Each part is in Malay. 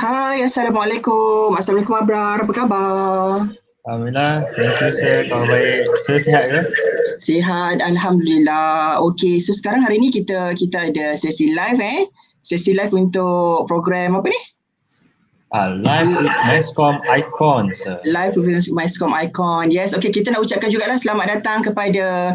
Hai, Assalamualaikum. Assalamualaikum Abrar, apa khabar? Alhamdulillah, thank you sir. Khabar baik. Sir sihat ke? Sihat, Alhamdulillah. Okey, so sekarang hari ni kita ada sesi live Sesi live untuk program apa ni? Live with Masscomm Ikon sir. Live with Masscomm Ikon. Yes, okey, kita nak ucapkan jugalah selamat datang kepada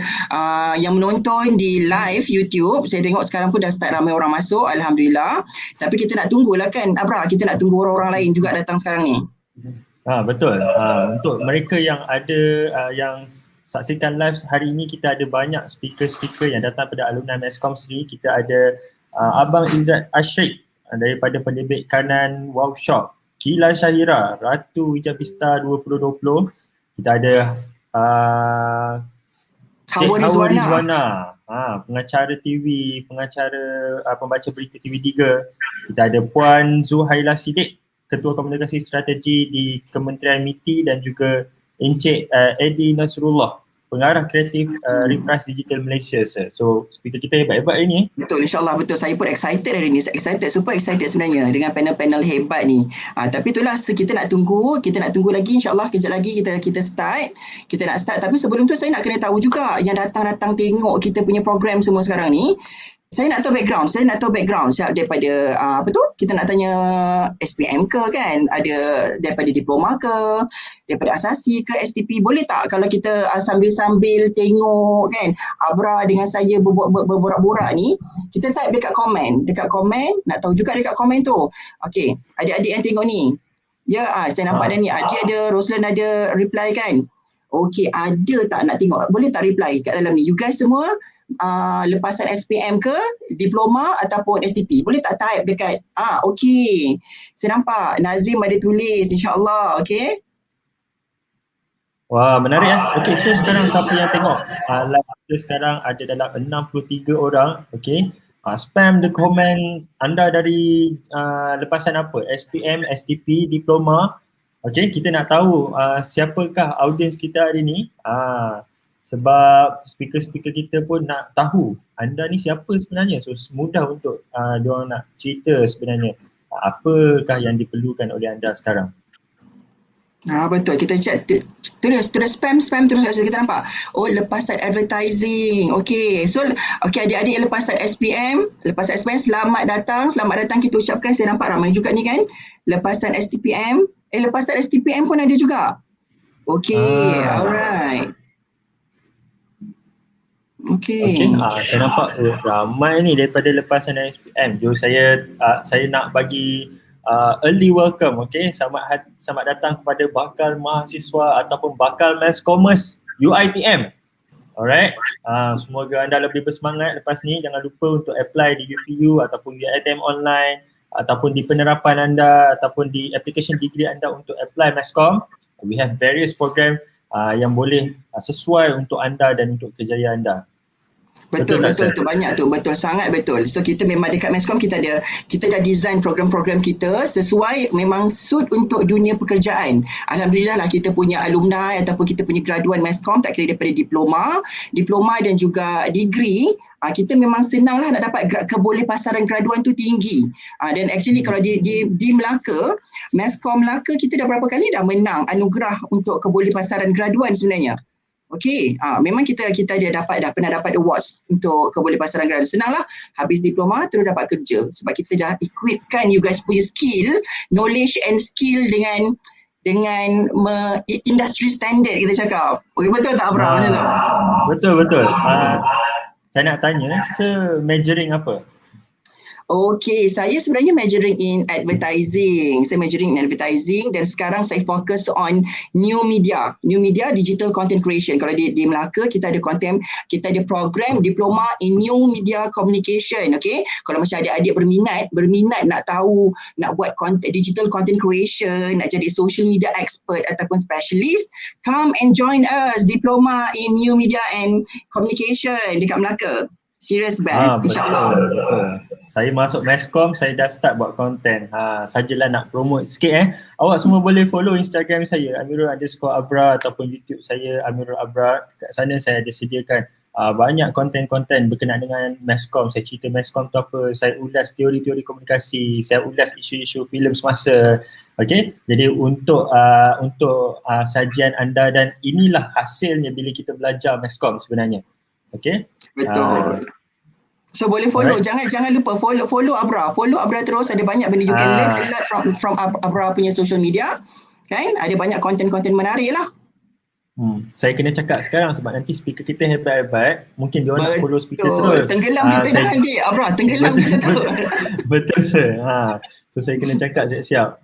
yang menonton di live YouTube. Saya tengok sekarang pun dah start ramai orang masuk, Alhamdulillah. Tapi kita nak tunggulah kan, Abrar, kita nak tunggu orang-orang lain juga datang sekarang ni. Betul. Untuk mereka yang ada yang saksikan live hari ini, kita ada banyak speaker-speaker yang datang pada alumni Masscomm sendiri. Kita ada Abang Ezzat Asyiq daripada Penerbit Kanan WOWHOP, Kila Syahira, Ratu Wijabista 2020. Kita ada Cik Hawa Rizwana, pengacara TV, pengacara pembaca berita TV3. Kita ada Puan Zuhaila Sedek, Ketua Komunikasi Strategi di Kementerian MITI, dan juga Encik Eddy Nazarullah, Pengarah Kreatif Reprise Digital Malaysia sir. So speaker kita hebat-hebat hari ni. Betul, insyaAllah betul. Saya pun excited hari ni. Super excited sebenarnya dengan panel-panel hebat ni. Tapi itulah kita nak tunggu lagi, insyaAllah kejap lagi kita start. Kita nak start, tapi sebelum tu saya nak kena tahu juga yang datang-datang tengok kita punya program semua sekarang ni. Saya nak tahu background siap daripada kita nak tanya SPM ke kan, ada daripada diploma ke, daripada asasi ke STP. Boleh tak kalau kita sambil-sambil tengok kan Abra dengan saya berborak-borak ni, kita type dekat komen, nak tahu juga dekat komen tu. Okey, adik-adik yang tengok ni, ya, saya nampak dah ni, dia ada, Roslan ada reply kan. Okey, ada tak nak tengok, boleh tak reply kat dalam ni, you guys semua lepasan SPM ke, diploma ataupun STP, boleh tak type dekat okey, saya nampak Nazim ada tulis, insyaAllah. Okey, Wah, menarik ya. Okey, so sekarang siapa yang tengok live kita sekarang ada dalam 63 orang. Okey, spam the comment anda dari lepasan apa, SPM, STP, diploma. Okey, kita nak tahu siapakah audiens kita hari ni. Sebab speaker-speaker kita pun nak tahu anda ni siapa sebenarnya. So mudah untuk diorang nak cerita sebenarnya apakah yang diperlukan oleh anda sekarang. Betul, kita chat terus spam terus kita nampak. Oh, lepasan advertising. Okey, so adik-adik yang lepasan SPM, selamat datang kita ucapkan. Saya nampak ramai juga ni kan lepasan STPM. Lepasan STPM pun ada juga. Okey, alright. Okey. Saya nampak ramai ni daripada lepasan SPM. Jom saya nak bagi early welcome. Okey, selamat datang kepada bakal mahasiswa ataupun bakal Masscommers UiTM. Alright. Semoga anda lebih bersemangat lepas ni. Jangan lupa untuk apply di UPU ataupun UiTM online ataupun di penerapan anda ataupun di application degree anda untuk apply Masscomm. We have various program yang boleh sesuai untuk anda dan untuk kejayaan anda. Betul banyak tu, betul, sangat betul. So kita memang dekat Masscomm kita dah design program-program kita sesuai, memang suit untuk dunia pekerjaan. Alhamdulillah lah kita punya alumni ataupun kita punya graduan Masscomm, tak kira daripada diploma dan juga degree. Kita memang senang lah nak dapat kebolehpasaran graduan tu tinggi. Dan actually kalau di Melaka, Masscomm Melaka kita dah berapa kali dah menang anugerah untuk kebolehpasaran graduan sebenarnya. Okey, memang kita pernah dapat awards untuk kebolehpasaran graduan. Senanglah, habis diploma terus dapat kerja sebab kita dah equipkan you guys punya skill, knowledge and skill dengan industry standard kita cakap. Okay, betul tak Abra macam tu? Betul. Saya nak tanya, majoring apa? Okey, saya sebenarnya majoring in advertising. Dan sekarang saya fokus on new media, digital content creation. Kalau di Melaka kita ada program diploma in new media communication. Okey, kalau macam adik-adik berminat nak tahu, nak buat digital content creation, nak jadi social media expert ataupun specialist, come and join us diploma in new media and communication dekat Melaka. Serious best, insyaAllah. Betul. Saya masuk Masscomm, saya dah start buat konten. Sajalah nak promote sikit Awak semua boleh follow Instagram saya, Amirul_Abra, ataupun YouTube saya, Amirul Abra. Kat sana saya ada sediakan banyak konten-konten berkenaan dengan Masscomm. Saya cerita Masscomm tu apa, saya ulas teori-teori komunikasi, saya ulas isu-isu filem semasa. Okey, jadi untuk sajian anda, dan inilah hasilnya bila kita belajar Masscomm sebenarnya. Okey. Betul. So boleh follow, jangan lupa follow Abra. Follow Abra terus, ada banyak benda you can learn a lot from Abra punya social media. Kan? Ada banyak konten-konten menarik lah. Saya kena cakap sekarang sebab nanti speaker kita hebat-hebat, mungkin dia nak follow speaker terus. Tenggelam kita dah nanti, Abra, tenggelam kita tahu. Betul sir. So saya kena cakap siap-siap.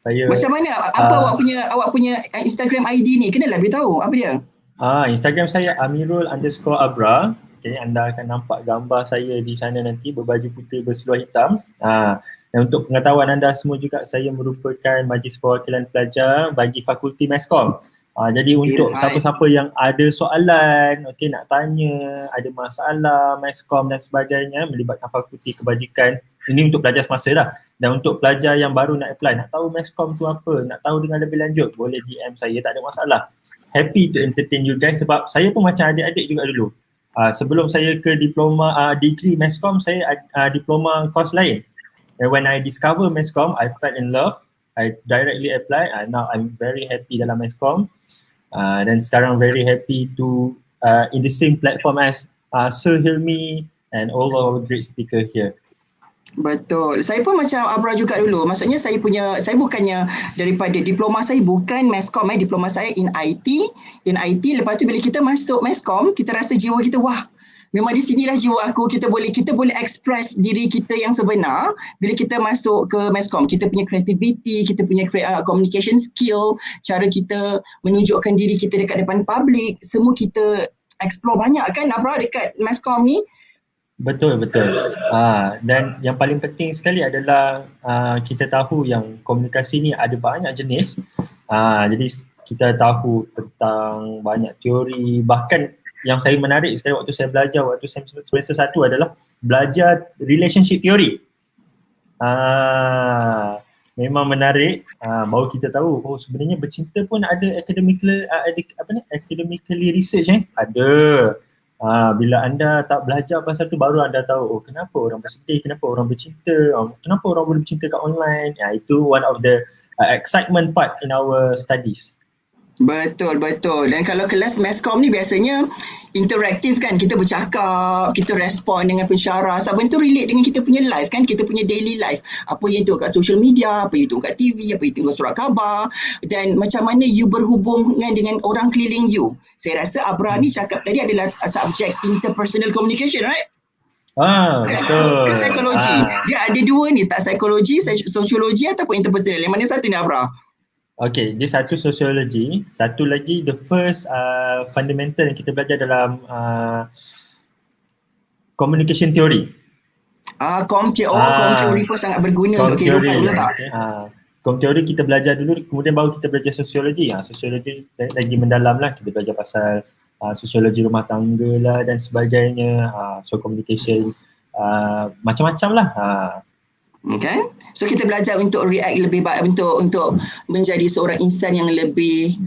Saya macam mana apa awak punya Instagram ID ni? Kenalah beritahu apa dia? Instagram saya Amirul_Abra. Okay, anda akan nampak gambar saya di sana nanti berbaju putih berseluar hitam. Dan untuk pengetahuan anda semua juga, saya merupakan Majlis Perwakilan Pelajar bagi Fakulti Masscomm. Jadi untuk siapa-siapa yang ada soalan, nak tanya, ada masalah Masscomm dan sebagainya melibatkan Fakulti Kebajikan, ini untuk pelajar semasa dah. Dan untuk pelajar yang baru nak apply, nak tahu Masscomm tu apa, nak tahu dengan lebih lanjut, boleh DM saya, tak ada masalah. Happy to entertain you guys sebab saya pun macam adik-adik juga dulu. Sebelum saya ke diploma degree Masscomm, saya diploma course lain. And when I discover Masscomm, I fell in love. I directly apply. Now I'm very happy dalam Masscomm. Dan sekarang very happy to in the same platform as Sir Hilmi and all our great speaker here. Betul. Saya pun macam Abra juga dulu. Maksudnya saya bukannya daripada diploma saya bukan Masscomm, diploma saya in IT. Lepas tu bila kita masuk Masscomm, kita rasa jiwa kita wah, memang di sinilah jiwa aku, kita boleh express diri kita yang sebenar bila kita masuk ke Masscomm. Kita punya creativity, kita punya communication skill, cara kita menunjukkan diri kita dekat depan public, semua kita explore banyak kan Abra dekat Masscomm ni. Betul. Dan yang paling penting sekali adalah kita tahu yang komunikasi ni ada banyak jenis. Jadi kita tahu tentang banyak teori. Bahkan yang saya menarik sekali waktu saya belajar waktu semester 1 adalah belajar relationship theory. Memang menarik. Baru kita tahu sebenarnya bercinta pun ada academically research ada. Bila anda tak belajar pasal tu, baru anda tahu kenapa orang bersedih, kenapa orang bercinta, kenapa orang boleh bercinta kat online. Itu one of the excitement part in our studies. Betul. Dan kalau kelas Masscomm ni biasanya interaktif kan, kita bercakap, kita respon dengan pensyarah, sebab itu relate dengan kita punya life kan, kita punya daily life. Apa yang tengok kat social media, apa yang tengok kat TV, apa yang tengok surat khabar, dan macam mana you berhubungan dengan orang keliling you. Saya rasa Abra ni cakap tadi adalah subjek interpersonal communication, right? Betul. Psikologi. Dia ada dua ni, tak psikologi, sosiologi ataupun interpersonal. Yang mana satu ni Abra? Okay, dia satu sosiologi, satu lagi the first fundamental yang kita belajar dalam communication theory. Com theory pun sangat berguna untuk kehidupan, betul tak? Com theory kita belajar dulu, kemudian baru kita belajar sosiologi. Sosiologi lagi mendalam lah, kita belajar pasal sosiologi rumah tangga lah dan sebagainya. So communication macam-macam lah. Okay. So kita belajar untuk react lebih baik, untuk menjadi seorang insan yang lebih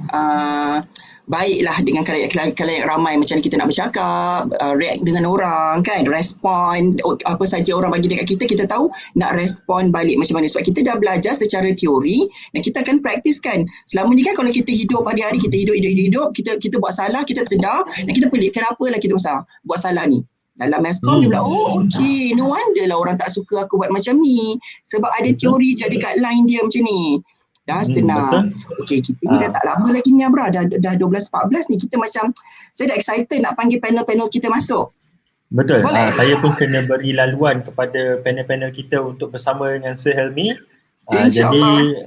baiklah dengan khalayak ramai. Macam kita nak bercakap, react dengan orang kan, respon apa saja orang bagi dekat kita, kita tahu nak respon balik macam mana. Sebab kita dah belajar secara teori dan kita akan praktiskan. Selama ni kan kalau kita hidup hari-hari, kita hidup, kita buat salah, kita sedar dan kita pelik kenapa lah kita buat salah ni. Dalam Masscomm dia bilang, okay, no wonder lah orang tak suka aku buat macam ni. Sebab ada teori jadi guideline dia macam ni. Dah senang. Okay, kita ni dah tak lama lagi ni Abra. Dah 12-14 ni. Kita macam, saya dah excited nak panggil panel-panel kita masuk. Betul. Saya pun kena beri laluan kepada panel-panel kita untuk bersama dengan Sir Helmi. Jadi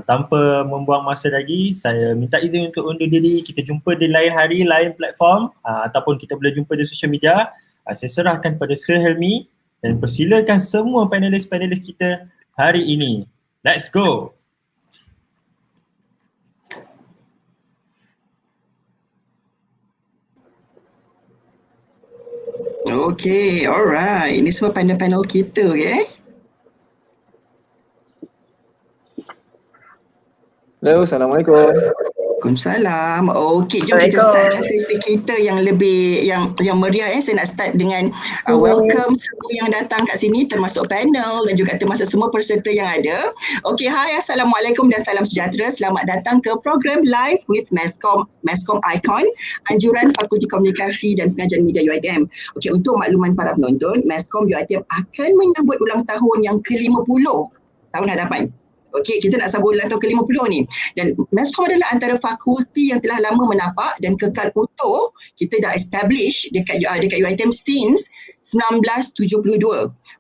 tanpa membuang masa lagi, saya minta izin untuk undur diri. Kita jumpa di lain hari, lain platform, ataupun kita boleh jumpa di social media. Saya serahkan pada Sir Helmi dan persilakan semua panelis-panelis kita hari ini. Let's go! Okay, alright. Ini semua panel-panel kita, okay? Hello, Assalamualaikum. Waalaikumsalam. Okey, jom kita start sesi kita yang lebih yang meriah. Saya nak start dengan welcome semua yang datang kat sini, termasuk panel dan juga termasuk semua peserta yang ada. Okey, hai, Assalamualaikum dan salam sejahtera. Selamat datang ke program Live with Masscomm Ikon, anjuran Fakulti Komunikasi dan Pengajian Media UiTM. Okey, untuk makluman para penonton, Masscomm UiTM akan menyambut ulang tahun yang ke-50 tahun hadapan. Okey, kita nak sambut ulang tahun ke-50 ni. Dan Masscomm adalah antara fakulti yang telah lama menapak dan kekal utuh. Kita dah establish dekat UiTM since 1972.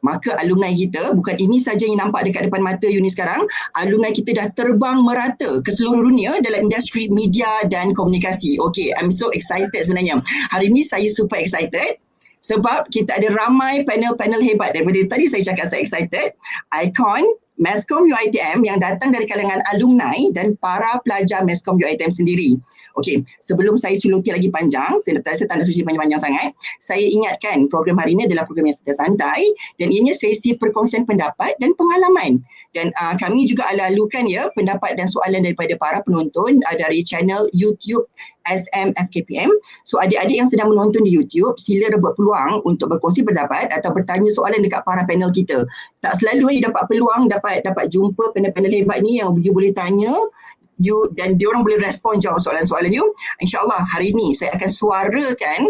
Maka alumni kita, bukan ini saja yang nampak dekat depan mata you ni sekarang, alumni kita dah terbang merata ke seluruh dunia dalam industri media dan komunikasi. Okey, I'm so excited sebenarnya. Hari ni saya super excited sebab kita ada ramai panel-panel hebat. Daripada tadi saya cakap saya excited. Ikon, Masscomm UiTM yang datang dari kalangan alumni dan para pelajar Masscomm UiTM sendiri. Okey, sebelum saya celuti lagi panjang, saya tak nak cuci panjang-panjang sangat. Saya ingatkan program hari ini adalah program yang santai dan ianya sesi perkongsian pendapat dan pengalaman. Dan kami juga lalukan ya pendapat dan soalan daripada para penonton dari channel YouTube SMFKPM. So adik-adik yang sedang menonton di YouTube, sila rebut peluang untuk berkongsi pendapat atau bertanya soalan dekat para panel kita. Tak selalu dapat peluang dapat jumpa panel-panel hebat ni yang you boleh tanya dan diorang boleh respon jawab soalan-soalan you. InsyaAllah hari ni saya akan suarakan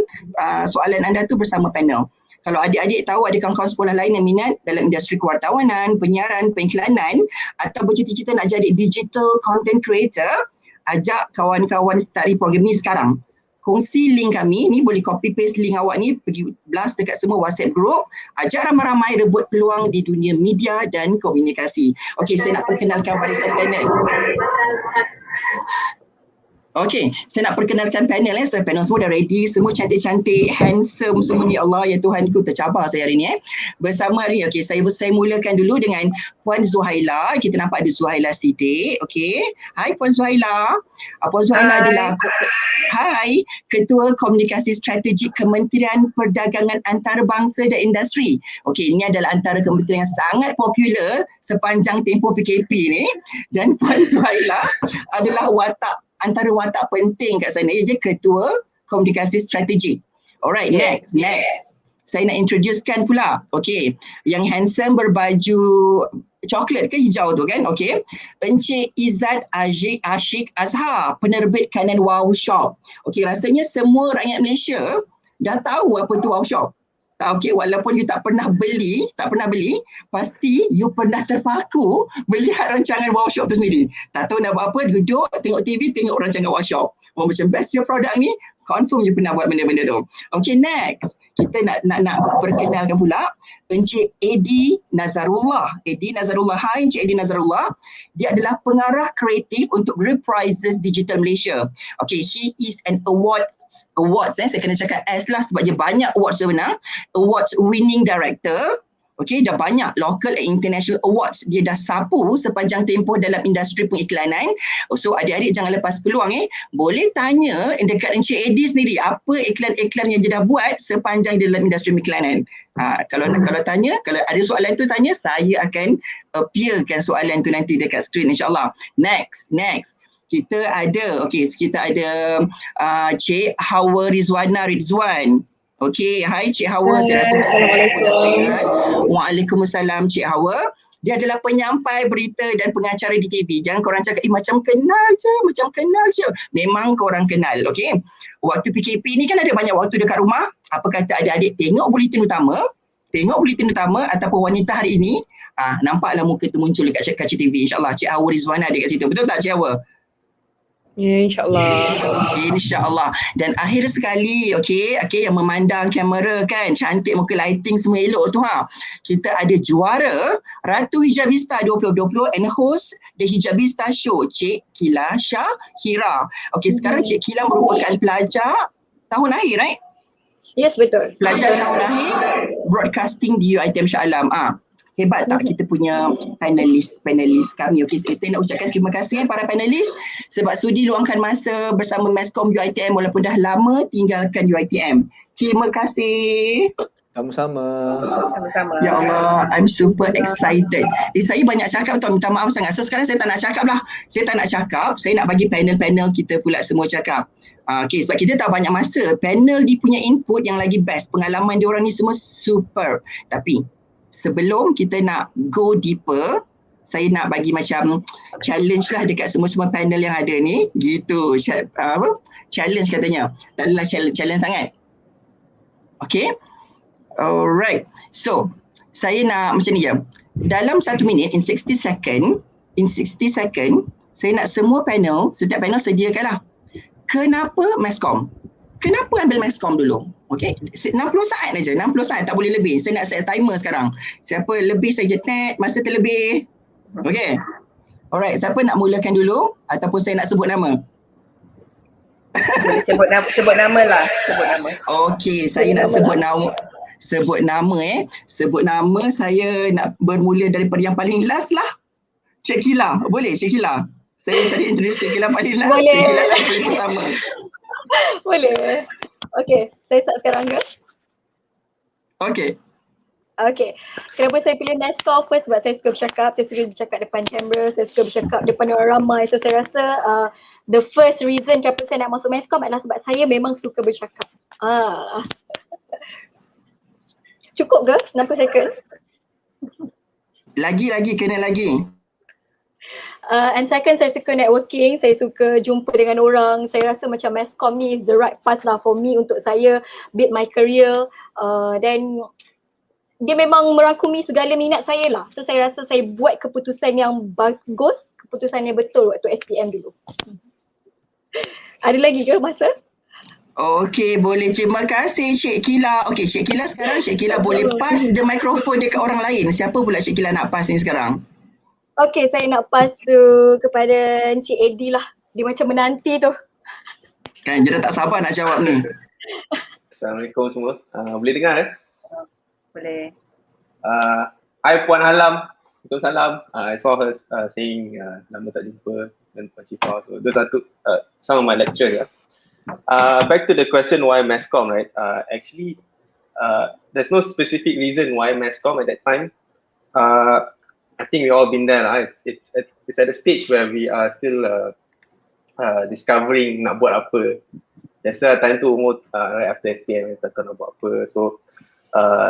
soalan anda tu bersama panel. Kalau adik-adik tahu ada kawan-kawan sekolah lain yang minat dalam industri kewartawanan, penyiaran, pengiklanan atau bercita-cita nak jadi digital content creator, ajak kawan-kawan start program ni sekarang. Kongsi link kami, ni boleh copy paste link awak ni, pergi blast dekat semua WhatsApp group, ajak ramai-ramai rebut peluang di dunia media dan komunikasi. Okey, saya nak perkenalkan barisan panel. Okey, saya nak perkenalkan panel Saya panel semua dah ready, semua cantik-cantik, handsome semua ni. Allah ya Tuhanku, tercabar saya hari ni Bersama hari ni, okey, saya mulakan dulu dengan Puan Zuhaila. Kita nampak ada Zuhaila Sedek. Okey. Hai Puan Zuhaila. Puan Zuhaila adalah Ketua Komunikasi Strategik Kementerian Perdagangan Antarabangsa dan Industri. Okey, ini adalah antara kementerian yang sangat popular sepanjang tempoh PKP ni. Dan Puan Zuhaila adalah antara watak penting kat sana, iaitu Ketua Komunikasi Strategik. Alright, next. Saya nak introducekan pula. Okey, yang handsome berbaju coklat ke hijau tu kan? Okey. Encik Ezzat Asyiq Azhar, Penerbit Kanan WOWHOP. Okey, rasanya semua rakyat Malaysia dah tahu apa tu WOWHOP. Okey, walaupun you tak pernah beli, pasti you pernah terpaku melihat rancangan WOWHOP tu sendiri. Tak tahu nak buat apa, duduk, tengok TV, tengok rancangan WOWHOP. Macam best your product ni, confirm you pernah buat benda-benda tu. Okey, next. Kita nak perkenalkan pula Encik Eddy Nazarullah. Hai Encik Eddy Nazarullah. Dia adalah pengarah kreatif untuk Reprise Digital Malaysia. Okey, he is an awards saya kena cakap S lah sebab dia banyak awards dia menang. Awards winning director. Okey, dah banyak local and international awards dia dah sapu sepanjang tempoh dalam industri pengiklanan. So adik-adik jangan lepas peluang boleh tanya dekat Encik Eddy sendiri apa iklan-iklan yang dia dah buat sepanjang dalam industri pengiklanan. Kalau tanya, kalau ada soalan tu tanya, saya akan appearkan soalan tu nanti dekat skrin insya-Allah. Next. Kita ada Cik Hawa Rizwan. Okey, hai Cik Hawa. Saya rasa Waalaikumsalam Cik Hawa. Dia adalah penyampai berita dan pengacara di TV. Jangan korang cakap macam kenal je. Memang korang kenal, okey. Waktu PKP ni kan ada banyak waktu dekat rumah. Apa kata adik-adik tengok buletin utama ataupun wanita hari ini, nampaklah muka tu muncul dekat kaca TV insya-Allah. Cik Hawa Rizwan ada kat situ. Betul tak Cik Hawa? Ya, insya-Allah. Dan akhir sekali, okey, yang memandang kamera kan, cantik muka, lighting semua elok tu Kita ada juara Ratu Hijabista 2020 and host The Hijabista Show, Cik Kila Syahira. Okey, sekarang Cik Kila merupakan pelajar tahun akhir, right? Yes, betul. Pelajar tahun akhir broadcasting di UiTM Shah Alam. Hebat tak kita punya panelis kami. Okey, saya nak ucapkan terima kasih para panelis sebab sudi luangkan masa bersama Masscomm UiTM walaupun dah lama tinggalkan UiTM. Terima kasih. Sama-sama. Sama-sama. Ya Allah, I'm super excited. Saya banyak cakap tau, minta maaf sangat. So sekarang saya tak nak cakap lah. Saya tak nak cakap, saya nak bagi panel-panel kita pula semua cakap. Okay, sebab kita tak banyak masa. Panel dia punya input yang lagi best. Pengalaman dia orang ni semua super. Tapi sebelum kita nak go deeper, saya nak bagi macam challenge lah dekat semua-semua panel yang ada ni. Gitu. Challenge katanya. Tak adalah challenge sangat. Okay. Alright. So, saya nak macam ni je. Dalam 1 minit, in 60 second, saya nak semua panel, setiap panel sediakanlah. Kenapa Masscomm? Kenapa ambil Masscomm dulu? Okay, 60 saat aja, 60 saat, tak boleh lebih. Saya nak set timer sekarang. Siapa lebih saya net, masa terlebih. Okay. Alright, siapa nak mulakan dulu ataupun saya nak sebut nama? Boleh sebut nama lah. Sebut nama. Okay, saya nak sebut nama. Sebut nama saya nak bermula daripada yang paling last lah. Cik Kila. Boleh Cik Kila? Saya tadi introduce Cik Kila paling last. Boleh. Cik Kila lah paling pertama. Boleh. Okay, saya start sekarang ke? Okay. Kenapa saya pilih Masscomm? First sebab saya suka bercakap, saya suka bercakap depan kamera, saya suka bercakap depan orang ramai. So saya rasa the first reason kenapa saya nak masuk Masscomm adalah sebab saya memang suka bercakap. Cukup ke 60 second? Lagi, kena lagi. And second, saya suka networking, saya suka jumpa dengan orang. Saya rasa macam Masscomm ni is the right path lah for me untuk saya build my career. Then dia memang merangkumi segala minat saya lah. So saya rasa saya buat keputusan yang bagus, keputusan yang betul waktu SPM dulu. Ada lagi ke masa? Okey, boleh. Terima kasih Cik Kila. Okey, Cik Kila sekarang, Cik Kila boleh pass the microphone dekat orang lain. Siapa pula Cik Kila nak pass ni sekarang? Okay, saya nak pass tu kepada Encik Eddy lah. Dia macam menanti tu. Kan, dia dah tak sabar nak jawab ni. Assalamualaikum semua. Boleh dengar Boleh. Hai Puan Halam. Waalaikumsalam. I saw her saying lama tak jumpa dan Puan Cifa. So those are some of my lecturers. Back to the question why Masscomm, right? Actually, there's no specific reason why Masscomm at that time. I think we all been there. Right? It's at a stage where we are still discovering nak buat apa. Biasa time tu umur right after SPM tak tahu nak buat apa. So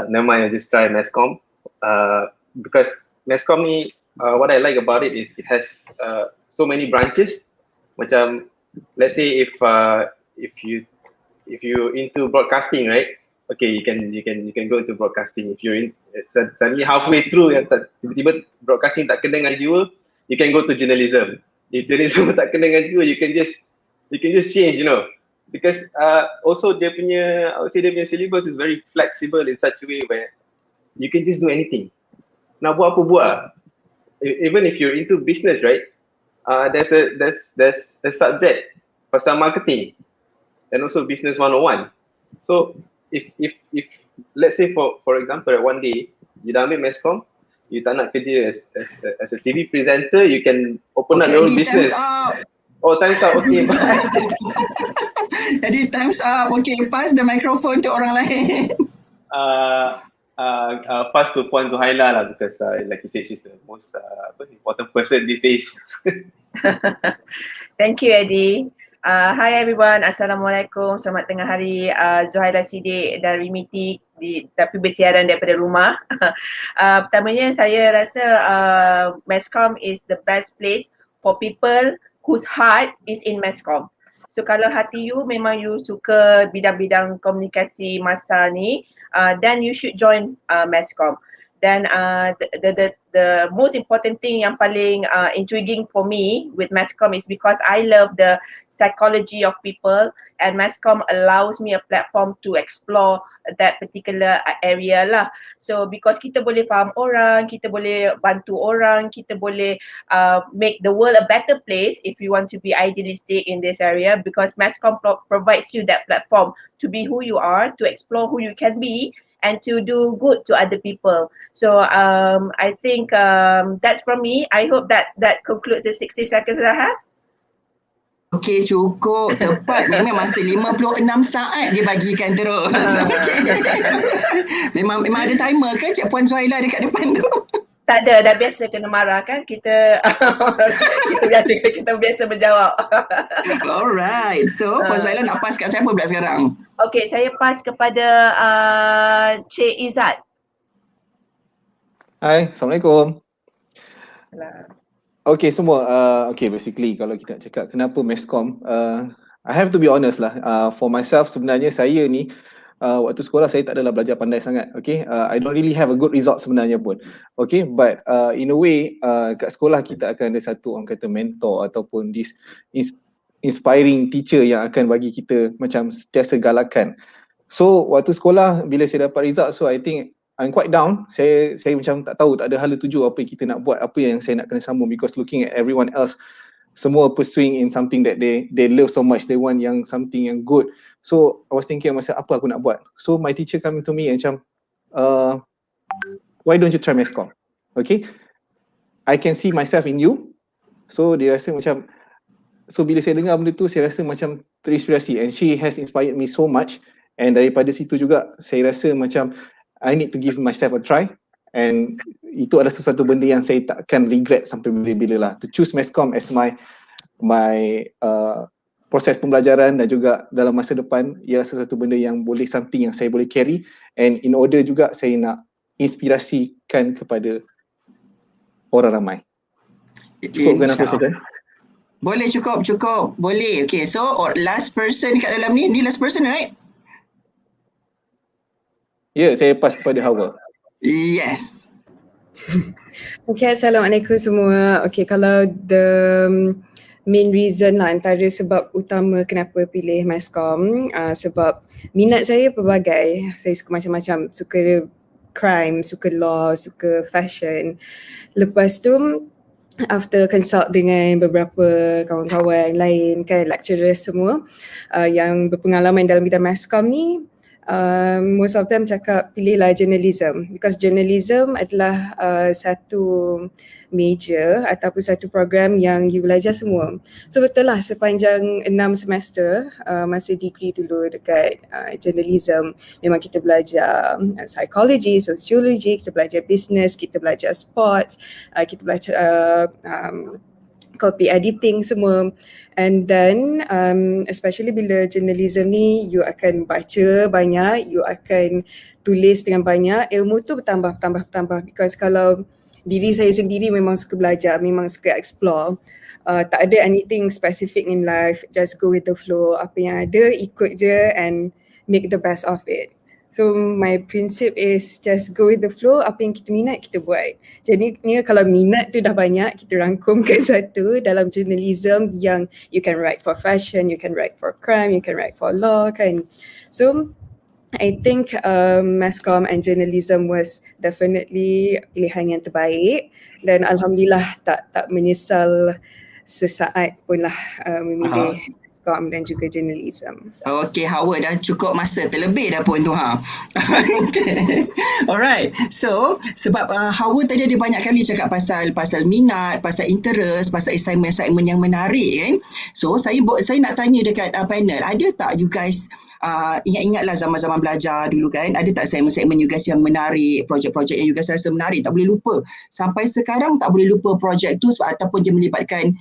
never mind, just try Masscomm. Because Masscomm ni, what I like about it is it has so many branches. Macam let's say if you into broadcasting, right? Okay, you can go into broadcasting. If you're in suddenly halfway through yang tiba-tiba broadcasting tak kena dengan jiwa, you can go to journalism. If journalism tak kena dengan jiwa, you can just change, you know. Because also dia punya, I would say dia punya syllabus is very flexible in such a way where you can just do anything. Nak buat apa buat. Even if you're into business, right? There's a subject pasal marketing and also business 101. So if let's say for example one day you dah ambil Masscomm, you tak nak kerja as a TV presenter, you can open up your own business. Oh, time's up. Okay, bye. Jadi time's up. Okay, pass the microphone to orang lain. Pass to Puan Zuhaila lah, because like you said, she's the most important person these days. Thank you, Eddy. Hi everyone, Assalamualaikum, selamat tengah hari. Zuhaila Sedek dari Mitik, tapi bersiaran daripada rumah. Pertamanya saya rasa Masscomm is the best place for people whose heart is in Masscomm. So kalau hati you memang you suka bidang-bidang komunikasi masa ni, then you should join Masscomm. Then the most important thing yang paling intriguing for me with Masscomm is because I love the psychology of people, and Masscomm allows me a platform to explore that particular area lah. So because kita boleh faham orang, kita boleh bantu orang, kita boleh make the world a better place if you want to be idealistic in this area, because Masscomm provides you that platform to be who you are, to explore who you can be, and to do good to other people. So I think that's from me. I hope that concludes the 60 seconds that I have. Okey, cukup. Tepat. Memang masa 56 saat dia bagikan terus. Okey. Memang ada timer ke Cik Puan Zuhaila dekat depan tu? Tak ada, dah biasa kena marah kan kita kita biasa menjawab. Alright. So, Puan Zuhaila nak pass kat siapa pula sekarang? Okey, saya pass kepada Cik Ezzat. Hai, Assalamualaikum. Okay semua, basically kalau kita nak cakap kenapa Masscomm, I have to be honest lah, for myself sebenarnya saya ni waktu sekolah saya tak adalah belajar pandai sangat, okay, I don't really have a good result sebenarnya pun, okay, but in a way kat sekolah kita akan ada satu orang kata mentor ataupun this inspiring teacher yang akan bagi kita macam sentiasa galakan. So waktu sekolah bila saya dapat result, so I think I'm quite down. Saya macam tak tahu, tak ada hala tuju apa yang kita nak buat, apa yang saya nak kena sambung, because looking at everyone else, semua pursuing in something that they love so much, they want yang something yang good. So I was thinking masa apa aku nak buat. So my teacher coming to me macam why don't you try Masscomm? Okay, I can see myself in you. So dia rasa macam, so bila saya dengar benda tu saya rasa macam terinspirasi, and she has inspired me so much. And daripada situ juga saya rasa macam I need to give myself a try, and itu adalah sesuatu benda yang saya takkan regret sampai bila-bila lah. To choose Masscomm as my proses pembelajaran dan juga dalam masa depan ialah sesuatu benda yang boleh, something yang saya boleh carry, and in order juga saya nak inspirasikan kepada orang ramai. Cukup kan aku cakap? Boleh, cukup. Boleh. Okay, so last person kat dalam ni last person, right? Ya, saya pass kepada Hawa. Yes. Okay, Assalamualaikum semua. Okay, kalau the main reason lah, antara sebab utama kenapa pilih Masscomm, sebab minat saya pelbagai. Saya suka macam-macam, suka crime, suka law, suka fashion. Lepas tu after consult dengan beberapa kawan-kawan lain kan, lecturer semua yang berpengalaman dalam bidang Masscomm ni, most of them cakap pilihlah journalism, because journalism adalah satu major ataupun satu program yang you belajar semua. So betul lah, sepanjang 6 semester masa degree dulu dekat journalism, memang kita belajar psychology, sociology, kita belajar business, kita belajar sports, kita belajar copy editing semua. And then especially bila journalism ni, you akan baca banyak, you akan tulis dengan banyak, ilmu tu bertambah, because kalau diri saya sendiri memang suka belajar, memang suka explore, tak ada anything specific in life, just go with the flow, apa yang ada ikut je and make the best of it. So my principle is just go with the flow, apa yang kita minat kita buat. Jadi ni kalau minat tu dah banyak, kita rangkumkan satu dalam journalism yang you can write for fashion, you can write for crime, you can write for law kan. So I think Masscomm and journalism was definitely pilihan yang terbaik, dan alhamdulillah tak menyesal sesaat pun lah memilih Masscomm dan juga journalism. Okay, Hawa dah cukup masa, terlebih dah pun tu ha. Okay. Alright. So, sebab Hawa tadi ada banyak kali cakap pasal minat, pasal interest, pasal assignment yang menarik kan. So, saya nak tanya dekat panel, ada tak you guys ingat-ingatlah zaman-zaman belajar dulu kan, ada tak segmen-segmen you guys yang menarik, projek-projek yang you guys rasa menarik, tak boleh lupa sampai sekarang, tak boleh lupa projek tu ataupun dia melibatkan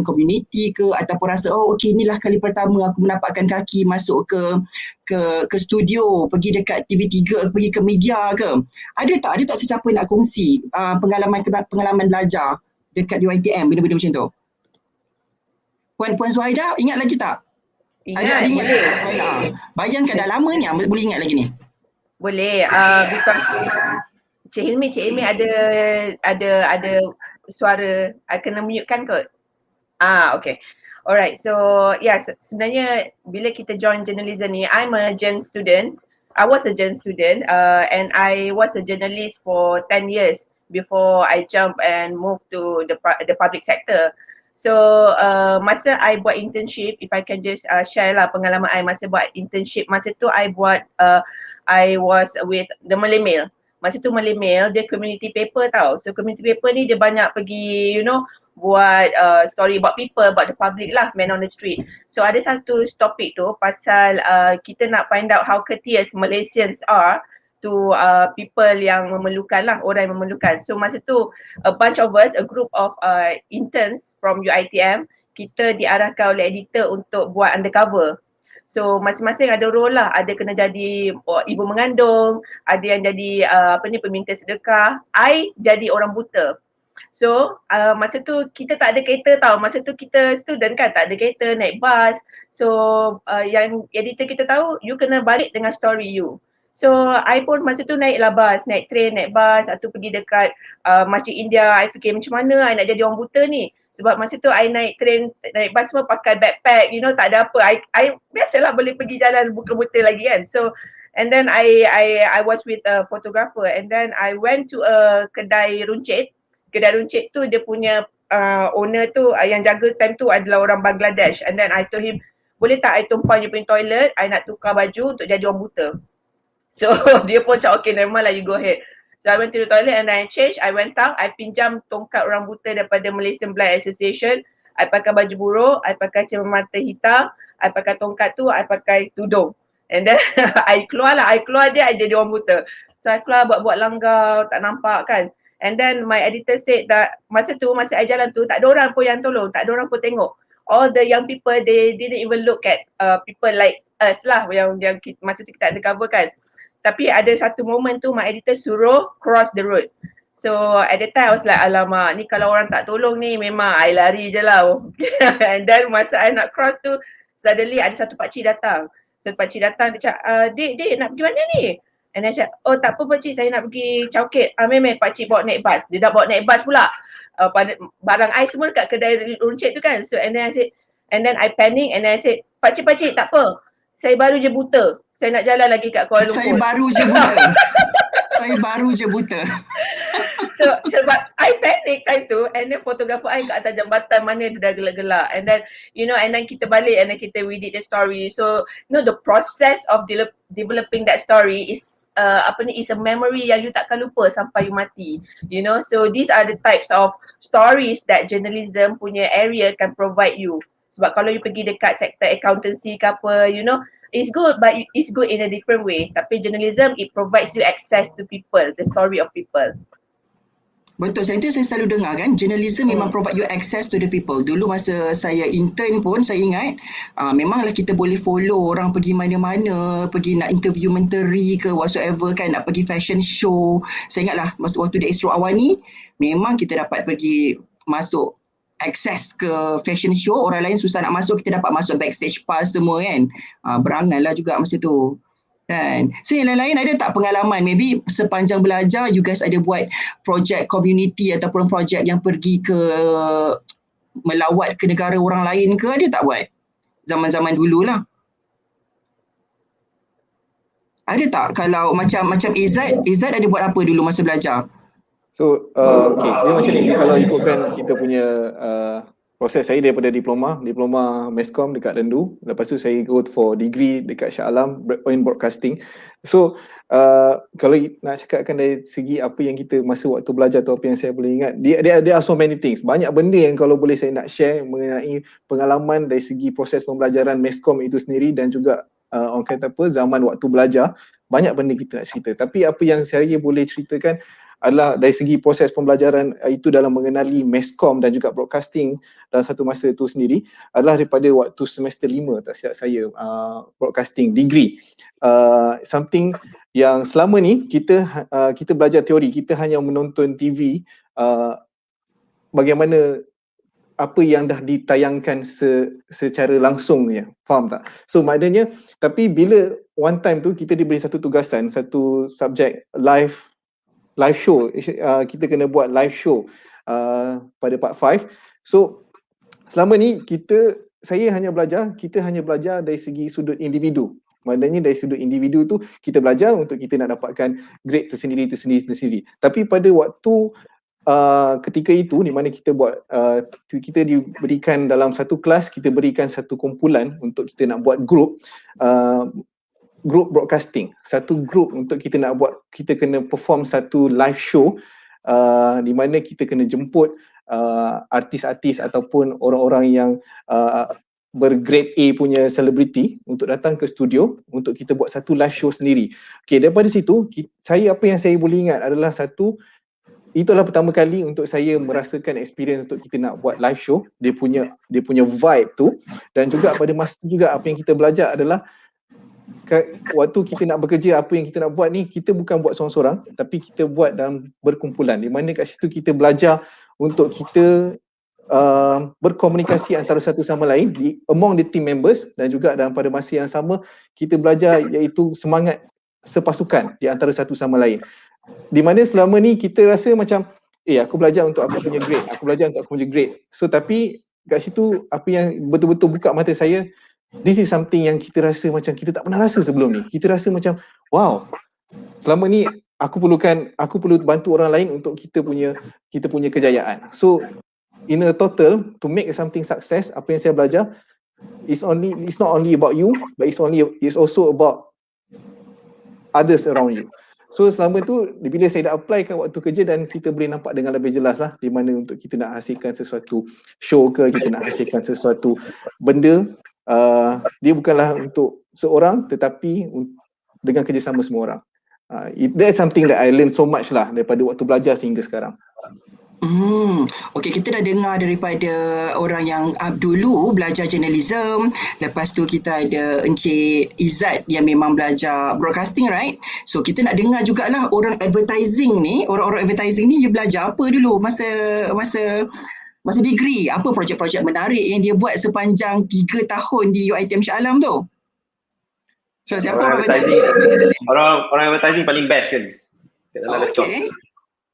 community ke, ataupun rasa okey, inilah kali pertama aku menapakkan kaki masuk ke studio, pergi dekat TV3, pergi ke media ke, ada tak sesiapa nak kongsi pengalaman belajar dekat UiTM, benda-benda macam tu? Puan Zuhaila ingat lagi tak? Ada ingat boleh. Bayangkan dah lama ni boleh ingat lagi ni. Boleh, because Cik Hilmi ada suara, kena mute kan kot? Okay. Alright, so sebenarnya bila kita join journalism ni, I'm a gen student. I was a gen student and I was a journalist for 10 years before I jump and move to the public sector. So masa I buat internship, if I can just share lah pengalaman I masa buat internship. Masa tu I was with the Malay Mail. Masa tu Malay Mail dia community paper tau. So community paper ni dia banyak pergi buat story about people, about the public lah, man on the street. So ada satu topik tu pasal kita nak find out how courteous Malaysians are to people yang memerlukan lah, orang yang memerlukan. So masa tu a bunch of us, a group of interns from UiTM, kita diarahkan oleh editor untuk buat undercover. So masing-masing ada role lah, ada kena jadi ibu mengandung, ada yang jadi peminta sedekah. I jadi orang buta. So masa tu kita tak ada kereta tau, masa tu kita student kan, tak ada kereta, naik bus. So yang editor kita tahu, you kena balik dengan story you. So I pun masa tu naiklah bus, naik train, naik bus, atau pergi dekat Masjid India. I fikir macam mana I nak jadi orang buta ni. Sebab masa tu I naik train, naik bus semua pakai backpack, you know, tak ada apa. I biasalah boleh pergi jalan buta-buta lagi kan. So and then I was with a photographer, and then I went to a kedai runcit. Kedai runcit tu dia punya owner tu yang jaga time tu adalah orang Bangladesh, and then I told him, boleh tak I tumpang you punya toilet, I nak tukar baju untuk jadi orang buta. So dia pun cakap okay, never mind lah, you go ahead. So I went to the toilet and I changed, I went out, I pinjam tongkat orang buta daripada Malaysian Blind Association. I pakai baju buruh, I pakai cermin mata hitam, I pakai tongkat tu, I pakai tudung. And then I keluar je, I jadi orang buta. So I keluar buat-buat langgar, tak nampak kan. And then my editor said that masa I jalan tu, tak ada orang pun yang tolong, tak ada orang pun tengok. All the young people, they didn't even look at people like us lah, yang masa tu kita undercover kan. Tapi ada satu moment tu my editor suruh cross the road. So at the time I was like, alamak, ni kalau orang tak tolong ni memang I lari je lah. And then masa I nak cross tu, suddenly ada satu pakcik datang. Satu pakcik datang, dia cakap, Dek nak pergi mana ni? And then I cakap, oh tak apa pakcik, saya nak pergi Chowkit. Memang pakcik bawa naik bus. Dia dah bawa naik bus pula. Barang I semua dekat kedai runcit tu kan. So and then I said, and then I panic and then I said, pakcik tak apa. Saya baru je buta. Saya nak jalan lagi kat Kuala Lumpur. Saya baru je buta. Saya baru je buta. So sebab I panic time tu, and then fotografer I kat atas jambatan mana dia dah gelak-gelak, and then you know, and then kita balik and then kita we did the story. So you know, the process of developing that story is is a memory yang you takkan lupa sampai you mati, you know. So these are the types of stories that journalism punya area can provide you. Sebab kalau you pergi dekat sektor accountancy ke apa, you know, it's good, but it's good in a different way. Tapi journalism, it provides you access to people, the story of people. Betul, saya selalu dengar kan, journalism memang provide you access to the people. Dulu masa saya intern pun saya ingat memanglah kita boleh follow orang pergi mana-mana, pergi nak interview menteri ke whatsoever kan, nak pergi fashion show. Saya ingatlah waktu di Astro awal ni memang kita dapat pergi masuk akses ke fashion show, orang lain susah nak masuk, kita dapat masuk backstage pass semua kan. Berangan lah juga masa tu. Kan. So yang lain-lain ada tak pengalaman, maybe sepanjang belajar you guys ada buat projek community ataupun projek yang pergi ke melawat ke negara orang lain ke, ada tak buat zaman-zaman dululah? Ada tak kalau macam Ezzat ada buat apa dulu masa belajar? So okay, dia macam ni, kalau ikutkan kita punya proses saya daripada diploma Masscomm dekat Rendu, lepas tu saya go for degree dekat Shah Alam in broadcasting. So kalau nak cakapkan dari segi apa yang kita masa waktu belajar tu, apa yang saya boleh ingat, there are so many things, banyak benda yang kalau boleh saya nak share mengenai pengalaman dari segi proses pembelajaran Masscomm itu sendiri, dan juga orang kata apa, zaman waktu belajar, banyak benda kita nak cerita. Tapi apa yang saya boleh ceritakan adalah dari segi proses pembelajaran itu dalam mengenali Masscomm dan juga broadcasting dalam satu masa itu sendiri adalah daripada waktu semester 5 tak silap saya, broadcasting degree. Something yang selama ni kita belajar teori, kita hanya menonton TV, bagaimana apa yang dah ditayangkan secara langsung ya, faham tak? So maknanya, tapi bila one time tu kita diberi satu tugasan, satu subjek live show, kita kena buat live show pada part 5. So selama ni kita hanya belajar dari segi sudut individu. Maknanya dari sudut individu tu kita belajar untuk kita nak dapatkan grade tersendiri. Tapi pada waktu ketika itu di mana kita buat kita diberikan dalam satu kelas, kita berikan satu kumpulan untuk kita nak buat group broadcasting, satu group untuk kita nak buat, kita kena perform satu live show di mana kita kena jemput artis-artis ataupun orang-orang yang bergrade A punya selebriti untuk datang ke studio untuk kita buat satu live show sendiri. Okay, daripada situ apa yang saya boleh ingat adalah itulah pertama kali untuk saya merasakan experience untuk kita nak buat live show, dia punya vibe tu. Dan juga pada masa tu juga apa yang kita belajar adalah waktu kita nak bekerja, apa yang kita nak buat ni, kita bukan buat seorang-seorang tapi kita buat dalam berkumpulan, di mana kat situ kita belajar untuk kita berkomunikasi antara satu sama lain among the team members, dan juga dalam pada masa yang sama kita belajar iaitu semangat sepasukan di antara satu sama lain. Di mana selama ni kita rasa macam aku belajar untuk aku punya grade, aku belajar untuk aku punya grade. So tapi kat situ apa yang betul-betul buka mata saya, this is something yang kita rasa macam kita tak pernah rasa sebelum ni. Kita rasa macam wow, selama ni aku perlu bantu orang lain untuk kita punya kejayaan. So in a total, to make something success, apa yang saya belajar it's not only about you, but it's also about others around you. So selama tu bila saya dah apply kan waktu kerja, dan kita boleh nampak dengan lebih jelas lah di mana untuk kita nak hasilkan sesuatu show ke, kita nak hasilkan sesuatu benda, dia bukanlah untuk seorang tetapi dengan kerjasama semua orang. That's something that I learn so much lah daripada waktu belajar sehingga sekarang. Okey, kita dah dengar daripada orang yang dulu belajar journalism. Lepas tu kita ada Encik Ezzat yang memang belajar broadcasting, right? So kita nak dengar jugalah orang advertising ni, orang-orang advertising ni dia belajar apa dulu masa degree, apa projek-projek menarik yang dia buat sepanjang 3 tahun di UiTM Shah Alam tu. So siapa orang advertising? Orang advertising paling best kan. Okey.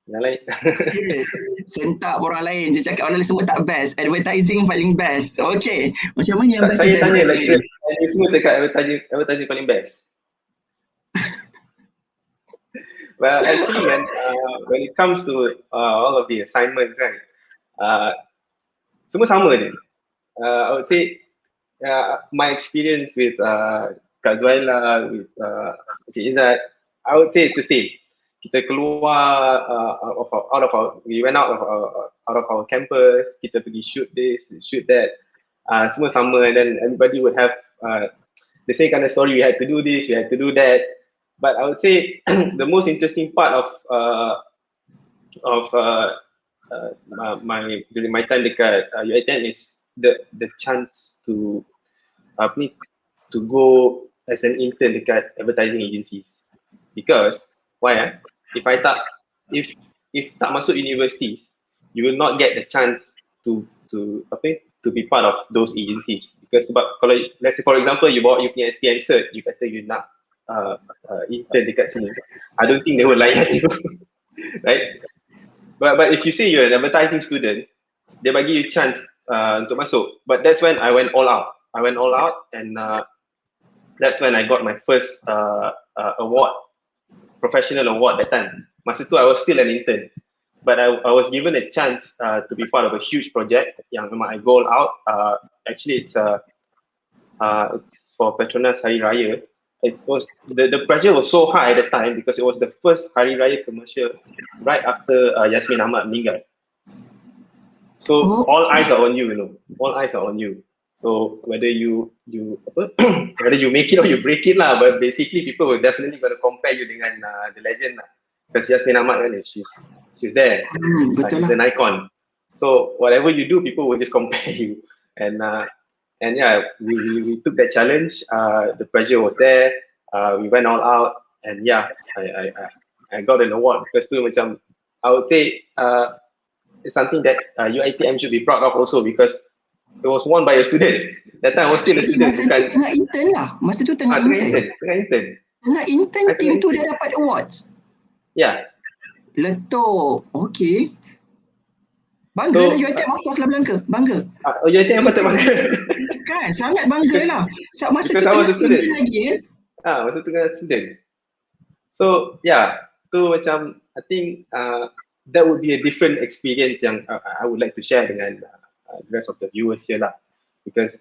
Yang lain. Serius. Sentak orang lain je cakap orang lain semua tak best. Advertising paling best. Okey. Macam mana yang best? Saya tanya lecturer semua dekat advertising paling best. Well, actually kan, when it comes to all of the assignments kan, semua sama je. I would say my experience with Kak Zuhaila, with Encik Ezzat, I would say it's the same. Kita keluar we went out of our campus, kita pergi shoot this, shoot that, semua sama, and then everybody would have the same kind of story. We had to do this, we had to do that. But I would say the most interesting part of my time dekat UiTM is the chance to go as an intern dekat advertising agencies. Because why? If tak masuk universities, you will not get the chance to be part of those agencies. Because sebab kalau let's say for example you bawa you punya SPM cert, you kata you nak intern dekat sini, I don't think they will layan you. Right? But if you say you're an advertising student, dia bagi you chance untuk masuk. But that's when I went all out. And that's when I got my first award, professional award that time. Masa tu I was still an intern, but I was given a chance to be part of a huge project yang memang I go all out. Actually it's for Petronas Hari Raya. It was the pressure was so high at the time because it was the first Hari Raya commercial right after Yasmin Ahmad meninggal. So all eyes are on you, all eyes are on you. So whether you whether you make it or you break it lah, but basically people will definitely gonna compare you dengan the legend lah. Because Yasmin Ahmad kan, she's there, she's an icon. So whatever you do, people will just compare you. And yeah, we took that challenge. The pressure was there. We went all out, and yeah, I got an award because tu macam I would say it's something that UiTM should be proud of also because it was won by a student. That time I was still a student. Masa tu tengah intern lah. Masa tu tengah intern. Tengah intern, team tu dah dapat awards. Ya. Letup. Okey. Bangga lah UiTM of course lah bangga. UiTM patut bangga. Kan, sangat bangga lah. Masa tu tengah student lagi kan. Masa tu tengah student. So yeah, tu macam I think that would be a different experience yang I would like to share dengan the rest of the viewers here lah, because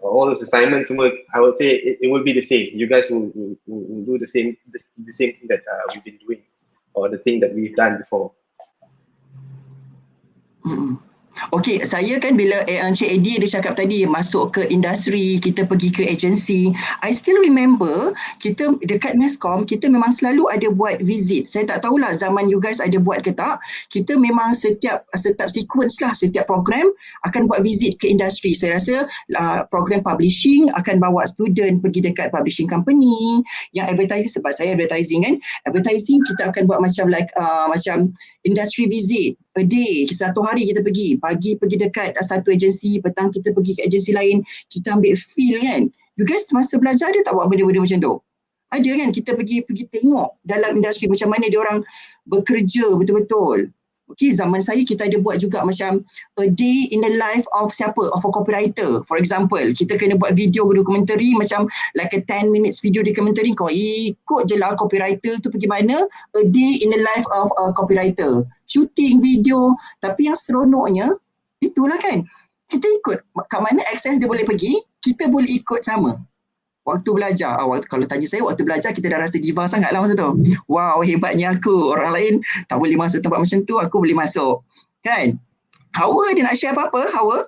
all those assignments semua, I would say it will be the same. You guys will do the same thing that we've been doing, or the thing that we've done before. Okey, saya kan bila Encik Eddy dia cakap tadi masuk ke industri, kita pergi ke agensi. I still remember kita dekat Masscomm, kita memang selalu ada buat visit. Saya tak tahulah zaman you guys ada buat ke tak. Kita memang setiap sequence lah, setiap program akan buat visit ke industri. Saya rasa program publishing akan bawa student pergi dekat publishing company. Yang advertising, sebab saya advertising kan, advertising kita akan buat macam macam industry visit a day, satu hari kita pergi, pagi pergi dekat satu agensi, petang kita pergi ke agensi lain, kita ambil feel kan. You guys masa belajar ada tak buat benda-benda macam tu? Ada kan, kita pergi tengok dalam industri macam mana dia orang bekerja betul-betul. Okey, zaman saya kita ada buat juga macam a day in the life of of a copywriter. For example, kita kena buat video dokumentari macam like a 10 minutes video dokumentari, kau ikut je lah copywriter tu pergi mana, a day in the life of a copywriter. Shooting video, tapi yang seronoknya itulah kan. Kita ikut kat mana akses dia boleh pergi, kita boleh ikut sama. Waktu belajar, kalau tanya saya waktu belajar kita dah rasa diva sangat lah masa tu. Wow, hebatnya aku. Orang lain tak boleh masuk tempat macam tu, aku boleh masuk. Kan? Hawa dia nak share apa-apa? Hawa?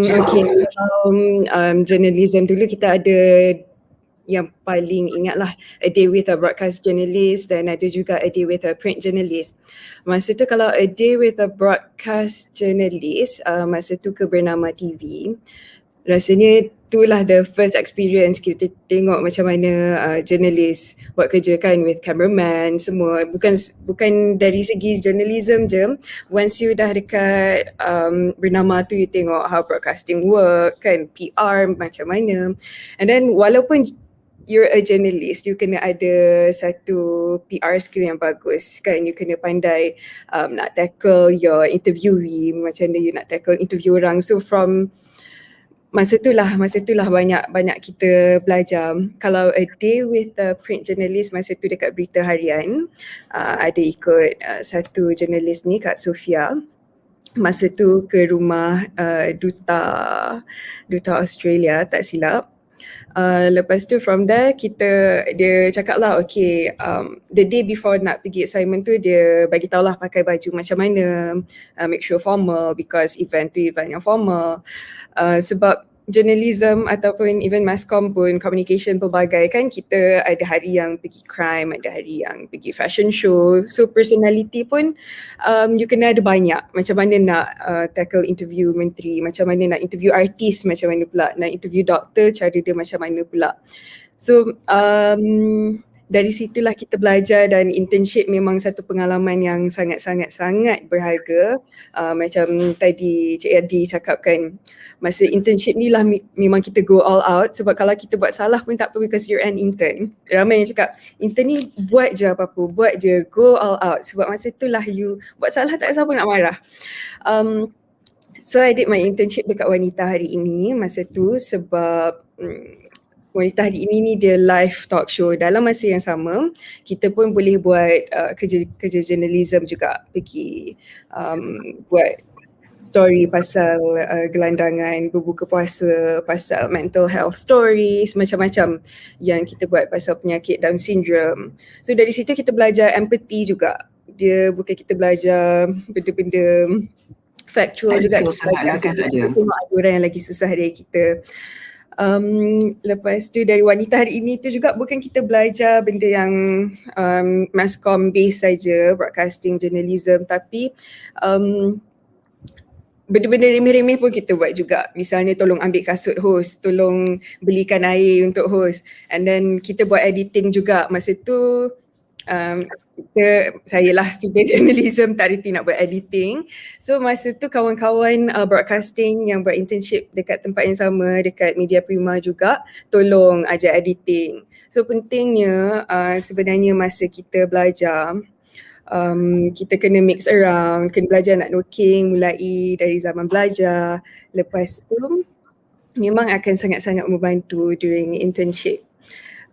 Okay, journalism dulu kita ada yang paling ingatlah a day with a broadcast journalist dan ada juga a day with a print journalist. Masa tu kalau a day with a broadcast journalist, masa tu ke Bernama TV. Rasanya itulah the first experience kita tengok macam mana journalist buat kerja kan, with cameraman semua. Bukan dari segi journalism je. Once you dah dekat Bernama tu, you tengok how broadcasting work kan, PR macam mana. And then walaupun you're a journalist, you kena ada satu PR skill yang bagus kan. You kena pandai nak tackle your interviewee, macam mana you nak tackle interview orang. So from masa itulah banyak kita belajar. Kalau a day with a print journalist, masa tu dekat Berita Harian, ada ikut satu jurnalis ni, Kak Sofia. Masa tu ke rumah duta Australia, tak silap. Lepas tu from there dia cakap lah, okay, the day before nak pergi assignment tu dia bagi tahulah pakai baju macam mana, make sure formal because event tu event yang formal. Sebab journalism ataupun even Masscomm pun communication pelbagai kan, kita ada hari yang pergi crime, ada hari yang pergi fashion show. So personality pun you kena ada banyak. Macam mana nak tackle interview menteri, macam mana nak interview artis, macam mana pula nak interview doktor, cara dia macam mana pula. So dari situlah kita belajar, dan internship memang satu pengalaman yang sangat berharga. Macam tadi Cik Eddy cakapkan, masa internship ni lah memang kita go all out. Sebab kalau kita buat salah pun tak apa, because you're an intern. Ramai yang cakap, intern ni buat je apa-apa, buat je, go all out. Sebab masa tu lah you buat salah, tak ada siapa nak marah. So I did my internship dekat Wanita Hari Ini masa tu, sebab Wanita Hari Ini ni dia live talk show. Dalam masa yang sama, kita pun boleh buat kerja journalism juga. Pergi buat story pasal gelandangan berbuka puasa, pasal mental health stories, macam-macam yang kita buat pasal penyakit Down syndrome. So dari situ kita belajar empathy juga. Dia bukan kita belajar benda-benda factual juga. Sangatlah kan tak ada. Ada orang yang lagi susah dari kita. Lepas tu dari Wanita Hari Ini tu juga bukan kita belajar benda yang Masscomm base saja, broadcasting, journalism, tapi benda-benda remeh-remeh pun kita buat juga. Misalnya tolong ambil kasut host, tolong belikan air untuk host, and then kita buat editing juga. Masa tu saya lah student journalism, tak reti nak buat editing. So masa tu kawan-kawan broadcasting yang buat internship dekat tempat yang sama, dekat Media Prima juga, tolong ajar editing. So pentingnya sebenarnya masa kita belajar, kita kena mix around, kena belajar nak knocking mulai dari zaman belajar. Lepas tu memang akan sangat-sangat membantu during internship.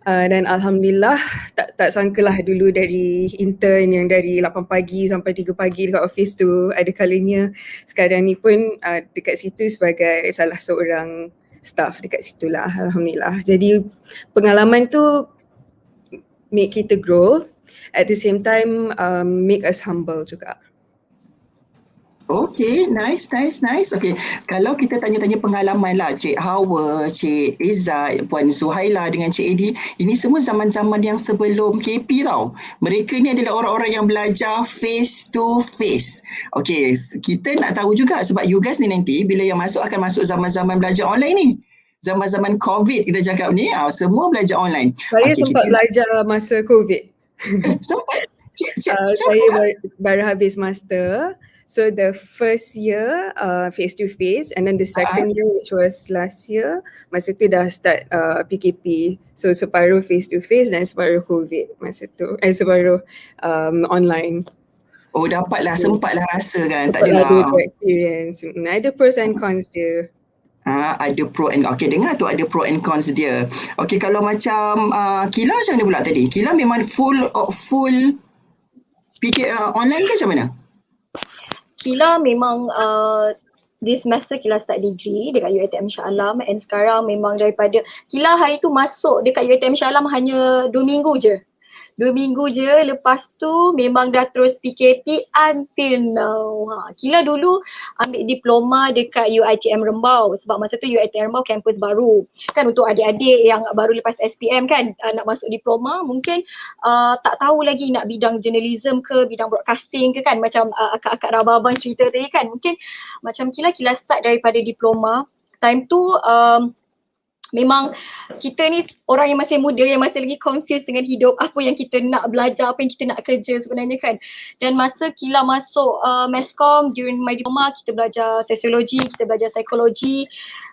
Dan Alhamdulillah tak sangkalah dulu dari intern yang dari 8 pagi sampai 3 pagi dekat office tu, ada kalanya sekarang ni pun dekat situ sebagai salah seorang staff dekat situlah. Alhamdulillah. Jadi pengalaman tu make kita grow, at the same time make us humble juga. Okay, nice. Okay, kalau kita tanya-tanya pengalaman lah Cik Hawa, Cik Ezzat, Puan Zuhaila dengan Cik Eddy, ini semua zaman-zaman yang sebelum KP tau. Mereka ni adalah orang-orang yang belajar face to face. Okay, kita nak tahu juga sebab you guys ni nanti bila yang masuk akan masuk zaman-zaman belajar online ni. Zaman-zaman COVID kita cakap ni, semua belajar online. Saya Okay, sempat belajar masa COVID. sempat. Saya baru habis master. So the first year face to face, and then the second year, which was last year, masa tu dah start PKP. So separuh face to face dan separuh COVID masa tu. Separuh online. Oh, dapatlah, sempatlah rasa kan. Tak Dapatlah adalah. dua experience. Ada pros and cons dia. Ada pro and okay, dengar tu ada pro and cons dia. Okay, kalau macam Kila macam mana pula tadi? Kila memang full online ke macam mana? Kila memang this semester Kila start degree dekat UiTM Shah Alam, and sekarang memang daripada Kila hari tu masuk dekat UiTM Shah Alam hanya 2 minggu je. 2 minggu je, lepas tu memang dah terus PKP until now. Kila dulu ambil diploma dekat UiTM Rembau sebab masa tu UiTM Rembau kampus baru. Kan untuk adik-adik yang baru lepas SPM kan nak masuk diploma mungkin tak tahu lagi nak bidang journalism ke bidang broadcasting ke kan, macam akak-akak abang-abang cerita tadi kan. Mungkin macam Kila start daripada diploma. Time tu memang kita ni orang yang masih muda, yang masih lagi confused dengan hidup, apa yang kita nak belajar, apa yang kita nak kerja sebenarnya kan. Dan masa Kila masuk Masscomm during my diploma, kita belajar sosiologi, kita belajar psikologi,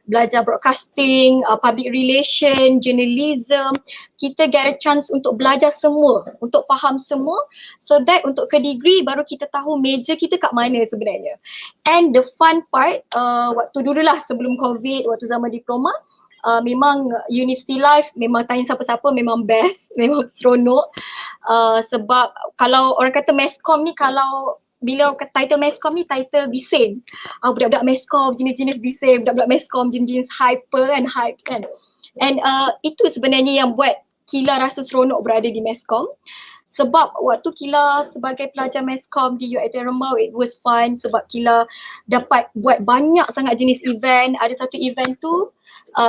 belajar broadcasting, public relation, journalism. Kita get a chance untuk belajar semua, untuk faham semua, so that untuk ke degree baru kita tahu major kita kat mana sebenarnya. And the fun part, waktu dululah sebelum COVID, waktu zaman diploma, memang university life memang tanya siapa-siapa memang best, memang seronok. Sebab kalau orang kata Masscomm ni, kalau bila title Masscomm ni title bising. Budak-budak Masscomm jenis-jenis bising, budak-budak Masscomm jenis-jenis hype kan. And itu sebenarnya yang buat Kila rasa seronok berada di Masscomm. Sebab waktu Kila sebagai pelajar Masscomm di UiTM Rembau, it was fun sebab Kila dapat buat banyak sangat jenis event. Ada satu event tu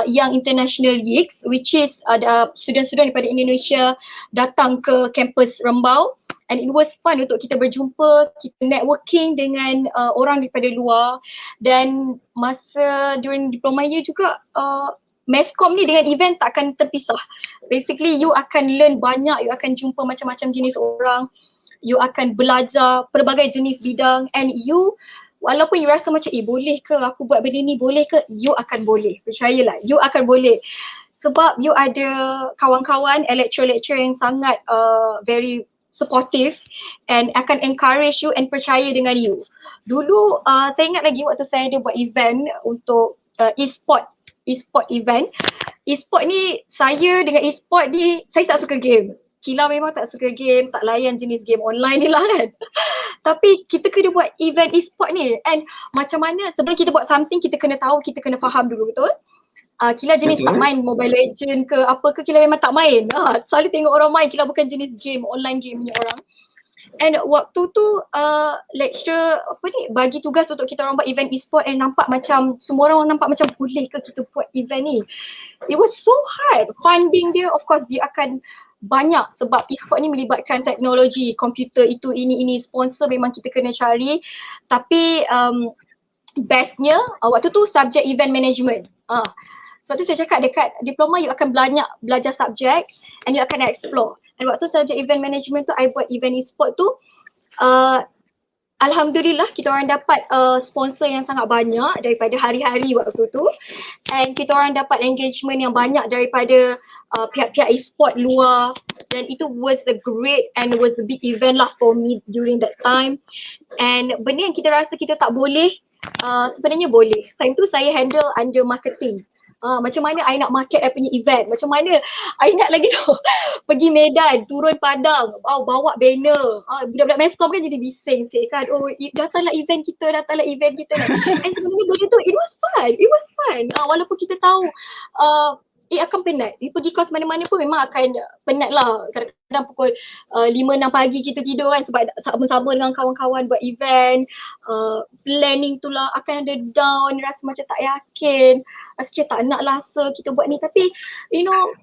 yang International Gigs, which is ada student-student daripada Indonesia datang ke kampus Rembau, and it was fun untuk kita berjumpa, kita networking dengan orang daripada luar. Dan masa during diploma year juga Masscomm ni dengan event takkan terpisah. Basically you akan learn banyak, you akan jumpa macam-macam jenis orang, you akan belajar pelbagai jenis bidang, and you walaupun you rasa macam boleh ke aku buat benda ni, boleh ke, you akan boleh. Percayalah, you akan boleh. Sebab you ada kawan-kawan lecturer-lecturer yang sangat very supportive and akan encourage you and percaya dengan you. Dulu saya ingat lagi waktu saya ada buat event untuk e-sport event. E-sport ni, saya dengan e-sport ni, saya tak suka game. Kila memang tak suka game, tak layan jenis game online ni lah kan. Tapi kita kena buat event e-sport ni, and macam mana sebelum kita buat something kita kena tahu, kita kena faham dulu, betul? Kila jenis tak main Mobile Legend ke apa ke, Kila memang tak main. Selalu tengok orang main, Kila bukan jenis game, online game punya orang. And waktu tu lecturer bagi tugas untuk kita orang buat event e-sport, and nampak macam semua orang nampak macam boleh ke kita buat event ni. It was so hard. Funding dia of course dia akan banyak sebab e-sport ni melibatkan teknologi, komputer, itu ini sponsor memang kita kena cari. Tapi bestnya waktu tu subjek event management. Sebab tu saya cakap dekat diploma you akan belajar subjek and you akan explore. Dan waktu subjek event management tu, I buat event e-sport tu, alhamdulillah kita orang dapat sponsor yang sangat banyak daripada hari-hari waktu tu, and kita orang dapat engagement yang banyak daripada pihak-pihak e-sport luar, dan itu was a great and was a big event lah for me during that time. And benda yang kita rasa kita tak boleh, sebenarnya boleh. Time tu saya handle under marketing. Macam mana I nak market I punya event, macam mana I ingat lagi tu pergi Medan, turun Padang, bawa banner. Budak-budak Masscomm kan jadi bising kan, datanglah event kita. And sebenarnya benda tu it was fun. Walaupun kita tahu akan penat. You pergi kos mana-mana pun memang akan penat lah. Kadang-kadang pukul 5-6 pagi kita tidur kan sebab sama-sama dengan kawan-kawan buat event. Planning tu lah akan ada down, rasa macam tak yakin. Rasa macam tak nak lah kita buat ni. Tapi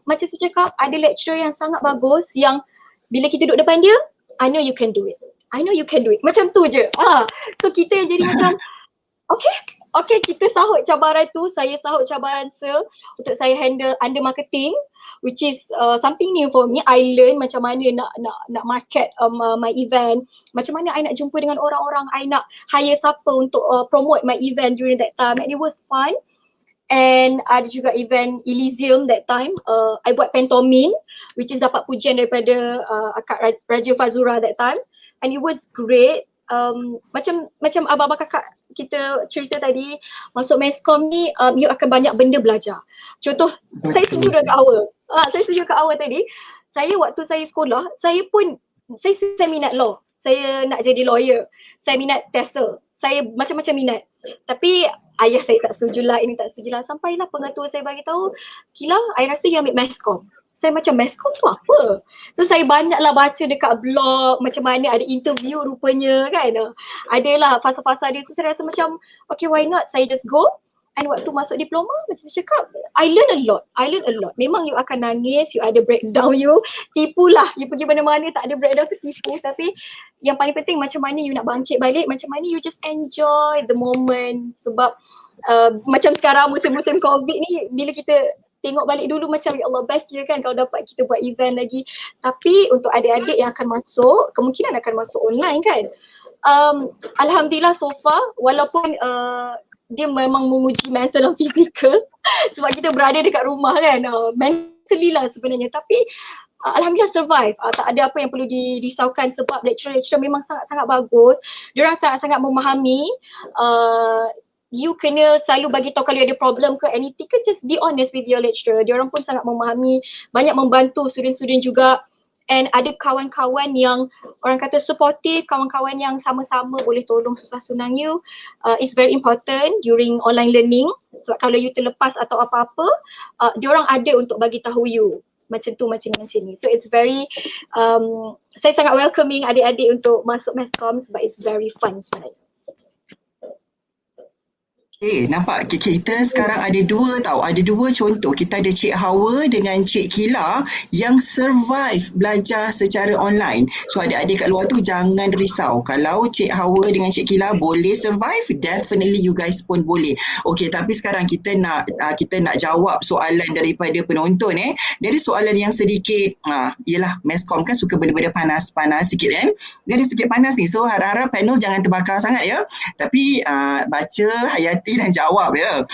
macam saya cakap, ada lecturer yang sangat bagus yang bila kita duduk depan dia, I know you can do it. I know you can do it. Macam tu je. So kita yang jadi macam Okay, kita sahut cabaran tu. Saya sahut cabaran untuk saya handle under marketing, which is something new for me. I learn macam mana nak market my event, macam mana I nak jumpa dengan orang-orang, I nak hire siapa untuk promote my event during that time, and it was fun. And ada juga event Elysium that time. I buat pantomime, which is dapat pujian daripada Akak Raja Fazura that time, and it was great. Macam abang-abang kakak kita cerita tadi, masuk Masscomm ni you akan banyak benda belajar. Contoh, saya setuju dengan Hawa. Saya setuju dengan Hawa tadi. Saya waktu saya sekolah, saya minat law. Saya nak jadi lawyer. Saya minat TESOL. Saya macam-macam minat. Tapi ayah saya tak setujulah, ini tak setujulah. Sampailah pengetua saya bagi tahu, Kila, I rasa you ambil Masscomm. Saya macam Masscomm tu apa? So saya banyaklah baca dekat blog macam mana ada interview rupanya kan. Adalah fasa-fasa dia tu, saya rasa macam okay, why not, saya just go. And waktu masuk diploma, macam saya cakap, I learn a lot. Memang you akan nangis, you ada breakdown, you tipulah. You pergi mana-mana tak ada breakdown tu tipu. Tapi yang paling penting macam mana you nak bangkit balik, macam mana you just enjoy the moment. Sebab macam sekarang musim-musim COVID ni, bila kita tengok balik dulu macam ya Allah best je kan kalau dapat kita buat event lagi. Tapi untuk adik-adik yang akan masuk, kemungkinan akan masuk online kan. Alhamdulillah so far, walaupun dia memang menguji mental dan fizikal sebab kita berada dekat rumah kan, mentally lah sebenarnya, tapi alhamdulillah survive. Tak ada apa yang perlu dirisaukan sebab lecturer memang sangat-sangat bagus. Diorang sangat-sangat memahami. You kena selalu bagi tahu kalau ada problem ke anything ke, just be honest with your lecturer. Diorang pun sangat memahami, banyak membantu student-student juga. And ada kawan-kawan yang orang kata supportive, kawan-kawan yang sama-sama boleh tolong susah senang you. It's very important during online learning. Sebab kalau you terlepas atau apa-apa, diorang ada untuk bagi tahu you. Macam tu, macam ni. So it's very, saya sangat welcoming adik-adik untuk masuk Masscomm sebab it's very fun sebenarnya. Nampak kita sekarang ada dua contoh. Kita ada Cik Hawa dengan Cik Kila yang survive belajar secara online. So adik-adik kat luar tu jangan risau. Kalau Cik Hawa dengan Cik Kila boleh survive, definitely you guys pun boleh. Okay, tapi sekarang kita nak jawab soalan daripada penonton. Dia ada soalan yang sedikit, yelah Masscomm kan suka benda-benda panas-panas sikit kan. Dia ada sedikit panas ni. So harap-harap panel jangan terbakar sangat ya. Tapi baca, hayati dan jawab ya.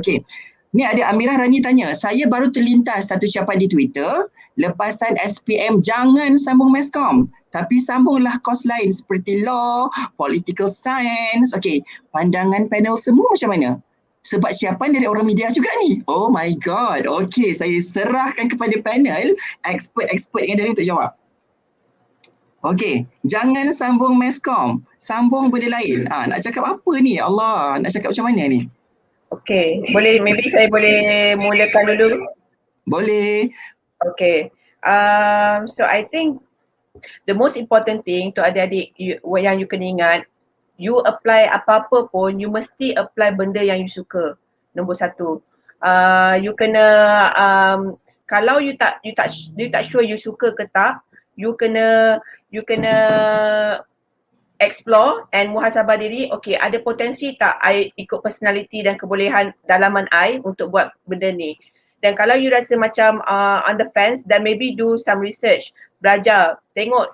Okey. Ni ada Amirah Rani tanya, saya baru terlintas satu ucapan di Twitter, lepasan SPM jangan sambung Masscomm, tapi sambunglah kos lain seperti law, political science. Okey, pandangan panel semua macam mana? Sebab siapan dari orang media juga ni. Oh my god. Okey, saya serahkan kepada panel expert-expert yang dari untuk jawab. Okey, jangan sambung Masscomm, sambung benda lain. Nak cakap apa ni? Allah, nak cakap macam mana ni? Okey, maybe saya boleh mulakan dulu. Boleh. Okay. So I think the most important thing to adik-adik yang you kena ingat, you apply apa-apa pun, you mesti apply benda yang you suka. Nombor satu. You kena kalau you tak sure you suka ke tak, you kena explore and muhasabah diri. Okay, ada potensi tak I ikut personality dan kebolehan dalaman I untuk buat benda ni. Dan kalau you rasa macam on the fence, then maybe do some research, belajar, tengok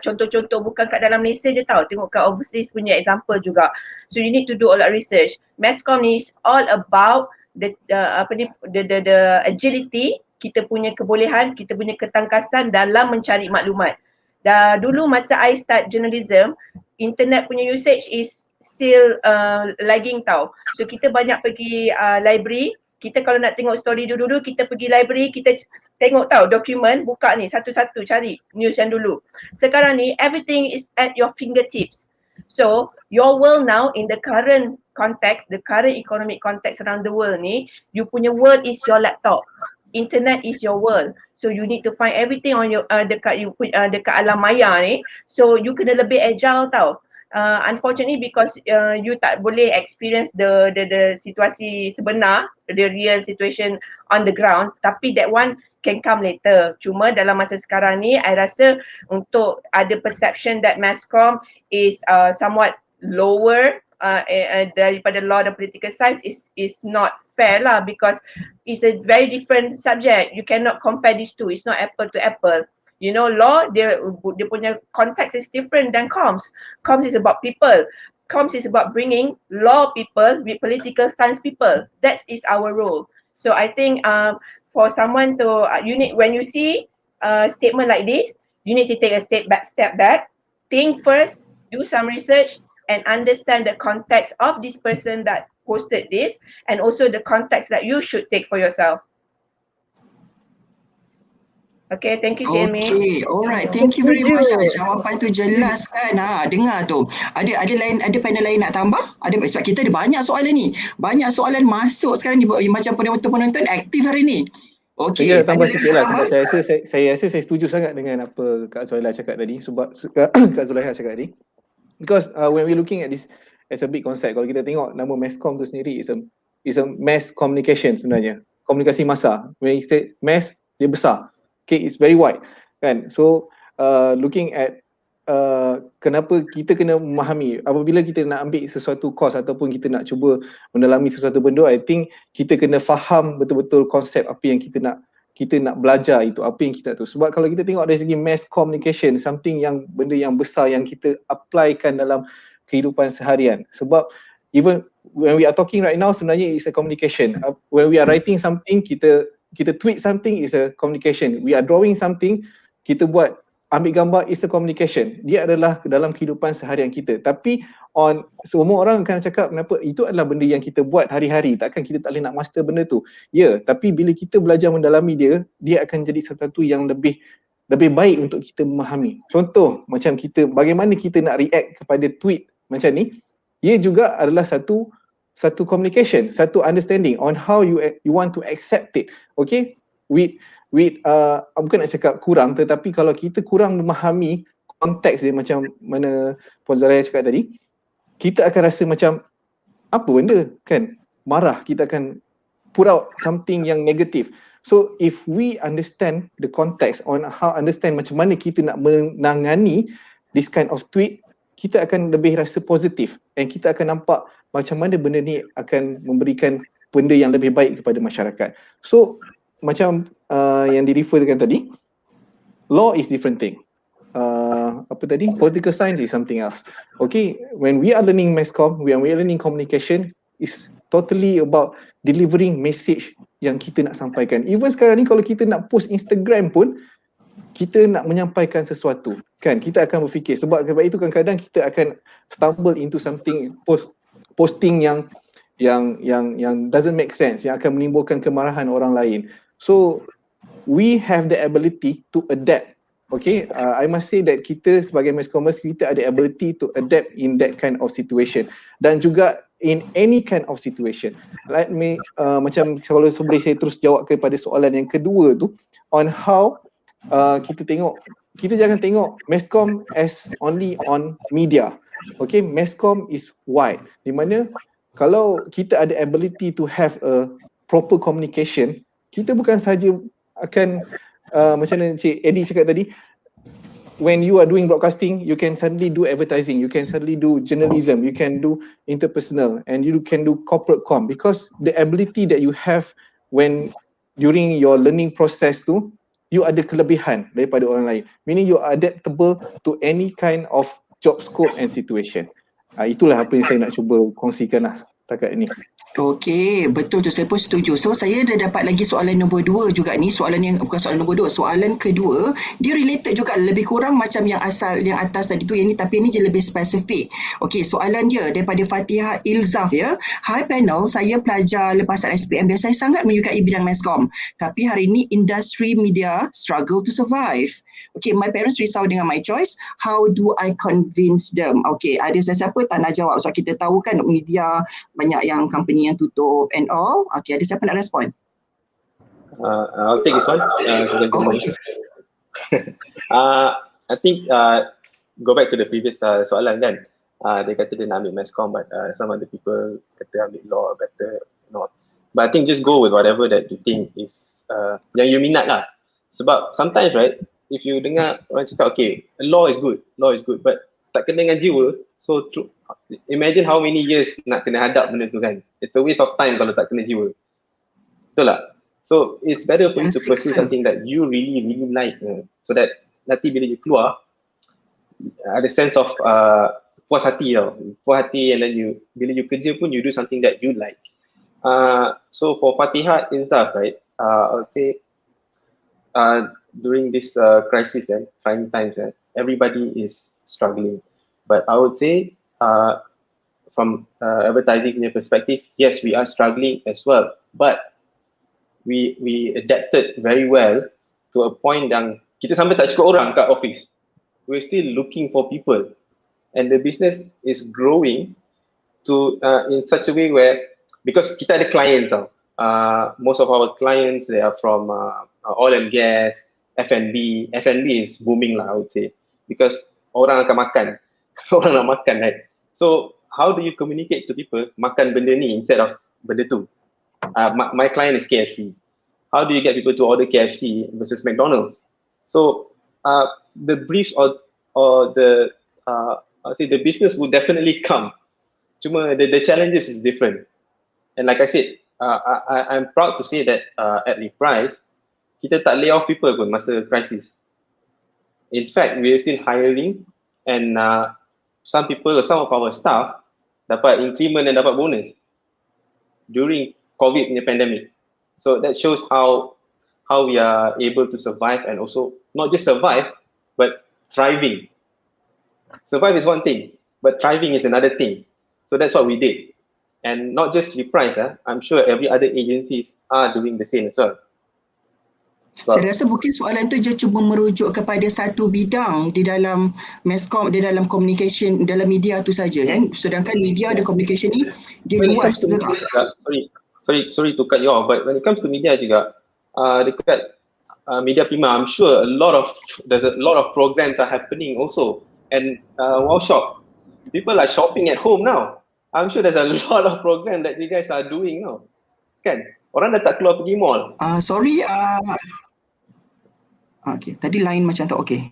contoh-contoh bukan kat dalam Malaysia je tau, tengok kat overseas punya example juga. So you need to do a lot of research. Masscomm is all about the agility, kita punya kebolehan, kita punya ketangkasan dalam mencari maklumat. Dah dulu masa I start journalism, internet punya usage is still lagging tau. So kita banyak pergi library. Kita kalau nak tengok story dulu, kita pergi library, kita tengok tau dokumen, buka ni satu-satu cari news yang dulu. Sekarang ni everything is at your fingertips. So your world now in the current context, the current economic context around the world ni, you punya world is your laptop. Internet is your world. So you need to find everything on your dekat alam maya ni. So you kena lebih agile tau. Unfortunately because you tak boleh experience the situasi sebenar, the real situation on the ground, tapi that one can come later. Cuma dalam masa sekarang ni I rasa untuk ada perception that Masscomm is somewhat lower daripada law dan political science is not fair lah, because it's a very different subject. You cannot compare these two. It's not apple to apple. You know, law, dia punya context is different than comms. Comms is about people. Comms is about bringing law people with political science people. That is our role. So I think for someone to, when you see a statement like this, you need to take a step back, think first, do some research, and understand the context of this person that posted this, and also the context that you should take for yourself. Okay, thank you Cik Amy. Okay, alright. Thank you very much. Jawapan tu jelas kan. Dengar tu. Ada panel lain nak tambah? Sebab kita ada banyak soalan ni. Banyak soalan masuk sekarang ni, macam penonton aktif hari ni. Okay. Saya tambah sikit lah, sebab saya rasa saya setuju sangat dengan apa Kak Zuhaila cakap tadi, sebab Kak Zuhaila cakap tadi. Because when we're looking at this as a big concept, kalau kita tengok nama Masscomm tu sendiri is a mass communication sebenarnya. Komunikasi masa. When you say mass, dia besar. Okay, it's very wide kan. So looking at kenapa kita kena memahami apabila kita nak ambil sesuatu course ataupun kita nak cuba mendalami sesuatu benda, I think kita kena faham betul-betul konsep apa yang kita nak belajar itu, apa yang kita tu. Sebab kalau kita tengok dari segi mass communication, something yang benda yang besar yang kita applykan dalam kehidupan seharian. Sebab even when we are talking right now, sebenarnya is a communication. When we are writing something, kita tweet something is a communication. We are drawing something, kita buat ambil gambar is a communication. Dia adalah dalam kehidupan seharian kita. Tapi semua orang akan cakap kenapa itu adalah benda yang kita buat hari-hari. Takkan kita tak boleh nak master benda tu. Ya, tapi bila kita belajar mendalami dia akan jadi sesuatu yang lebih baik untuk kita memahami. Contoh macam bagaimana kita nak react kepada tweet macam ni, ia juga adalah satu communication, satu understanding on how you want to accept it. Okay, bukan nak cakap kurang, tetapi kalau kita kurang memahami konteks dia, macam mana Puan Zuhaila cakap tadi, kita akan rasa macam apa benda kan, marah, kita akan put out something yang negatif. So if we understand the context on understand macam mana kita nak menangani this kind of tweet, kita akan lebih rasa positif dan kita akan nampak macam mana benda ni akan memberikan benda yang lebih baik kepada masyarakat. So macam yang di-referkan tadi, law is different thing. Political science is something else. Okay, when we are learning Masscomm, when we are learning communication, is totally about delivering message yang kita nak sampaikan. Even sekarang ni kalau kita nak post Instagram pun, kita nak menyampaikan sesuatu kan, kita akan berfikir. Sebab itu kadang-kadang kita akan stumble into something, posting yang doesn't make sense, yang akan menimbulkan kemarahan orang lain. So we have the ability to adapt. Okay, I must say that kita sebagai Masscommers, kita ada ability to adapt in that kind of situation, dan juga in any kind of situation. Like me, macam kalau boleh saya terus jawab kepada soalan yang kedua tu, on how kita jangan tengok Masscomm as only on media. Okay, Masscomm is wide, di mana kalau kita ada ability to have a proper communication, kita bukan saja akan macam mana Cik Eddy cakap tadi, when you are doing broadcasting, you can suddenly do advertising, you can suddenly do journalism, you can do interpersonal, and you can do corporate com, because the ability that you have when during your learning process tu, you ada kelebihan daripada orang lain, meaning you are adaptable to any kind of job scope and situation. Itulah apa yang saya nak cuba kongsikan lah setakat ini. Okey, betul tu, saya pun setuju. So saya dah dapat lagi soalan nombor 2 juga ni, soalan yang bukan soalan nombor 2, soalan kedua, dia related juga lebih kurang macam yang atas tadi tu, yang ni, tapi ini je lebih spesifik. Okey, soalan dia daripada Fatihah Ilzaf ya. Hi panel, saya pelajar lepasan SPM dan saya sangat menyukai bidang Masscomm. Tapi hari ini industri media struggle to survive. okay, my parents risau dengan my choice, how do I convince them? Okay, ada siapa tak nak jawab? So kita tahu kan media banyak yang company yang tutup and all. Okay, ada siapa nak respon? I'll take this one. I think go back to the previous soalan kan. Dia kata dia nak ambil Masscomm, but some other people kata ambil law better not. But I think just go with whatever that you think is yang you minat lah. Sebab sometimes right, if you dengar orang cakap okay, law is good, but tak kena dengan jiwa. So imagine how many years nak kena hadap benda tu kan. It's a waste of time kalau tak kena jiwa. Betul tak? So it's better for you to pursue something that you really like, so that nanti bila you keluar ada sense of puas hati tau. Puas hati, and then bila you kerja pun you do something that you like. So for Fatihah Inzaf, right, I would say during this crisis and trying times, everybody is struggling. But I would say from advertising punya perspective, yes, we are struggling as well. But we adapted very well to a point yang kita sampai tak cukup orang kat office. We're still looking for people. And the business is growing to in such a way where, because kita ada clients tau. Most of our clients, they are from oil and gas, F&B. F&B is booming lah, I would say. Because orang akan makan. Orang nak makan, right? So how do you communicate to people makan benda ni instead of benda tu? My client is KFC. How do you get people to order KFC versus McDonald's? So the briefs or the I'll say the business will definitely come. Cuma the challenges is different. And like I said, I'm proud to say that at Reprise, kita tak lay off people pun masa crisis. In fact, we are still hiring, and some of our staff dapat increment dan dapat bonus during COVID punya pandemic. So that shows how we are able to survive, and also not just survive, but thriving. Survive is one thing, but thriving is another thing. So that's what we did. And not just Reprise, I'm sure every other agencies are doing the same as well. Saya rasa mungkin soalan tu dia cuma merujuk kepada satu bidang di dalam Masscomm, di dalam communication, dalam media tu saja kan. Sedangkan media dan communication ni dia luas juga. Sorry to cut you off, but when it comes to media juga, dekat media prima, I'm sure there's a lot of programs are happening also. And WOWHOP, people are shopping at home now. I'm sure there's a lot of program that you guys are doing now. Kan? Orang dah tak keluar pergi mall. Sorry, okay, tadi line macam tu, okay.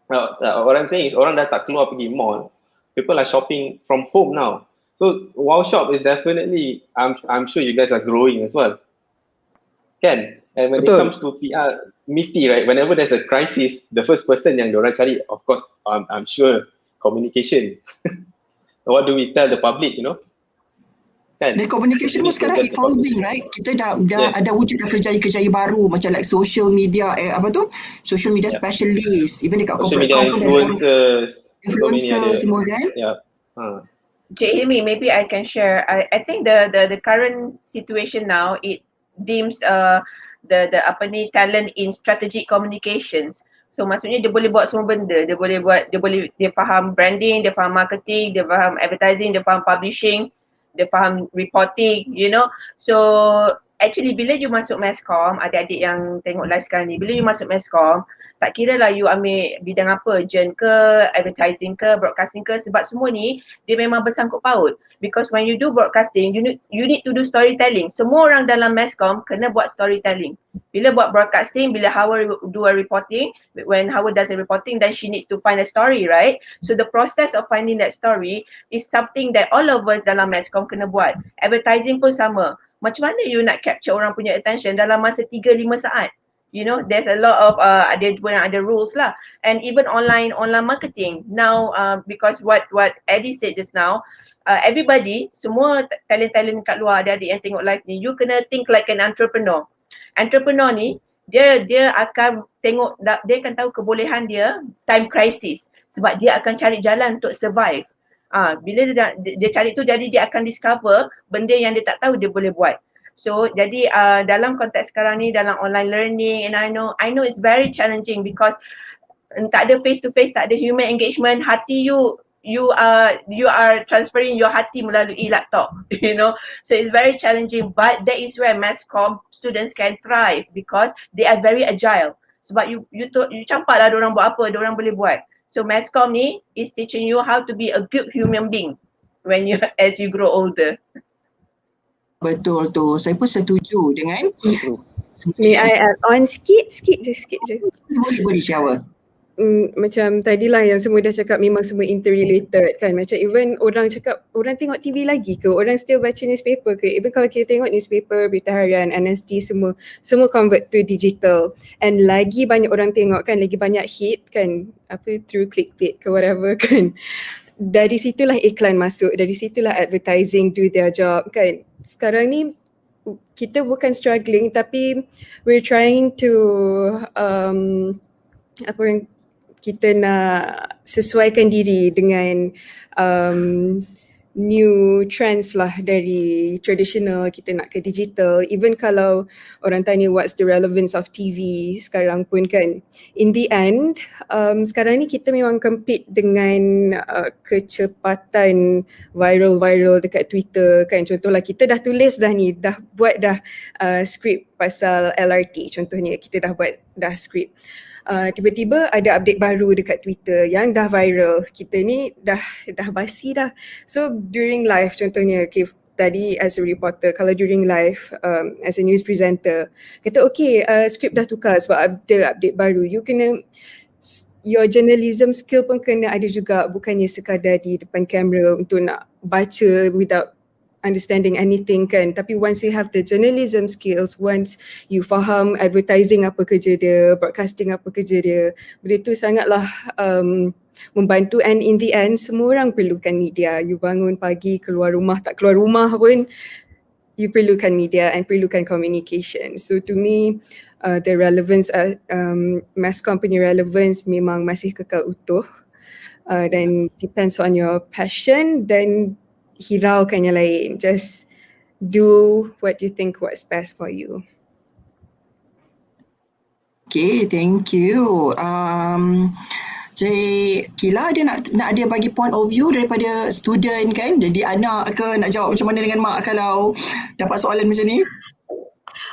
What I'm saying is orang dah tak keluar pergi mall. People are shopping from home now. So WOWHOP is definitely, I'm sure you guys are growing as well. Kan? And when it comes to PR, MITI, right, whenever there's a crisis, the first person yang diorang cari, of course, I'm sure, communication. What do we tell the public, you know? Kan? Dan communication pun sekarang evolving, right? Kita dah ada wujud kerjaya-kerjaya baru macam like social media, social media specialist, even dekat social corporate media influencer semua kan? Cik Hilmi, maybe I can share. I think the current situation now, it deems the talent in strategic communications. So maksudnya dia boleh buat semua benda. Dia faham branding, dia faham marketing, dia faham advertising, dia faham publishing, dia faham reporting, you know. So actually bila you masuk Masscomm, adik-adik yang tengok live sekarang ni, bila you masuk Masscomm, tak kira lah you ambil bidang apa, journal ke, advertising ke, broadcasting ke, sebab semua ni dia memang bersangkut paut. Because when you do broadcasting, you need to do storytelling. Semua orang dalam Masscomm kena buat storytelling. Bila buat broadcasting, bila Hawa do a reporting, when Hawa does a reporting, then she needs to find a story, right? So the process of finding that story is something that all of us dalam Masscomm kena buat. Advertising pun sama. Macam mana you nak capture orang punya attention dalam masa 3-5 saat? You know, there's a lot of ada rules lah. And even online marketing. Now, because what Eddy said just now, everybody, semua talent-talent kat luar, adik-adik yang tengok live ni, you kena think like an entrepreneur. Entrepreneur ni, dia akan tengok, dia akan tahu kebolehan dia time crisis. Sebab dia akan cari jalan untuk survive. Bila dia cari tu, jadi dia akan discover benda yang dia tak tahu dia boleh buat. So jadi dalam konteks sekarang ni, dalam online learning, and I know it's very challenging because tak ada face to face, tak ada human engagement, hati you are transferring your hati melalui laptop, you know. So it's very challenging, but that is where Masscomm students can thrive because they are very agile. Sebab you campak lah diorang buat apa, diorang boleh buat. So Masscomm ni is teaching you how to be a good human being when you as you grow older. Betul tu. Saya pun setuju dengan May I add on sikit je. Boleh Hawa. Macam tadilah yang semua dah cakap memang semua interrelated kan. Macam even orang cakap orang tengok TV lagi ke, orang still baca newspaper ke. Even kalau kita tengok newspaper, berita harian, NST semua convert to digital. And lagi banyak orang tengok kan, lagi banyak hit kan, through clickbait ke whatever kan. Dari situlah iklan masuk, dari situlah advertising do their job kan. Sekarang ni kita bukan struggling tapi we're trying to kita nak sesuaikan diri dengan new trends lah, dari traditional kita nak ke digital. Even kalau orang tanya what's the relevance of TV sekarang pun kan, in the end sekarang ni kita memang compete dengan kecepatan viral dekat Twitter kan. Contohlah kita dah tulis dah ni, dah buat dah skrip pasal LRT contohnya, kita dah buat dah skrip. Tiba-tiba ada update baru dekat Twitter yang dah viral. Kita ni dah basi dah. So during live contohnya, tadi as a reporter, kalau during live as a news presenter, kata okay, skrip dah tukar sebab ada update baru. You kena, your journalism skill pun kena ada juga, bukannya sekadar di depan kamera untuk nak baca without understanding anything kan. Tapi once you have the journalism skills, once you faham advertising apa kerja dia, broadcasting apa kerja dia, benda tu sangatlah membantu. And in the end semua orang perlukan media. You bangun pagi, keluar rumah, tak keluar rumah pun you perlukan media and perlukan communication. So to me the relevance, Masscomm punya relevance memang masih kekal utuh, dan depends on your passion, dan hiraukan yang lain. Just do what you think what's best for you. Okay, thank you. Kila dia nak ada bagi point of view daripada student kan, jadi anak ke nak jawab macam mana dengan mak kalau dapat soalan macam ni?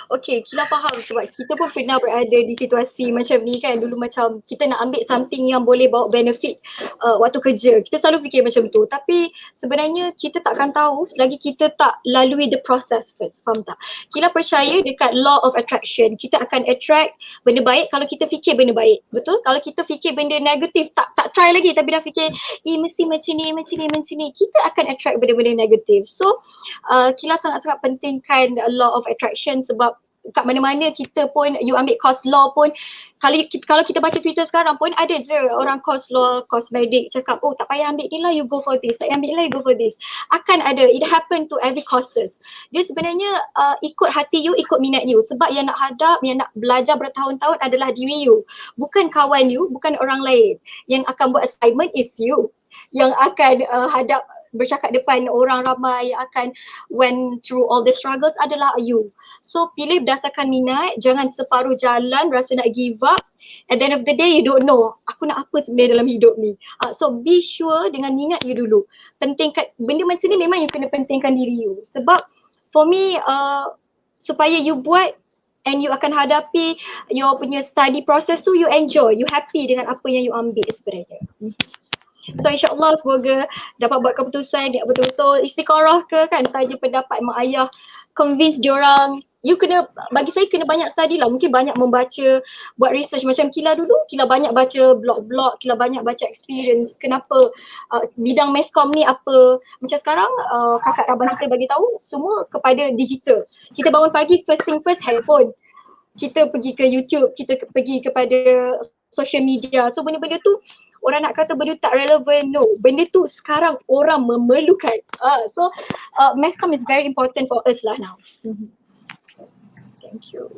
Okay, Kila faham sebab kita pun pernah berada di situasi macam ni kan. Dulu macam kita nak ambil something yang boleh bawa benefit waktu kerja. Kita selalu fikir macam tu. Tapi sebenarnya kita takkan tahu selagi kita tak lalui the process first. Faham tak? Kila percaya dekat law of attraction. Kita akan attract benda baik kalau kita fikir benda baik. Betul? Kalau kita fikir benda negatif, tak try lagi tapi dah fikir mesti macam ni. Kita akan attract benda-benda negatif. So Kila sangat-sangat pentingkan law of attraction sebab kat mana-mana kita pun, you ambil course law pun, kalau kita baca Twitter sekarang pun ada je orang course law, cosmetic cakap tak payah ambil ni lah, you go for this, tak payah ambil lah, you go for this. Akan ada, it happen to every courses. Dia sebenarnya ikut hati you, ikut minat you. Sebab yang nak hadap, yang nak belajar bertahun-tahun adalah diri you, bukan kawan you, bukan orang lain. Yang akan buat assignment is you, yang akan hadap bercakap depan orang ramai, yang akan went through all the struggles adalah you. So pilih berdasarkan minat, jangan separuh jalan rasa nak give up. At the end of the day you don't know aku nak apa sebenarnya dalam hidup ni. So be sure dengan minat you dulu. Pentingkan benda macam ni, memang you kena pentingkan diri you. Sebab for me supaya you buat and you akan hadapi your punya study process tu, you enjoy, you happy dengan apa yang you ambil sebenarnya. So insyaAllah semoga dapat buat keputusan yang betul-betul istiqarah ke kan, tanya pendapat mak ayah, convince diorang. You kena, bagi saya kena banyak study lah, mungkin banyak membaca, buat research macam Kila dulu. Kila banyak baca blog-blog, Kila banyak baca experience, kenapa bidang Masscomm ni apa. Macam sekarang kakak abang kita bagi tahu semua kepada digital. Kita bangun pagi, first thing first handphone. Kita pergi ke YouTube, kita pergi kepada social media. So benda-benda tu orang nak kata benda tak relevan, no. Benda tu sekarang orang memerlukan. So Masscomm is very important for us lah now. Thank you.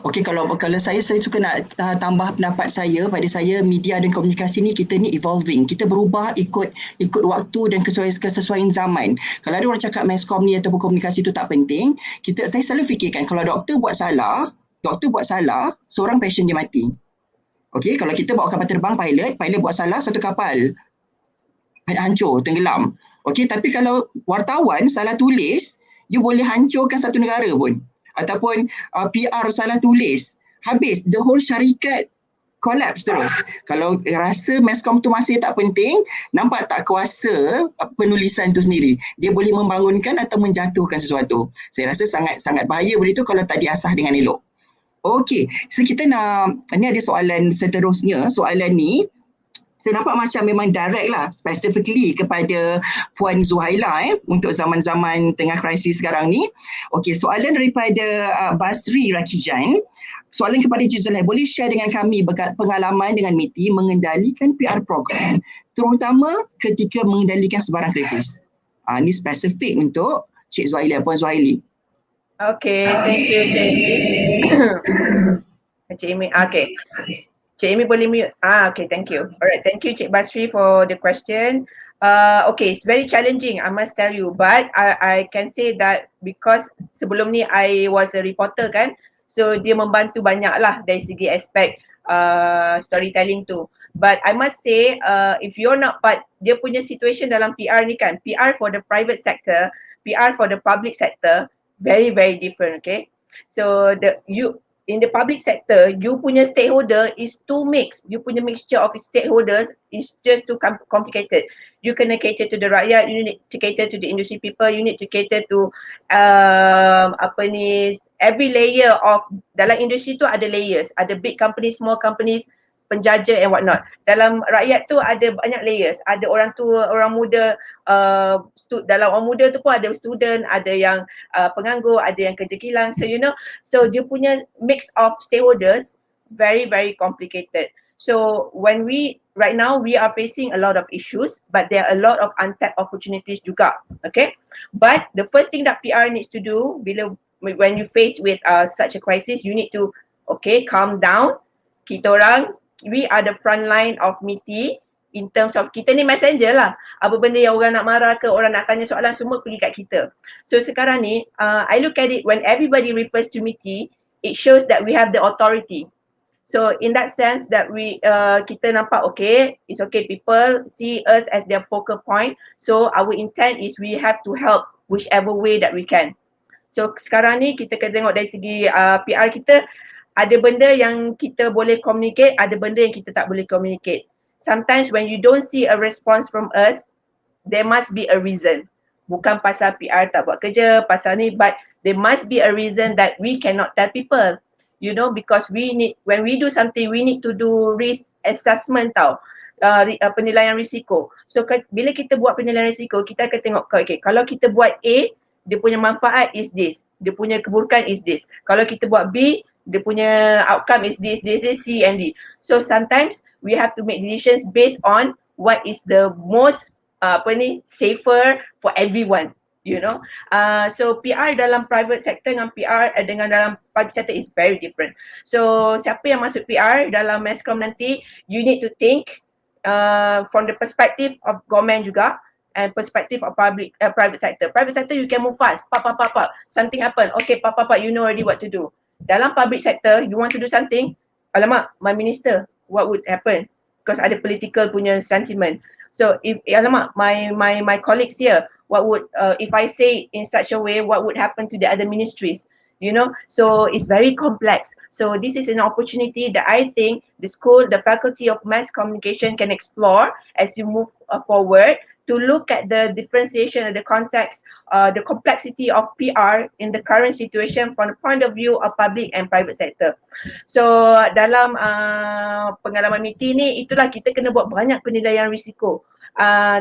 Okay, kalau saya suka nak tambah pendapat saya. Pada saya media dan komunikasi ni, kita ni evolving. Kita berubah ikut waktu dan kesesuaian zaman. Kalau ada orang cakap Masscomm ni ataupun komunikasi tu tak penting, saya selalu fikirkan kalau doktor buat salah, seorang pasien dia mati. Okey, kalau kita bawa kapal terbang pilot buat salah satu kapal hancur, tenggelam. Okey, tapi kalau wartawan salah tulis, you boleh hancurkan satu negara pun. Ataupun PR salah tulis, habis the whole syarikat collapse terus. Kalau rasa Masscomm tu masih tak penting, nampak tak kuasa penulisan tu sendiri. Dia boleh membangunkan atau menjatuhkan sesuatu. Saya rasa sangat bahaya begitu kalau tak diasah dengan elok. Okey, so kita ni ada soalan seterusnya. Soalan ni saya nampak macam memang direct lah, specifically kepada Puan Zuhaila untuk zaman-zaman tengah krisis sekarang ni. Okey, soalan daripada Basri Rakijan. Soalan kepada Zuhaila, boleh share dengan kami pengalaman dengan MITI mengendalikan PR program, terutama ketika mengendalikan sebarang krisis. Ini spesifik untuk Cik Zuhaila, Puan Zuhaili. Okay, thank you Cik Amy. Cik Amy, okay. Cik Amy boleh mute. Okay, thank you. Alright, thank you Cik Basri for the question. Okay, it's very challenging, I must tell you. But I can say that because sebelum ni I was a reporter kan, so dia membantu banyak lah dari segi aspek storytelling tu. But I must say, if you're not part, dia punya situation dalam PR ni kan, PR for the private sector, PR for the public sector, very different, okay? So in the public sector, you punya stakeholder is too mixed. You punya mixture of stakeholders is just too complicated. You kena cater to the rakyat, you need to cater to the industry people, you need to cater to every layer of, dalam industri tu ada layers, ada big companies, small companies, penjaja and what not. Dalam rakyat tu ada banyak layers, ada orang tua, orang muda, dalam orang muda tu pun ada student, ada yang penganggur, ada yang kerja kilang. So so dia punya mix of stakeholders very complicated. So right now we are facing a lot of issues, but there are a lot of untapped opportunities juga. Okay, but the first thing that PR needs to do when you face with such a crisis, you need to calm down. Kita orang, we are the front line of MITI in terms of, kita ni messenger lah. Apa benda yang orang nak marah ke, orang nak tanya soalan, semua pergi kat kita. So sekarang ni, I look at it when everybody refers to MITI, it shows that we have the authority. So in that sense that kita nampak it's okay, people see us as their focal point. So our intent is we have to help whichever way that we can. So sekarang ni kita kena tengok dari segi PR kita, ada benda yang kita boleh communicate, ada benda yang kita tak boleh communicate. Sometimes when you don't see a response from us, there must be a reason. Bukan pasal PR tak buat kerja, pasal ni, but there must be a reason that we cannot tell people. Because when we do something, we need to do risk assessment tau. Penilaian risiko. So bila kita buat penilaian risiko, kita akan tengok, kalau kita buat A, dia punya manfaat is this, dia punya keburukan is this. Kalau kita buat B, dia punya outcome is this, C and D. So sometimes we have to make decisions based on what is the most safer for everyone. So PR dalam private sector dengan PR dengan dalam public sector is very different. So siapa yang masuk PR dalam Masscomm nanti, you need to think from the perspective of government juga, and perspective of private sector. Private sector you can move fast, something happen, you know already what to do. Dalam public sector, you want to do something, alamak, my minister, what would happen? Because ada political punya sentiment. So if alamak, my colleagues here, what would if I say in such a way, what would happen to the other ministries? So it's very complex. So this is an opportunity that I think the school, the faculty of mass communication can explore as you move forward, to look at the differentiation of the context, the complexity of PR in the current situation from the point of view of public and private sector. So dalam pengalaman MITI ni, itulah kita kena buat banyak penilaian risiko.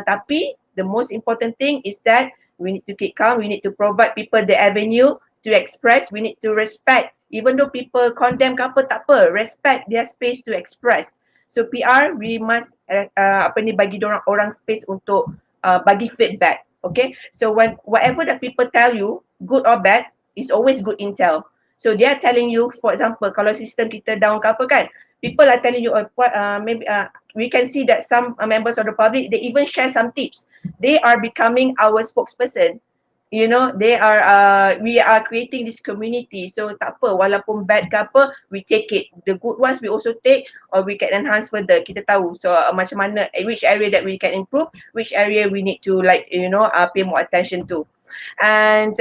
Tapi the most important thing is that we need to keep calm, we need to provide people the avenue to express, we need to respect, even though people condemn ke apa, tak apa, respect their space to express. So PR, we must bagi orang space untuk bagi feedback. Okay, so whatever that people tell you, good or bad, is always good intel. So they are telling you, for example, kalau sistem kita down ke apa kan, people are telling you, maybe we can see that some members of the public, they even share some tips. They are becoming our spokesperson. you know, they are we are creating this community. So tak apa, walaupun bad ke apa, we take it. The good ones we also take, or we can enhance further. Kita tahu so macam mana, which area that we can improve, which area we need to like, you know, pay more attention to. And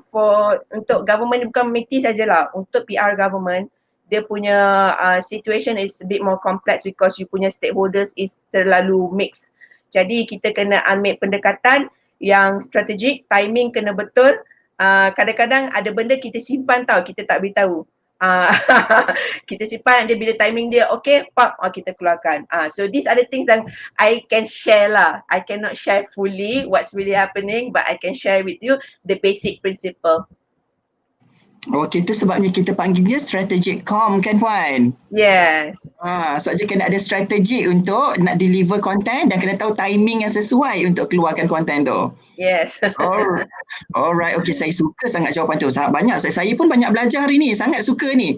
for untuk government ni bukan MITI sajalah, untuk PR government dia punya situation is a bit more complex because you punya stakeholders is terlalu mixed. Jadi kita kena ambil pendekatan yang strategik, timing kena betul. Kadang-kadang ada benda kita simpan tau, kita tak beritahu. Kita simpan dia, bila timing dia okay, pop, kita keluarkan. So these are the things that I can share lah. I cannot share fully what's really happening, but I can share with you the basic principle. Okey, itu sebabnya kita panggilnya strategic com kan Puan? Yes. Sebabnya kena ada strategi untuk nak deliver konten dan kena tahu timing yang sesuai untuk keluarkan konten tu. Yes. Alright, okey, saya suka sangat jawapan tu. Sangat banyak, saya pun banyak belajar hari ni, sangat suka ni.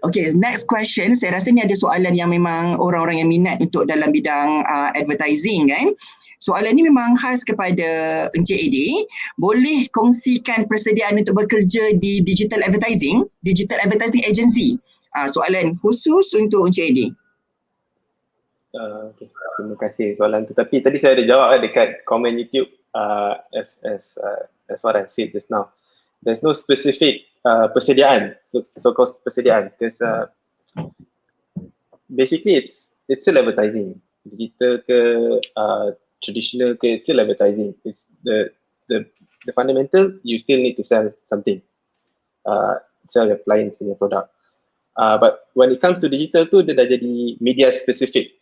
Okey, next question. Saya rasa ni ada soalan yang memang orang-orang yang minat untuk dalam bidang advertising kan. Soalan ni memang khas kepada Encik Eddy. Boleh kongsikan persediaan untuk bekerja di digital advertising agency? Soalan khusus untuk Encik Eddy. Okay. Terima kasih soalan tu. Tapi tadi saya ada jawab dekat komen YouTube as what I said just now. There's no specific persediaan, so-called persediaan, because basically it's still advertising. Digital ke traditional ke, it's still advertising. It's the fundamental, you still need to sell something, sell your clients punya product. But when it comes to digital tu, dia dah jadi media specific,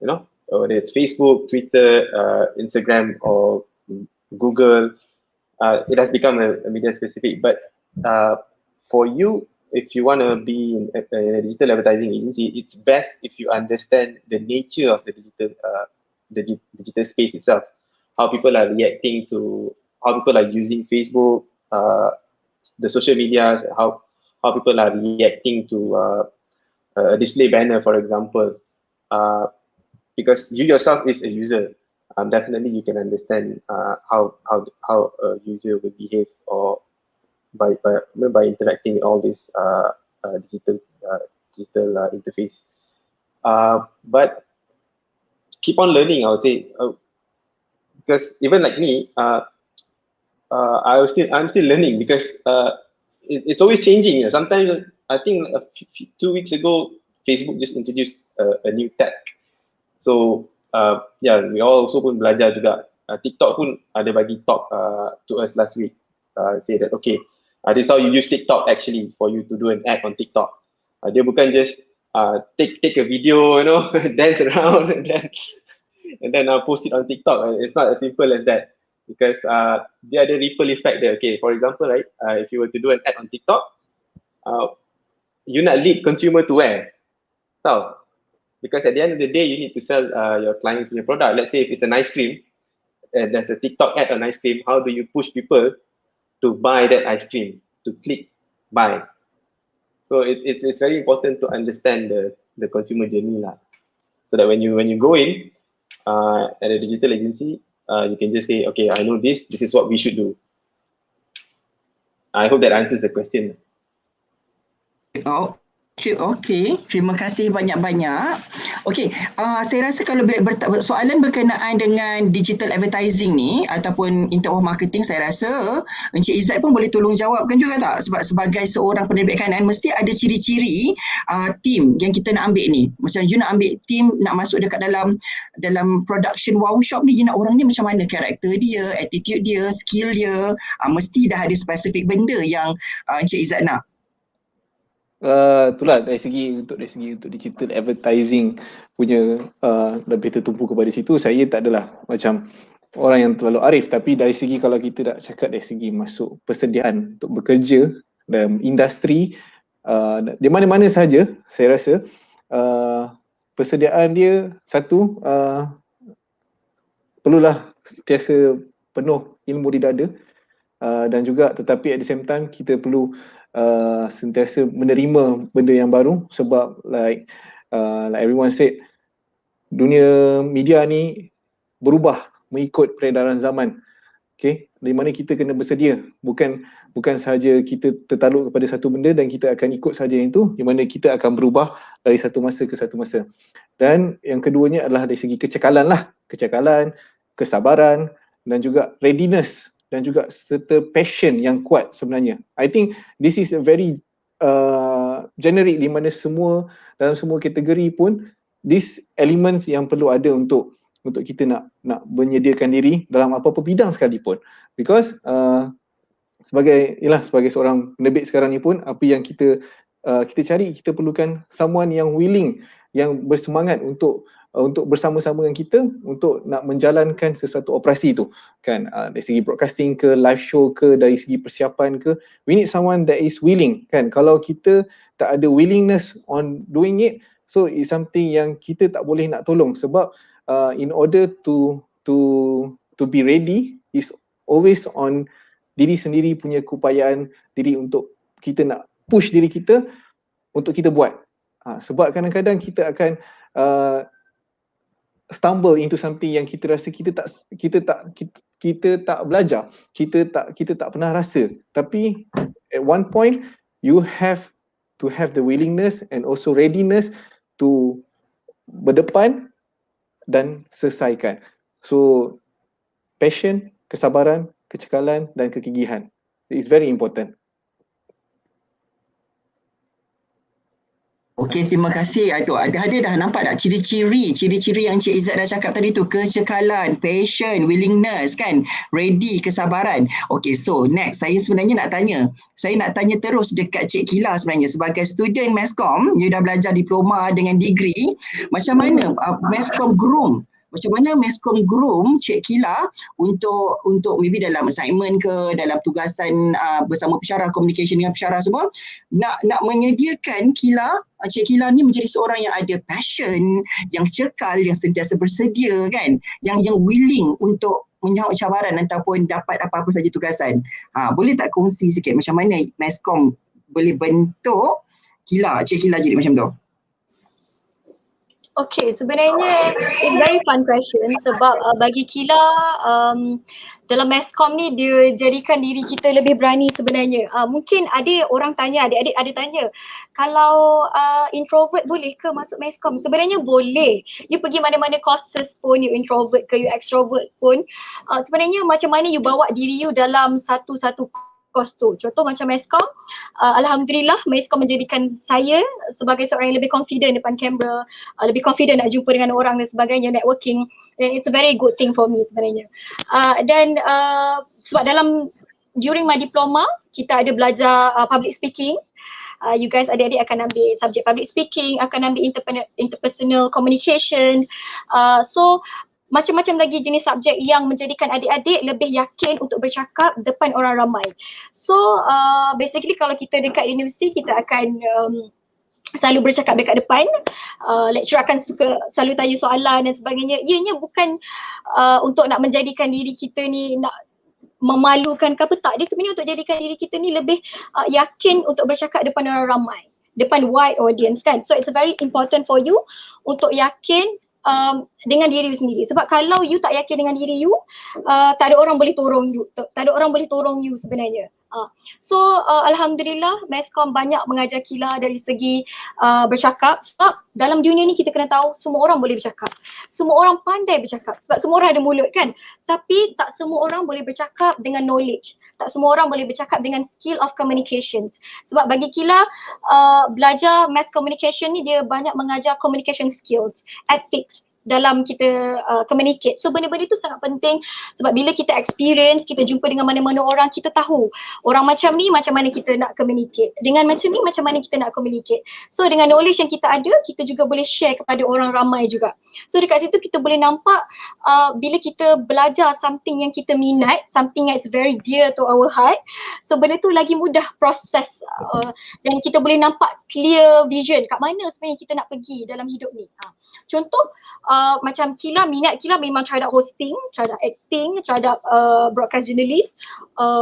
you know, whether it's Facebook, Twitter, Instagram or Google, it has become a media specific. But for you, if you want to be in a digital advertising agency, it's best if you understand the nature of the digital space itself, how people are reacting to, how people are using Facebook, the social media, how people are reacting to a display banner, for example. Because you yourself is a user, definitely you can understand how a user will behave, or by interacting with all this digital interface. But keep on learning, I would say, because even like me, I'm still learning, because it's always changing. Sometimes I think 2 weeks ago, Facebook just introduced a new tag. So yeah, we all also pun belajar juga. TikTok pun ada bagi talk to us last week. Say that okay, this is how you use TikTok actually for you to do an ad on TikTok. Dia bukan just take a video, you know, dance around and then post it on TikTok. It's not as simple as that, because dia ada ripple effect there. Okay, for example, right, if you were to do an ad on TikTok, you nak lead consumer to where? Tahu? Because at the end of the day, you need to sell your clients your product. Let's say if it's an ice cream, there's a TikTok ad on ice cream. How do you push people to buy that ice cream, to click buy? So it's very important to understand the consumer journey lah, so that when you go in at a digital agency, you can just say, okay, I know this is what we should do. I hope that answers the question. Okey, terima kasih banyak-banyak. Okey, saya rasa kalau soalan berkenaan dengan digital advertising ni ataupun in terms of marketing, saya rasa Encik Ezzat pun boleh tolong jawabkan juga tak? Sebab sebagai seorang penerbit Kanan, mesti ada ciri-ciri team yang kita nak ambil ni. Macam you nak ambil team, nak masuk dekat dalam production WOWHOP ni, you nak orang ni macam mana karakter dia, attitude dia, skill dia, mesti dah ada spesifik benda yang Encik Ezzat nak. Itulah dari segi untuk digital advertising punya lebih tertumpu kepada situ. Saya tak adalah macam orang yang terlalu arif, tapi dari segi kalau kita nak cakap dari segi masuk persediaan untuk bekerja dalam industri di mana-mana sahaja, saya rasa persediaan dia satu, perlulah sentiasa penuh ilmu di dada, dan juga tetapi at the same time kita perlu sentiasa menerima benda yang baru, sebab like everyone said, dunia media ni berubah mengikut peredaran zaman. Okay, di mana kita kena bersedia, bukan sahaja kita tertakluk kepada satu benda dan kita akan ikut sahaja yang itu, di mana kita akan berubah dari satu masa ke satu masa. Dan yang keduanya adalah dari segi kecekalan lah, kecekalan, kesabaran dan juga readiness dan juga serta passion yang kuat sebenarnya. I think this is a very generic, di mana dalam semua kategori pun these elements yang perlu ada untuk kita nak menyediakan diri dalam apa-apa bidang sekalipun. Because sebagai seorang penerbit sekarang ni pun, apa yang kita cari, kita perlukan someone yang willing, yang bersemangat untuk bersama-sama dengan kita untuk nak menjalankan sesuatu operasi tu kan, dari segi broadcasting ke, live show ke, dari segi persiapan ke, we need someone that is willing kan. Kalau kita tak ada willingness on doing it, so it's something yang kita tak boleh nak tolong, sebab in order to be ready is always on diri sendiri punya keupayaan diri, untuk kita nak push diri kita untuk kita buat. Sebab kadang-kadang kita akan stumble into something yang kita rasa kita tak belajar, kita tak pernah rasa. Tapi at one point you have to have the willingness and also readiness to berdepan dan selesaikan. So passion, kesabaran, kecekalan dan kegigihan, it is very important. Okey, terima kasih. Ada dah nampak tak ciri-ciri yang Cik Ezzat dah cakap tadi tu, kecekalan, passion, willingness kan, ready, kesabaran. Okey, so next saya sebenarnya nak tanya terus dekat Cik Kila sebenarnya, sebagai student Masscomm, you dah belajar diploma dengan degree, macam mana Masscomm groom Cik Kila untuk maybe dalam assignment ke, dalam tugasan bersama pensyarah, communication dengan pensyarah semua, nak menyediakan Cik Kila ni menjadi seorang yang ada passion, yang cekal, yang sentiasa bersedia kan, yang willing untuk menjawab cabaran ataupun dapat apa-apa saja tugasan. Boleh tak kongsi sikit macam mana Masscomm boleh bentuk Cik Kila jadi macam tu? Okay, sebenarnya it's very fun question sebab bagi Kila dalam Masscomm ni dia jadikan diri kita lebih berani sebenarnya. Mungkin ada orang tanya, adik-adik ada tanya, kalau introvert boleh ke masuk Masscomm? Sebenarnya boleh. You pergi mana-mana courses pun, you introvert ke, you extrovert pun, sebenarnya macam mana you bawa diri you dalam satu-satu course tu. Contoh macam Masscomm, alhamdulillah Masscomm menjadikan saya sebagai seorang yang lebih confident depan kamera, lebih confident nak jumpa dengan orang dan sebagainya, networking, and it's a very good thing for me sebenarnya. Dan sebab during my diploma kita ada belajar public speaking. You guys adik-adik akan ambil subjek public speaking, akan ambil interpersonal communication, so macam-macam lagi jenis subjek yang menjadikan adik-adik lebih yakin untuk bercakap depan orang ramai. So basically kalau kita dekat universiti, kita akan selalu bercakap dekat depan, lecturer akan selalu tanya soalan dan sebagainya. Ianya bukan untuk nak menjadikan diri kita ni nak memalukan ke apa, tak. Dia sebenarnya untuk jadikan diri kita ni lebih yakin untuk bercakap depan orang ramai, depan wide audience kan. So it's very important for you untuk yakin dengan diri you sendiri. Sebab kalau you tak yakin dengan diri you, tak ada orang boleh tolong you sebenarnya. So alhamdulillah Masscomm banyak mengajar Kila dari segi bercakap. Sebab dalam dunia ni kita kena tahu semua orang boleh bercakap, semua orang pandai bercakap, sebab semua orang ada mulut kan. Tapi tak semua orang boleh bercakap dengan knowledge, tak semua orang boleh bercakap dengan skill of communications. Sebab bagi Kila belajar mass communication ni dia banyak mengajar communication skills, ethics dalam kita communicate. So benda-benda tu sangat penting sebab bila kita experience, kita jumpa dengan mana-mana orang, kita tahu orang macam ni macam mana kita nak communicate, dengan macam ni macam mana kita nak communicate. So dengan knowledge yang kita ada, kita juga boleh share kepada orang ramai juga. So dekat situ kita boleh nampak bila kita belajar something yang kita minat, something that's very dear to our heart, so benda tu lagi mudah proses dan kita boleh nampak clear vision kat mana sebenarnya kita nak pergi dalam hidup ni. Contoh macam Kila, minat Kila memang terhadap hosting, terhadap acting, terhadap broadcast journalist,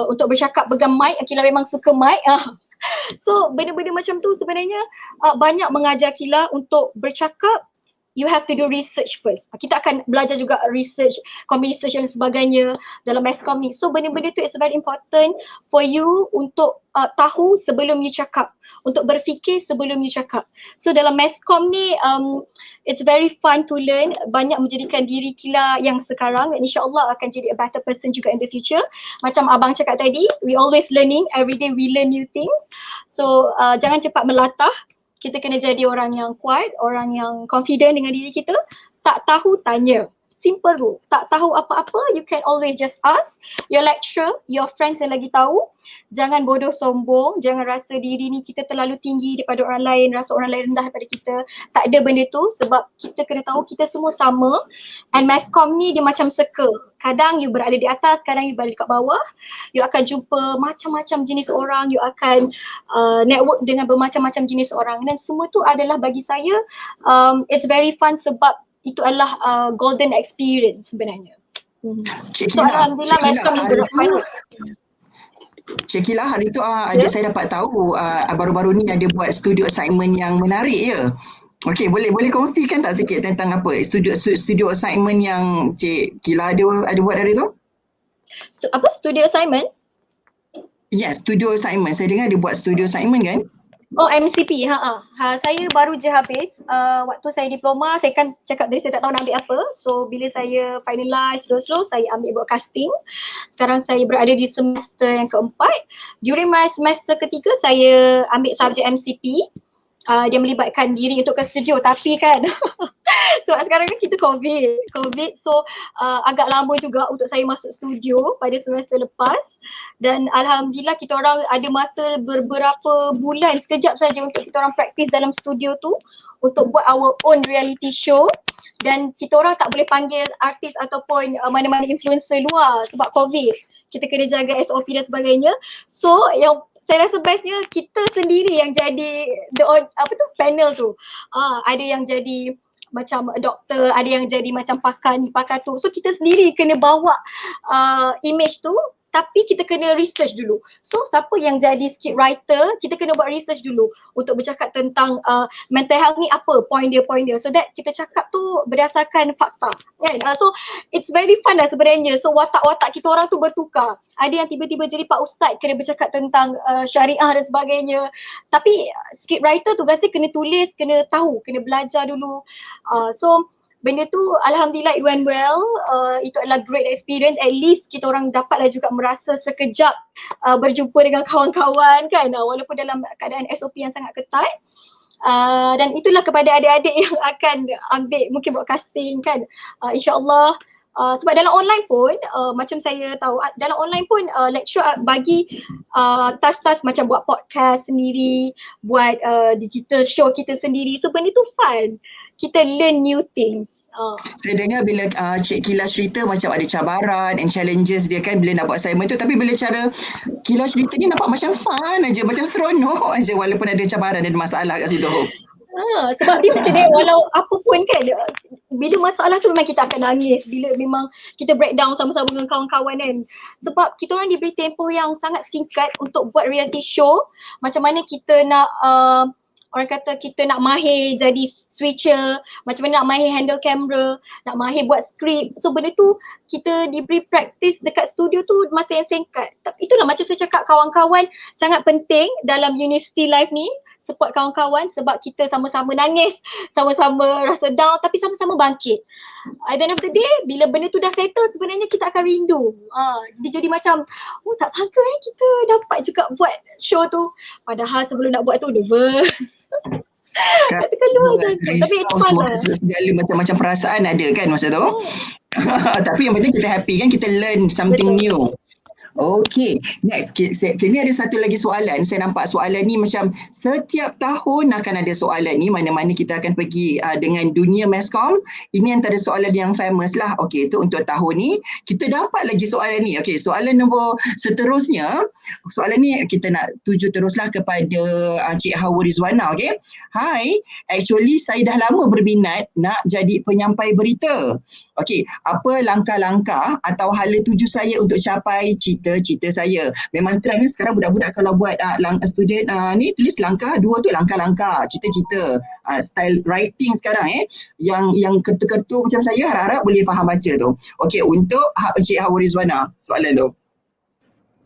untuk bercakap pegang mic, Kila memang suka mic. So benda-benda macam tu sebenarnya banyak mengajar Kila untuk bercakap you have to do research first. Kita akan belajar juga research, research dan sebagainya dalam Masscomm ni. So benda-benda tu it's very important for you untuk tahu sebelum you cakap, untuk berfikir sebelum you cakap. So dalam Masscomm ni it's very fun to learn, banyak menjadikan diri Kila yang sekarang dan insyaAllah akan jadi a better person juga in the future. Macam abang cakap tadi, we always learning, every day we learn new things. So jangan cepat melatah. Kita kena jadi orang yang kuat, orang yang confident dengan diri kita. Tak tahu, tanya. Simple tu. Tak tahu apa-apa, you can always just ask your lecturer, your friends yang lagi tahu. Jangan bodoh sombong, jangan rasa diri ni kita terlalu tinggi daripada orang lain, rasa orang lain rendah daripada kita. Tak ada benda tu sebab kita kena tahu kita semua sama. And Masscomm ni dia macam circle. Kadang you berada di atas, kadang you berada kat bawah. You akan jumpa macam-macam jenis orang, you akan network dengan bermacam-macam jenis orang. Dan semua tu adalah bagi saya, it's very fun sebab itu adalah golden experience sebenarnya. So alhamdulillah Masscomm is the right one. Cik Kila, hari tu adik saya dapat tahu baru-baru ni ada buat studio assignment yang menarik ya. Okey, boleh kongsikan tak sikit tentang apa studio assignment yang Cik Kila ada buat hari tu? Apa studio assignment? Yes, studio assignment. Saya dengar dia buat studio assignment kan? Oh, MCP. Saya baru je habis. Waktu saya diploma, saya kan cakap tadi saya tak tahu nak ambil apa. So bila saya finalize slow-slow, saya ambil broadcasting. Sekarang saya berada di semester yang keempat. During my semester ketiga, saya ambil subjek MCP. Dia melibatkan diri untuk ke studio, tapi kan sebab sekarang kan kita COVID, so agak lama juga untuk saya masuk studio pada semester lepas. Dan alhamdulillah kita orang ada masa beberapa bulan, sekejap saja untuk kita orang praktis dalam studio tu untuk buat our own reality show. Dan kita orang tak boleh panggil artis ataupun mana-mana influencer luar sebab COVID. Kita kena jaga SOP dan sebagainya. So yang saya rasa bestnya kita sendiri yang jadi panel tu. Ada yang jadi macam doktor, ada yang jadi macam pakar ni, pakar tu. So kita sendiri kena bawa image tu, tapi kita kena research dulu. So siapa yang jadi script writer, kita kena buat research dulu untuk bercakap tentang mental health ni apa point dia. So that kita cakap tu berdasarkan fakta kan. So it's very fun lah sebenarnya. So watak-watak kita orang tu bertukar. Ada yang tiba-tiba jadi Pak Ustaz kena bercakap tentang syariah dan sebagainya. Tapi script writer tugasnya kena tulis, kena tahu, kena belajar dulu. So benda tu alhamdulillah it went well. Itu adalah great experience. At least kita orang dapatlah juga merasa sekejap berjumpa dengan kawan-kawan kan, walaupun dalam keadaan SOP yang sangat ketat. Dan itulah kepada adik-adik yang akan ambil mungkin broadcasting kan, insyaAllah. Sebab dalam online pun macam saya tahu dalam online pun lecturer bagi task-task macam buat podcast sendiri, buat digital show kita sendiri. So benda tu fun. Kita learn new things. Saya dengar bila Cik Kila cerita macam ada cabaran and challenges dia kan bila nak buat assignment tu, tapi bila cara Kila cerita ni nampak macam fun aja, macam seronok aja walaupun ada cabaran, ada masalah kat situ. Sebab dia macam dia walau apa pun kan, bila masalah tu memang kita akan nangis, bila memang kita breakdown sama-sama dengan kawan-kawan kan. Sebab kita orang diberi tempoh yang sangat singkat untuk buat reality show. Macam mana kita nak orang kata kita nak mahir jadi switcher, macam mana nak mahir handle kamera, nak mahir buat skrip. So benda tu kita diberi praktis dekat studio tu masa yang singkat. Tapi itulah macam saya cakap, kawan-kawan sangat penting dalam university life ni. Support kawan-kawan sebab kita sama-sama nangis, sama-sama rasa down tapi sama-sama bangkit. At the end of the day, bila benda tu dah settle sebenarnya kita akan rindu. Dia jadi macam, tak sangka kita dapat juga buat show tu. Padahal sebelum nak buat tu nervous. Kata keluar tapi itu fun lah. Segala macam-macam perasaan ada kan masa tu. Tapi yang penting kita happy kan, kita learn something new. Okay, next. Kini ada satu lagi soalan. Saya nampak soalan ni macam setiap tahun akan ada soalan ni. Mana-mana kita akan pergi dengan dunia Masscomm. Ini antara soalan yang famous lah. Okay, itu untuk tahun ni. Kita dapat lagi soalan ni. Okay, soalan nombor seterusnya. Soalan ni kita nak tuju teruslah kepada Cik Hawa Rizwana. Okay. Hai, actually saya dah lama berminat nak jadi penyampai berita. Okay, apa langkah-langkah atau hala tuju saya untuk capai cita cerita saya. Memang trend ni sekarang budak-budak kalau buat student ni tulis langkah, 2 tu langkah-langkah, cerita-cerita. Style writing sekarang yang kertu-kertu macam saya harap-harap boleh faham baca tu. Okey, untuk Encik Hawa Rizwana, soalan tu.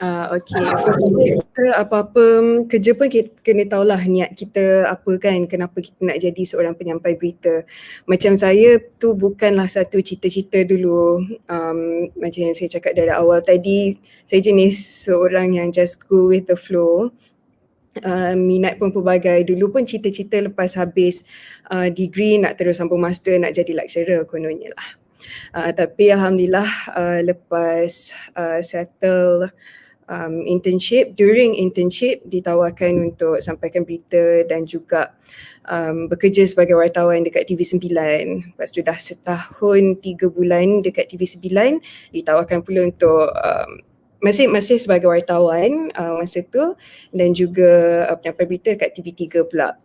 Okay, first kita apa-apa kerja pun kita kena tahulah niat kita apa kan, kenapa kita nak jadi seorang penyampai berita. Macam saya tu bukanlah satu cita-cita dulu, macam yang saya cakap dari awal tadi, saya jenis seorang yang just go with the flow. Minat pun pelbagai, dulu pun cita-cita lepas habis degree nak terus sambung master, nak jadi lecturer kononnya lah. Tapi Alhamdulillah lepas settle internship, during internship ditawarkan untuk sampaikan berita dan juga bekerja sebagai wartawan dekat TV9. Lepas tu dah setahun 3 bulan dekat TV9, ditawarkan pula untuk masih sebagai wartawan masa tu, dan juga penyampai berita dekat TV3 pula.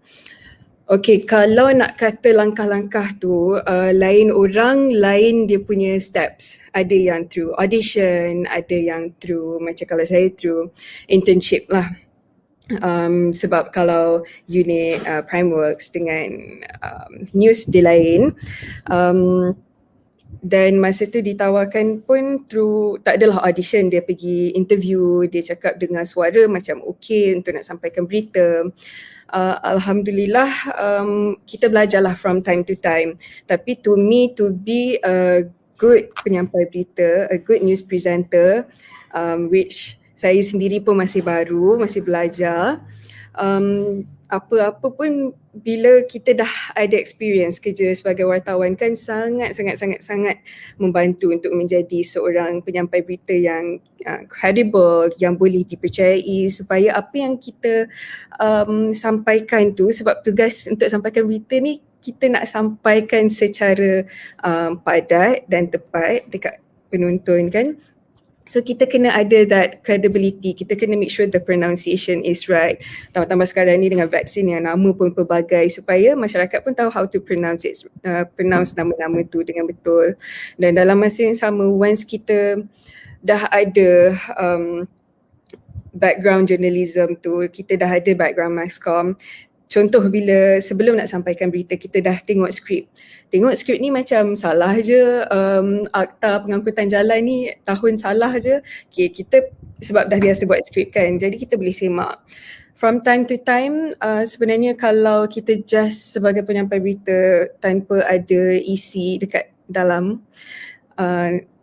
Okay, kalau nak kata langkah-langkah tu, lain orang, lain dia punya steps. Ada yang through audition, ada yang through, macam kalau saya through internship lah. Sebab kalau unit Primeworks dengan news dia lain. Dan masa tu ditawarkan pun through, tak adalah audition, dia pergi interview, dia cakap dengar suara macam okay untuk nak sampaikan berita. Alhamdulillah kita belajarlah from time to time. Tapi to me, to be a good penyampai berita, a good news presenter, which saya sendiri pun masih baru, masih belajar, apa-apa pun bila kita dah ada experience kerja sebagai wartawan kan sangat membantu untuk menjadi seorang penyampai berita yang credible, yang boleh dipercayai, supaya apa yang kita sampaikan tu, sebab tugas untuk sampaikan berita ni kita nak sampaikan secara padat dan tepat dekat penonton kan. So kita kena ada that credibility, kita kena make sure the pronunciation is right. Tambah-tambah sekarang ni dengan vaksin yang nama pun pelbagai, supaya masyarakat pun tahu how to pronounce nama-nama tu dengan betul. Dan dalam masa yang sama, once kita dah ada background journalism tu, kita dah ada background Masscomm. Contoh bila sebelum nak sampaikan berita, kita dah tengok skrip. Tengok skrip ni macam salah je, akta pengangkutan jalan ni tahun salah je. Okay, kita sebab dah biasa buat skrip kan, jadi kita boleh semak. From time to time, sebenarnya kalau kita just sebagai penyampai berita tanpa ada isi dekat dalam,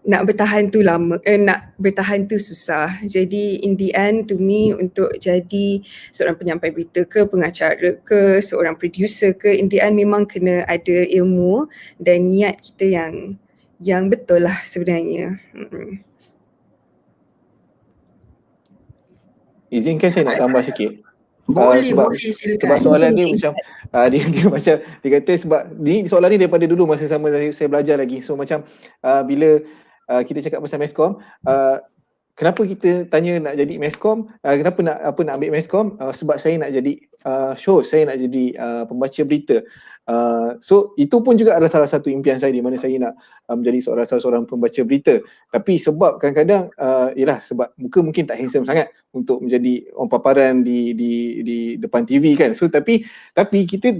nak bertahan tu lama, nak bertahan tu susah. Jadi in the end, to me, untuk jadi seorang penyampai berita ke, pengacara ke, seorang producer ke, in the end memang kena ada ilmu dan niat kita yang betul lah sebenarnya. Izinkan saya nak tambah sikit. Boleh Sebab silakan. soalan dia macam dia macam dia kata, sebab ni soalan ni daripada dulu masa sama saya belajar lagi. So macam bila kita cakap pasal Masscomm, kenapa kita tanya nak jadi Masscomm, kenapa nak ambil Masscomm, sebab saya nak jadi host, saya nak jadi pembaca berita. So itu pun juga adalah salah satu impian saya, di mana saya nak menjadi salah seorang pembaca berita. Tapi sebab kadang-kadang ialah sebab muka mungkin tak handsome sangat untuk menjadi orang paparan di depan TV kan. So tapi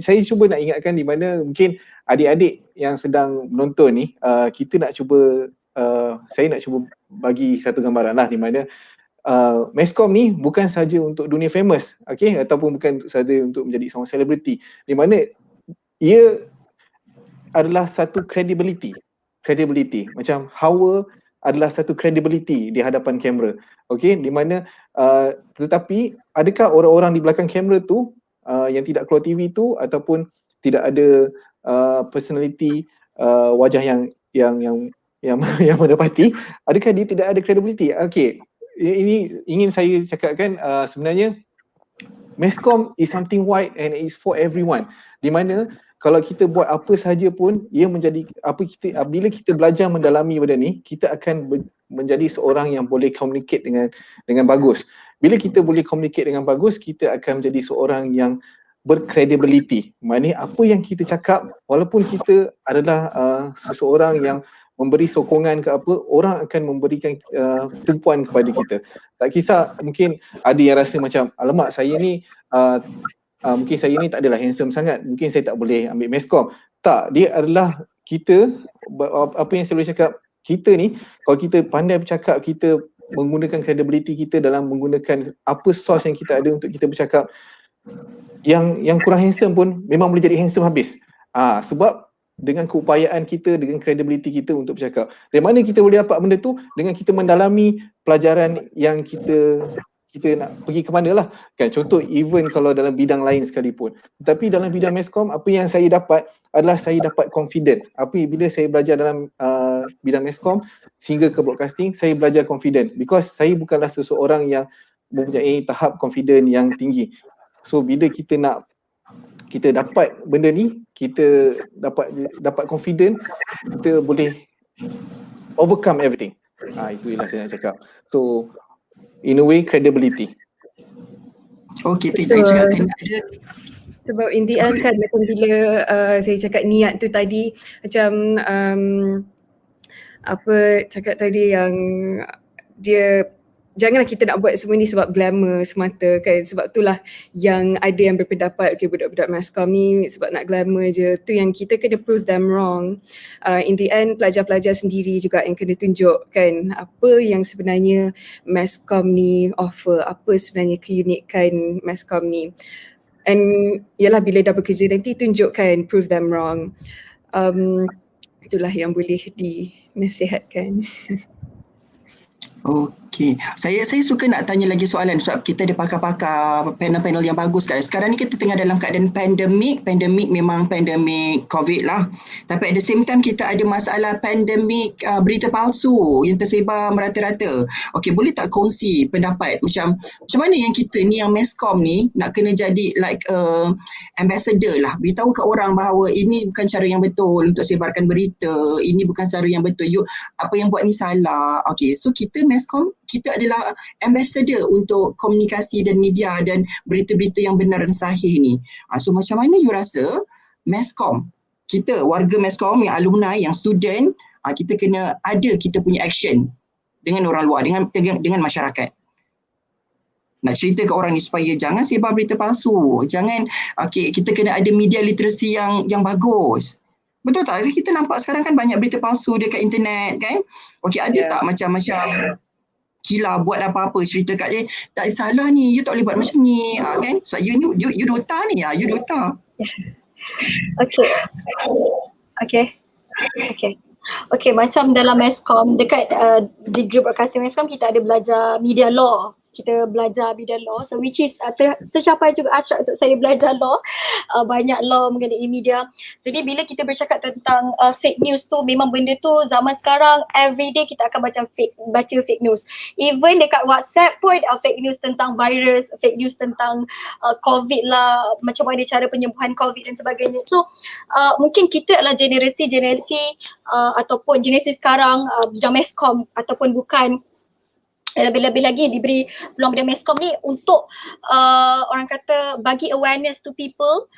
saya cuba nak ingatkan, di mana mungkin adik-adik yang sedang menonton ni, kita nak cuba saya nak cuba bagi satu gambaran lah, di mana Masscomm ni bukan saja untuk dunia famous, okay, ataupun bukan saja untuk menjadi seorang selebriti, di mana ia adalah satu credibility. Macam Hawa adalah satu credibility di hadapan kamera, okay, di mana tetapi adakah orang-orang di belakang kamera tu yang tidak keluar TV tu, ataupun tidak ada personality, wajah yang mendapati, adakah dia tidak ada credibility? Okay, ini ingin saya cakapkan, sebenarnya Masscomm is something wide and it's for everyone, di mana kalau kita buat apa sahaja pun, ia menjadi bila kita belajar mendalami benda ni, kita akan menjadi seorang yang boleh communicate dengan bagus. Bila kita boleh communicate dengan bagus, kita akan menjadi seorang yang berkredibiliti. Maknanya apa yang kita cakap, walaupun kita adalah seseorang yang memberi sokongan ke apa, orang akan memberikan tumpuan kepada kita. Tak kisah, mungkin ada yang rasa macam alamak saya ni mungkin saya ni tak adalah handsome sangat, mungkin saya tak boleh ambil Masscomm. Tak, dia adalah kita, apa yang saya boleh cakap, kita ni kalau kita pandai bercakap, kita menggunakan credibility kita dalam menggunakan apa source yang kita ada untuk kita bercakap, yang kurang handsome pun memang boleh jadi handsome habis. Sebab dengan keupayaan kita, dengan credibility kita untuk bercakap. Dari mana kita boleh dapat benda tu? Dengan kita mendalami pelajaran yang kita nak pergi ke mana lah kan. Contoh even kalau dalam bidang lain sekalipun, tetapi dalam bidang Masscomm, apa yang saya dapat adalah saya dapat confident. Bila saya belajar dalam bidang Masscomm sehingga ke broadcasting, saya belajar confident because saya bukanlah seseorang yang mempunyai tahap confident yang tinggi. So bila kita dapat benda ni, kita dapat confident, kita boleh overcome everything. Itu ialah saya nak cakap. So in a way credibility. Kita cakap ada. Sebab in the end kan, macam bila saya cakap niat tu tadi, macam apa cakap tadi yang dia, janganlah kita nak buat semua ni sebab glamour semata kan. Sebab itulah yang ada yang berpendapat budak-budak Masscomm ni sebab nak glamour je. Tu yang kita kena prove them wrong. In the end pelajar-pelajar sendiri juga yang kena tunjuk kan apa yang sebenarnya Masscomm ni offer, apa sebenarnya keunikan Masscomm ni. And yalah bila dah bekerja nanti tunjukkan, prove them wrong. Itulah yang boleh dinasihatkan. Okey, saya suka nak tanya lagi soalan sebab kita ada pakar-pakar panel-panel yang bagus kan. Sekarang ni kita tengah dalam keadaan pandemik memang pandemik COVID lah. Tapi at the same time kita ada masalah pandemik berita palsu yang tersebar merata-rata. Okey, boleh tak kongsi pendapat macam mana yang kita ni yang Masscomm ni nak kena jadi like ambassador lah, beritahu ke orang bahawa ini bukan cara yang betul untuk sebarkan berita, ini bukan cara yang betul, apa yang buat ni salah. Okey, so kita Masscomm, kita adalah ambassador untuk komunikasi dan media dan berita-berita yang benar dan sahih ni. So macam mana you rasa Masscomm, kita warga Masscomm yang alumni, yang student, kita kena ada kita punya action dengan orang luar, dengan masyarakat. Nak cerita ke orang ni supaya jangan sebar berita palsu, jangan, kita kena ada media literasi yang bagus. Betul tak? Kita nampak sekarang kan banyak berita palsu dekat internet kan. Ada tak macam-macam Kila buat apa-apa cerita kat dia, tak salah ni, you tak boleh buat macam ni kan. So you dota ni, you dota. Okay, macam dalam Masscomm, dekat di group broadcasting Masscomm kita ada belajar media law. Kita belajar bidang law, so which is tercapai juga hasrat untuk saya belajar law, banyak law mengenai media. Jadi bila kita bercakap tentang fake news tu, memang benda tu zaman sekarang everyday kita akan baca fake news. Even dekat WhatsApp pun fake news tentang virus, fake news tentang COVID lah, macam mana cara penyembuhan COVID dan sebagainya. So mungkin kita adalah generasi ataupun generasi sekarang bidang Masscomm ataupun bukan, lebih-lebih lagi diberi peluang bidang Masscomm ni untuk orang kata bagi awareness to people,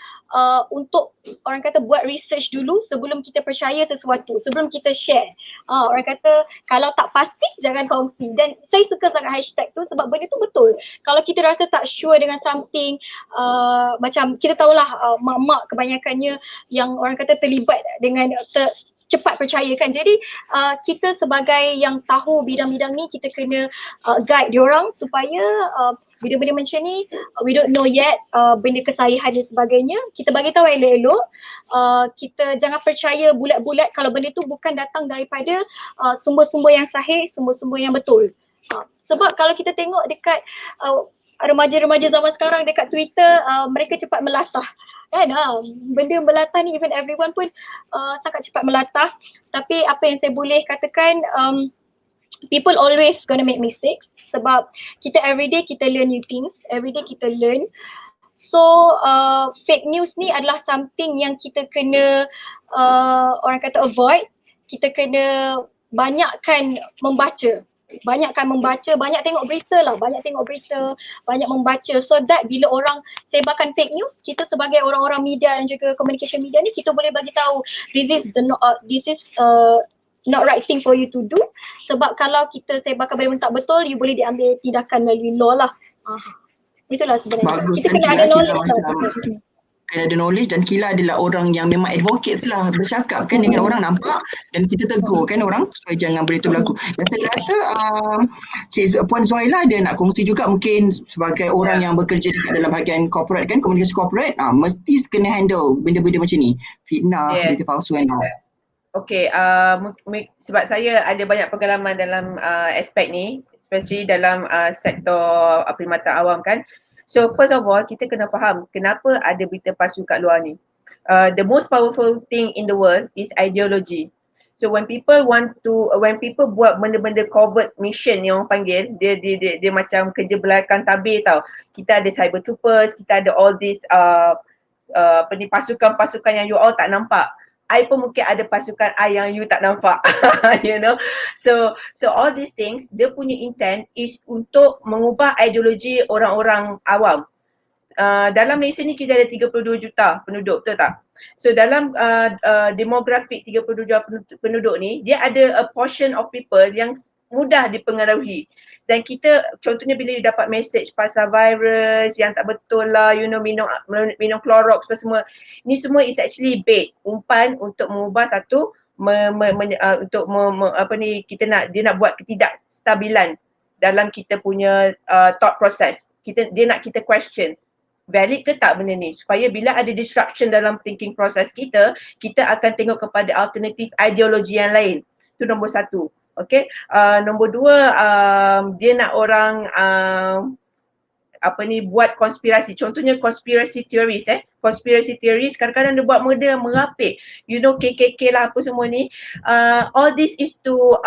untuk orang kata buat research dulu sebelum kita percaya sesuatu, sebelum kita share. Orang kata kalau tak pasti jangan kongsi, dan saya suka sangat hashtag tu sebab benda tu betul. Kalau kita rasa tak sure dengan something, macam kita tahulah mak-mak kebanyakannya yang orang kata terlibat dengan cepat percaya kan. Jadi kita sebagai yang tahu bidang-bidang ni, kita kena guide diorang supaya benda-benda macam ni we don't know yet, benda kesahihan dan sebagainya, kita bagi tahu elok-elok. Kita jangan percaya bulat-bulat kalau benda tu bukan datang daripada sumber-sumber yang sahih, sumber-sumber yang betul. Sebab kalau kita tengok dekat remaja-remaja zaman sekarang dekat Twitter, mereka cepat melatah kan. Benda melatah ni even everyone pun sangat cepat melatah. Tapi apa yang saya boleh katakan, people always gonna make mistakes sebab kita everyday kita learn new things, everyday kita learn. So fake news ni adalah something yang kita kena orang kata avoid. Kita kena banyakkan membaca, banyak tengok berita lah, banyak membaca, so that bila orang sebarkan fake news, kita sebagai orang-orang media dan juga communication media ni, kita boleh bagi tahu this is not right thing for you to do. Sebab kalau kita sebarkan benda tak betul, you boleh diambil tindakan melalui law lah. Itulah sebenarnya. Bagus, Kita dan kena Kila ada knowledge lah. kena ada knowledge, dan Kila adalah orang yang memang advocates lah, bercakap kan dengan orang nampak, dan kita tegur kan orang supaya jangan benda itu berlaku. Dan saya rasa Puan Zuhaila ada nak kongsi juga, mungkin sebagai orang yang bekerja dekat dalam bahagian corporate kan, komunikasi corporate, mesti kena handle benda-benda macam ni, fitnah, berita palsu and all. Okay, sebab saya ada banyak pengalaman dalam aspek ni, especially dalam sektor perkhidmatan awam kan. So first of all, kita kena faham kenapa ada berita palsu kat luar ni. The most powerful thing in the world is ideology. So when people buat benda-benda covert mission yang orang panggil, dia macam kerja belakang tabir tau. Kita ada cyber troopers, kita ada all this pasukan-pasukan yang you all tak nampak. I pun mungkin ada pasukan I yang you tak nampak. You know. So all these things, dia punya intent is untuk mengubah ideologi orang-orang awam. Dalam Malaysia ni kita ada 32 juta penduduk, betul tak? So dalam demografik 32 juta penduduk ni, dia ada a portion of people yang mudah dipengaruhi. Dan kita, contohnya bila you dapat message pasal virus yang tak betul lah, you know, minum Clorox semua. Ni semua is actually bait, umpan untuk mengubah satu, dia nak buat ketidakstabilan dalam kita punya thought process. Dia nak kita question, valid ke tak benda ni? Supaya bila ada disruption dalam thinking process kita akan tengok kepada alternatif ideologi yang lain. Itu nombor satu. Okay, nombor dua, dia nak orang buat konspirasi. Contohnya conspiracy theories conspiracy theories kadang-kadang dia buat benda merapik. You know, KKK lah apa semua ni. All this is to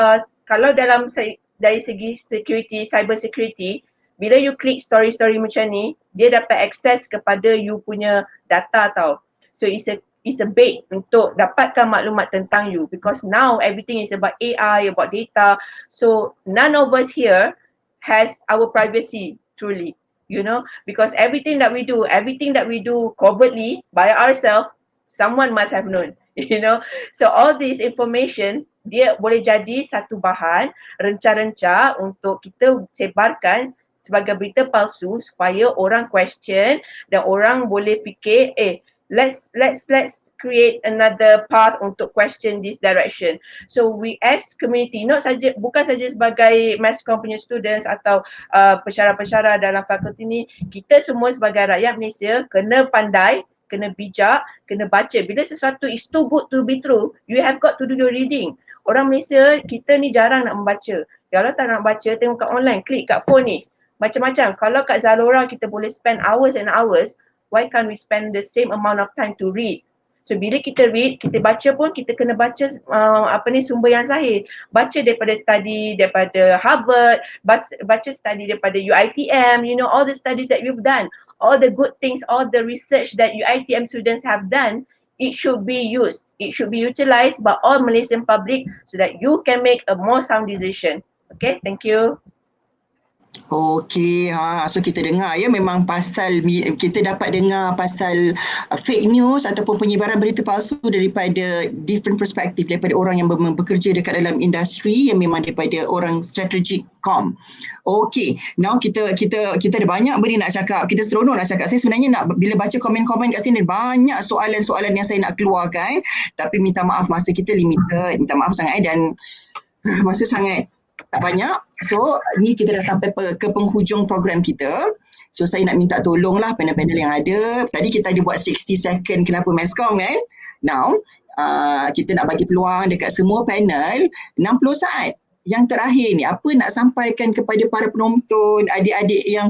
kalau dari segi security, cyber security, bila you klik story-story macam ni, dia dapat akses kepada you punya data tau. So it's a bait untuk dapatkan maklumat tentang you, because now everything is about AI, about data. So none of us here has our privacy truly, you know, because everything that we do covertly by ourselves, someone must have known, you know. So all this information, dia boleh jadi satu bahan renca-renca untuk kita sebarkan sebagai berita palsu supaya orang question dan orang boleh fikir, let's create another path untuk question this direction. So we as community, bukan saja sebagai Masscomm punya students atau pensyarah-pensyarah dalam fakulti ni, kita semua sebagai rakyat Malaysia kena pandai, kena bijak, kena baca. Bila sesuatu is too good to be true, you have got to do your reading. Orang Malaysia, kita ni jarang nak membaca. Kalau tak nak baca, tengok kat online, klik kat phone ni. Macam-macam. Kalau kat Zalora kita boleh spend hours and hours, why can't we spend the same amount of time to read? So bila kita read, kita baca pun kita kena baca sumber yang sahih. Baca daripada study daripada Harvard, baca study daripada UiTM, you know, all the studies that you've done, all the good things, all the research that UiTM students have done, it should be used. It should be utilized by all Malaysian public so that you can make a more sound decision. Okay, thank you. Okey, so kita dengar ya, memang kita dapat dengar pasal fake news ataupun penyebaran berita palsu daripada different perspektif, daripada orang yang bekerja dekat dalam industri, yang memang daripada orang strategik com. Okey, now kita ada banyak benda nak cakap. Kita seronok nak cakap. Saya sebenarnya bila baca komen-komen kat sini, banyak soalan-soalan yang saya nak keluarkan, tapi minta maaf masa kita limited. Minta maaf sangat dan masa sangat tak banyak. So ni kita dah sampai ke penghujung program kita. So saya nak minta tolonglah panel-panel yang ada. Tadi kita ada buat 60 second kenapa Masscomm kan. Now kita nak bagi peluang dekat semua panel 60 saat yang terakhir ni, apa nak sampaikan kepada para penonton, adik-adik yang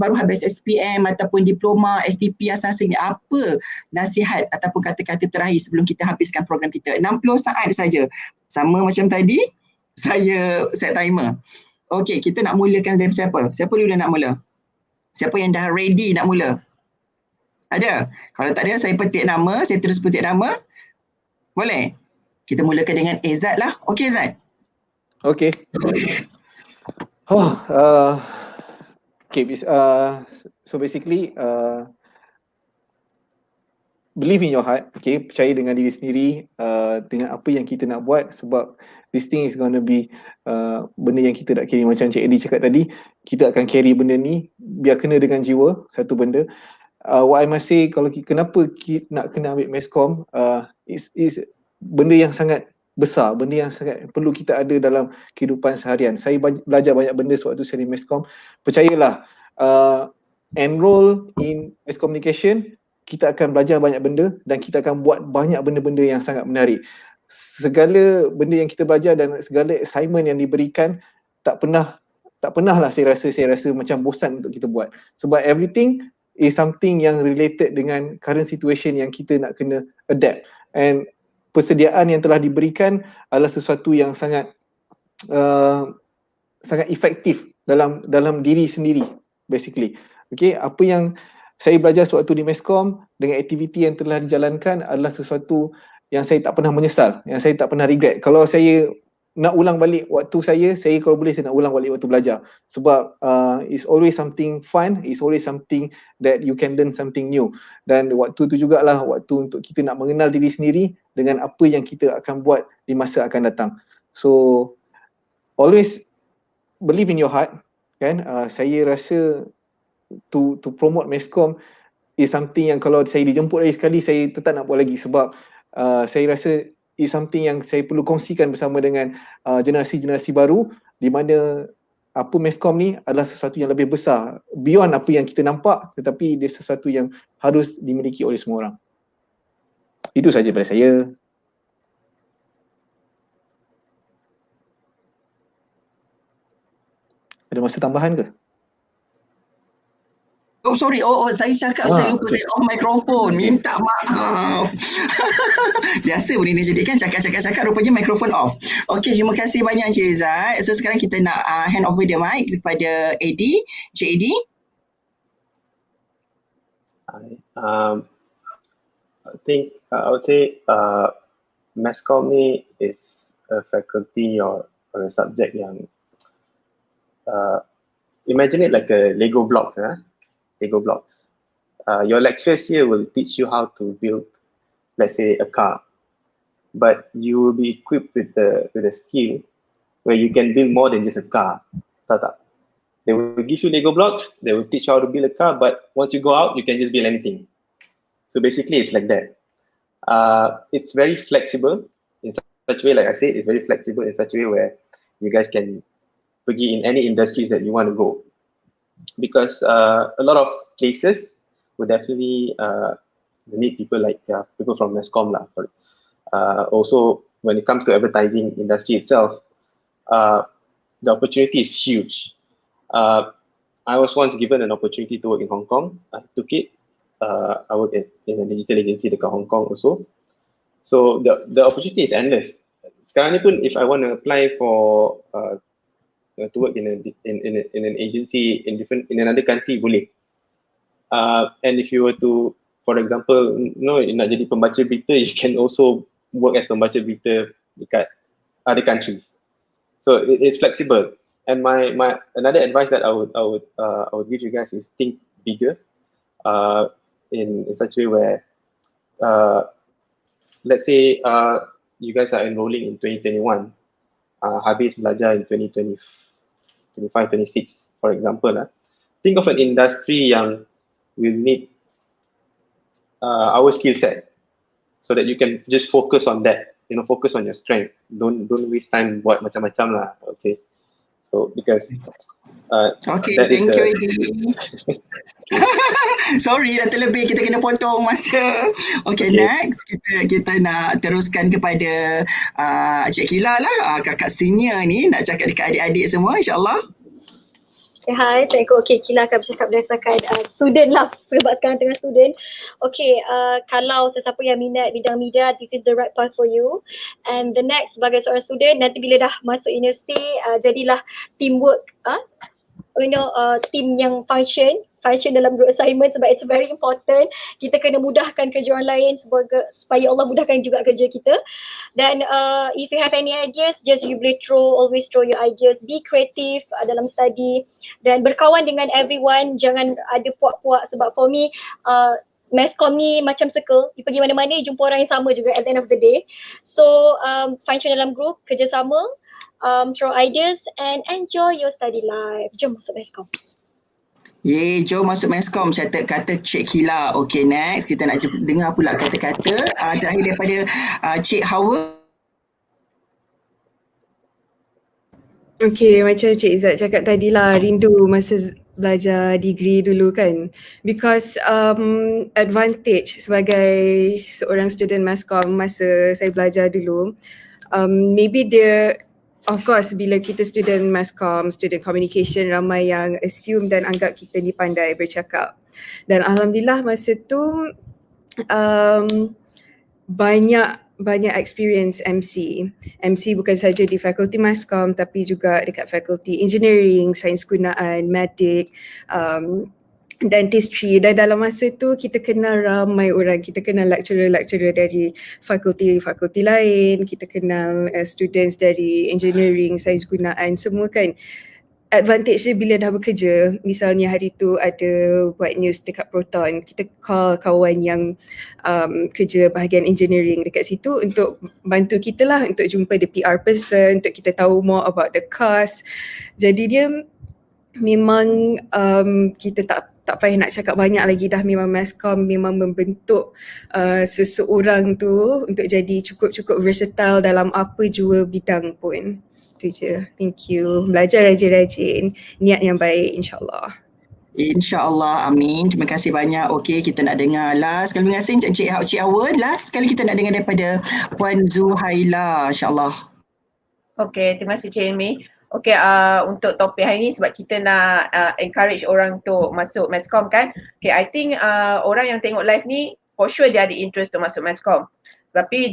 baru habis SPM ataupun diploma, STP asas ni, apa nasihat ataupun kata-kata terakhir sebelum kita habiskan program kita. 60 saat saja. Sama macam tadi, saya set timer. Okey, kita nak mulakan dari siapa? Siapa dulu nak mula? Siapa yang dah ready nak mula? Ada? Kalau tak ada, saya petik nama, saya terus petik nama. Boleh? Kita mulakan dengan Ezzat lah. Okey Ezzat? Okey. So basically believe in your heart, okay, percaya dengan diri sendiri, dengan apa yang kita nak buat, sebab this thing is gonna be benda yang kita nak carry. Macam Cik Eddy cakap tadi, kita akan carry benda ni, biar kena dengan jiwa, satu benda. What I must say, kalau kenapa nak kena ambil Masscomm, is benda yang sangat besar, benda yang sangat perlu kita ada dalam kehidupan seharian. Saya belajar banyak benda sewaktu saya di Masscomm. Percayalah, enroll in mass communication, kita akan belajar banyak benda dan kita akan buat banyak benda-benda yang sangat menarik. Segala benda yang kita belajar dan segala assignment yang diberikan tak pernah lah saya rasa macam bosan untuk kita buat. Sebab everything is something yang related dengan current situation yang kita nak kena adapt. And persediaan yang telah diberikan adalah sesuatu yang sangat sangat efektif dalam diri sendiri, basically. Okay, apa yang saya belajar sewaktu di Masscomm dengan aktiviti yang telah dijalankan adalah sesuatu yang saya tak pernah menyesal, yang saya tak pernah regret. Kalau saya nak ulang balik waktu saya kalau boleh saya nak ulang balik waktu belajar. Sebab it's always something fun, it's always something that you can learn something new. Dan waktu tu jugalah waktu untuk kita nak mengenal diri sendiri dengan apa yang kita akan buat di masa akan datang. So always believe in your heart, kan? Saya rasa to promote Masscomm is something yang kalau saya dijemput lagi sekali saya tetap nak buat lagi, sebab saya rasa is something yang saya perlu kongsikan bersama dengan generasi-generasi baru, di mana apa Masscomm ni adalah sesuatu yang lebih besar beyond apa yang kita nampak, tetapi dia sesuatu yang harus dimiliki oleh semua orang. Itu saja daripada saya. Ada masa tambahan ke? Oh sorry, saya cakap saya lupa, saya off mikrofon, minta maaf. Biasa benda ni jadi kan, cakap rupanya mikrofon off. Okey, terima kasih banyak Encik Ezzat. So sekarang kita nak hand over the mic kepada Eddy. Encik Eddy. I think I would say Masscomm ni is a faculty or a subject yang imagine it like a Lego blocks, Lego blocks. Your lecturers here will teach you how to build, let's say, a car, but you will be equipped with a skill where you can build more than just a car. They will give you Lego blocks, they will teach you how to build a car, but once you go out, you can just build anything. So basically, it's like that. It's very flexible in such a way, like I said, it's very flexible in such a way where you guys can pergi in any industries that you want to go. Because a lot of places would definitely need people like people from Masscomm lah. Also, when it comes to advertising industry itself, the opportunity is huge. I was once given an opportunity to work in Hong Kong. I took it. I worked in a digital agency dekat Hong Kong also. So the opportunity is endless. Sekarang ni pun, if I want to apply for to work in an agency in another country, boleh. And if you were to, for example, nak jadi pembaca berita, you can also work as pembaca berita dekat other countries. So it's flexible. And my another advice that I would give you guys is think bigger, in such a way where, let's say you guys are enrolling in 2021, habis belajar in 2020. 25, 26, for example, think of an industry yang will need our skill set, so that you can just focus on that, focus on your strength. Don't waste time buat macam-macam lah. Okay, so because okay, thank you Eddy. Sorry dah terlebih, kita kena potong masa. Okay, next kita nak teruskan kepada Cik Kila lah, kakak senior ni, nak cakap dekat adik-adik semua, insyaAllah. Okay, hi, Assalamualaikum. Okay, Kila akan bercakap berdasarkan student lah, sebab sekarang tengah student. Okay, kalau sesiapa yang minat bidang media, this is the right path for you. And the next, sebagai seorang student, nanti bila dah masuk universiti, jadilah teamwork, team yang function dalam group assignment, sebab it's very important. Kita kena mudahkan kerja orang lain supaya Allah mudahkan juga kerja kita. Dan if you have any ideas, just you boleh always throw your ideas. Be creative dalam study dan berkawan dengan everyone. Jangan ada puak-puak, sebab for me Masscomm ni macam circle, you pergi mana-mana you jumpa orang yang sama juga at the end of the day. So function dalam group, kerjasama, throw ideas and enjoy your study life. Jom masuk Masscomm. Jom masuk Masscomm, kata Cik Hila. Okay, next kita nak dengar pula kata-kata terakhir daripada Cik Hawa. Okay, macam Cik Ezzat cakap tadi lah, rindu masa belajar degree dulu kan. Because advantage sebagai seorang student Masscomm masa saya belajar dulu, maybe dia, of course bila kita student Masscomm, student communication, ramai yang assume dan anggap kita ni pandai bercakap. Dan alhamdulillah masa tu banyak experience MC. MC bukan saja di fakulti Masscomm tapi juga dekat fakulti engineering, sains gunaan, medik, dentistry. Dan dalam masa tu kita kenal ramai orang. Kita kenal lecturer-lecturer dari fakulti lain, kita kenal students dari engineering, sains gunaan, semua kan. Advantage dia bila dah bekerja, misalnya hari tu ada buat news dekat Proton, kita call kawan yang kerja bahagian engineering dekat situ untuk bantu kita lah, untuk jumpa the PR person, untuk kita tahu more about the course. Jadi dia memang kita tak payah nak cakap banyak lagi dah, memang Masscomm memang membentuk seseorang tu untuk jadi cukup versatile dalam apa jua bidang pun. Itu je. Thank you. Belajar rajin-rajin. Niat yang baik, insyaAllah. InsyaAllah, amin. Terima kasih banyak. Okey, kita nak dengar last. Terima kasih Cik Hawa. Last sekali kita nak dengar daripada Puan Zuhaila, insyaAllah. Okay, terima kasih Cik Ilmi. Okay, untuk topik hari ni sebab kita nak encourage orang untuk masuk Masscomm kan. Okay, I think orang yang tengok live ni for sure dia ada interest untuk masuk Masscomm. Tapi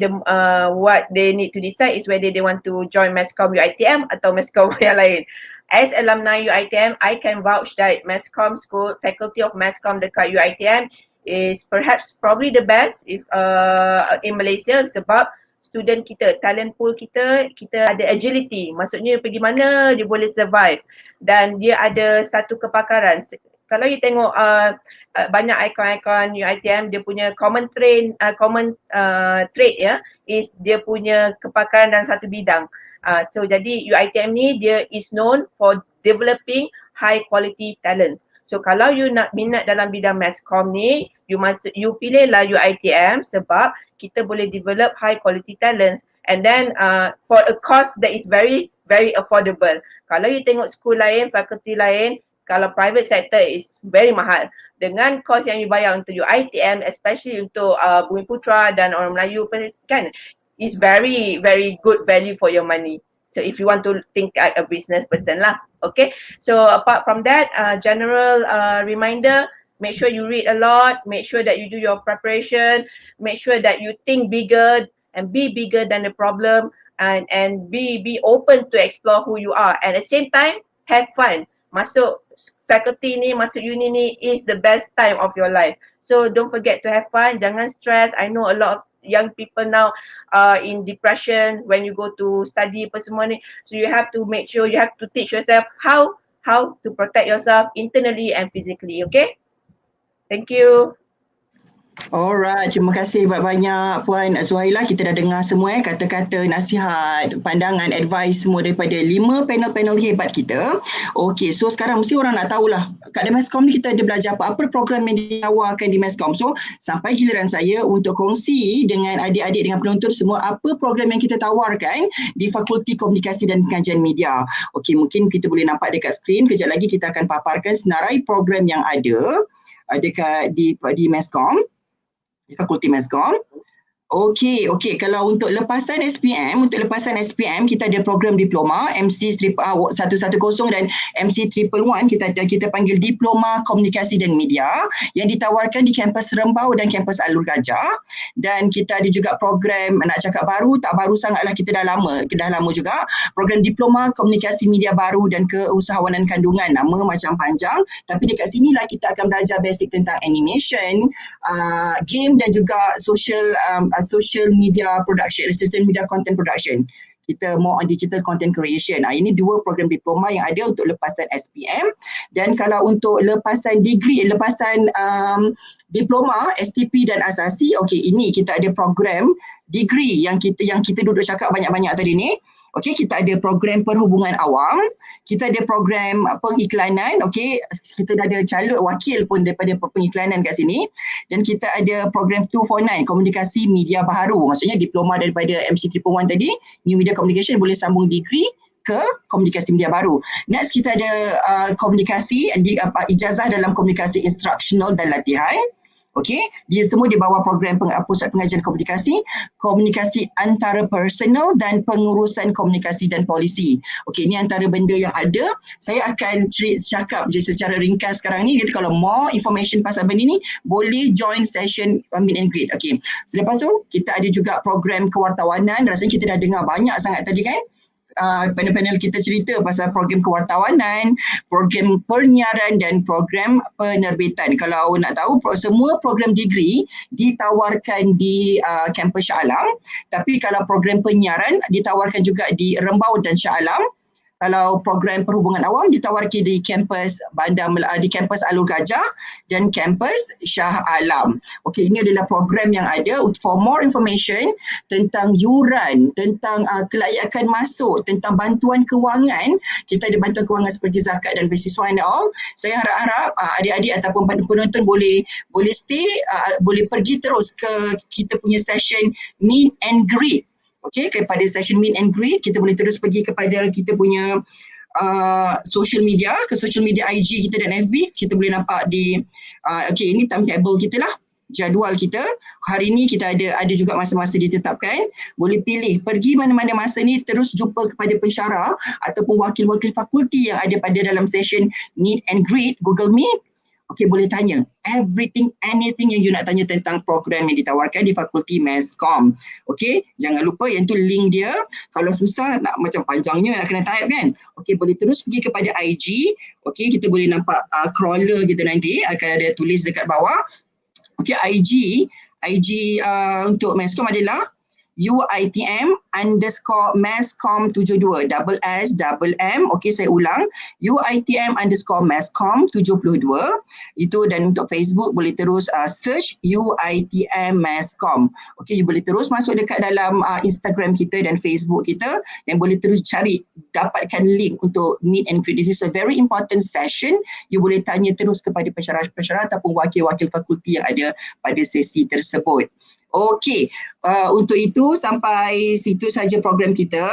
what they need to decide is whether they want to join Masscomm UiTM atau Masscomm yang lain. As alumni UiTM, I can vouch that Masscomm school, faculty of Masscomm dekat UiTM is probably the best if in Malaysia, sebab student kita, talent pool kita ada agility. Maksudnya pergi mana dia boleh survive dan dia ada satu kepakaran. Kalau you tengok banyak ikon-ikon UiTM, dia punya common trait ya, is dia punya kepakaran dalam satu bidang. So jadi UiTM ni dia is known for developing high quality talents. So kalau you nak minat dalam bidang Masscomm ni, you pilihlah UiTM sebab kita boleh develop high quality talents, and then for a cost that is very affordable. Kalau you tengok school lain, fakulti lain, kalau private sector is very mahal. Dengan kos yang you bayar untuk UiTM, especially untuk Bumiputra dan orang Melayu kan, is very good value for your money. So if you want to think like a business person lah, okay. So apart from that, general reminder, make sure you read a lot, make sure that you do your preparation, make sure that you think bigger and be bigger than the problem, and be open to explore who you are, and at the same time have fun. Masuk faculty ni, masuk uni ni is the best time of your life. So don't forget to have fun, jangan stress. I know a lot of young people now in depression when you go to study apa semua ni. So you have to make sure, you have to teach yourself how to protect yourself internally and physically, okay? Thank you. Alright, terima kasih banyak Puan Zuhaila. Kita dah dengar semua kata-kata, nasihat, pandangan, advice semua daripada 5 panel-panel hebat kita. Okey, so sekarang mesti orang nak tahulah kat Masscomm ni kita ada belajar apa program yang ditawarkan di Masscomm. So sampai giliran saya untuk kongsi dengan adik-adik, dengan penonton semua apa program yang kita tawarkan di Fakulti Komunikasi dan Pengajian Media. Okey, mungkin kita boleh nampak dekat skrin. Kejap lagi kita akan paparkan senarai program yang ada dekat di Masscomm, di Fakulti Masscomm. Okey, kalau untuk lepasan SPM, kita ada program diploma MC 110 dan MC 111, kita panggil Diploma Komunikasi dan Media yang ditawarkan di kampus Rembau dan kampus Alur Gajah. Dan kita ada juga program, nak cakap baru, tak baru sangatlah, kita dah lama juga, program Diploma Komunikasi Media Baru dan Keusahawanan Kandungan. Nama macam panjang, tapi dekat sinilah kita akan belajar basic tentang animation, game dan juga social media production, social media content production. kita more on digital content creation. Ini 2 program diploma yang ada untuk lepasan SPM. Dan kalau untuk lepasan degree, lepasan diploma, STP dan asasi, okey, ini kita ada program degree yang kita duduk cakap banyak-banyak tadi ni. Okey, kita ada program perhubungan awam, kita ada program pengiklanan, okey, kita dah ada calon wakil pun daripada pengiklanan kat sini, dan kita ada program 249 komunikasi media baharu, maksudnya diploma daripada MC 111 tadi, New Media Communication, boleh sambung degree ke komunikasi media baru. Next kita ada komunikasi, ijazah dalam komunikasi instruksional dan latihan. Okey, dia semua di bawah program pusat pengajian komunikasi, komunikasi antarapersonal dan pengurusan komunikasi dan polisi. Okey, ini antara benda yang ada. Saya akan cakap je secara ringkas sekarang ni. Jadi kalau more information pasal benda ni, boleh join session meet and greet. Okey, selepas tu kita ada juga program kewartawanan. Rasanya kita dah dengar banyak sangat tadi kan. Panel-panel kita cerita pasal program kewartawanan, program penyiaran dan program penerbitan. Kalau nak tahu, semua program degree ditawarkan di kampus Shah Alam, tapi kalau program penyiaran ditawarkan juga di Rembau dan Shah Alam. Kalau program perhubungan awam ditawarkan di kampus di kampus Alur Gajah dan kampus Shah Alam. Okey, ini adalah program yang ada. For more information tentang yuran, tentang kelayakan masuk, tentang bantuan kewangan, kita ada bantuan kewangan seperti zakat dan beasiswa and all. Saya harap adik-adik ataupun penonton boleh stay, boleh pergi terus ke kita punya session meet and greet. Okey, kepada session meet and greet, kita boleh terus pergi kepada kita punya social media, ke social media IG kita dan FB, kita boleh nampak di okey, ini timetable kita lah, jadual kita. Hari ni kita ada juga masa-masa ditetapkan. Boleh pilih pergi mana-mana masa ni, terus jumpa kepada pensyarah ataupun wakil-wakil fakulti yang ada pada dalam session meet and greet Google Meet. Okey, boleh tanya everything, anything yang you nak tanya tentang program yang ditawarkan di Fakulti Masscomm. Okey, jangan lupa yang tu link dia. Kalau susah nak macam panjangnya nak kena type kan. Okey, boleh terus pergi kepada IG. Okey, kita boleh nampak crawler kita nanti akan ada tulis dekat bawah. Okey, IG untuk Masscomm adalah UiTM _Masscomm 72 _S_M. Okey, saya ulang, UiTM _Masscomm 72 itu. Dan untuk Facebook boleh terus search UiTM Masscomm. Okey, you boleh terus masuk dekat dalam Instagram kita dan Facebook kita, dan boleh terus cari, dapatkan link untuk meet and greet. This is a very important session. You boleh tanya terus kepada pensyarah-pensyarah ataupun wakil-wakil fakulti yang ada pada sesi tersebut. Okey, untuk itu sampai situ saja program kita.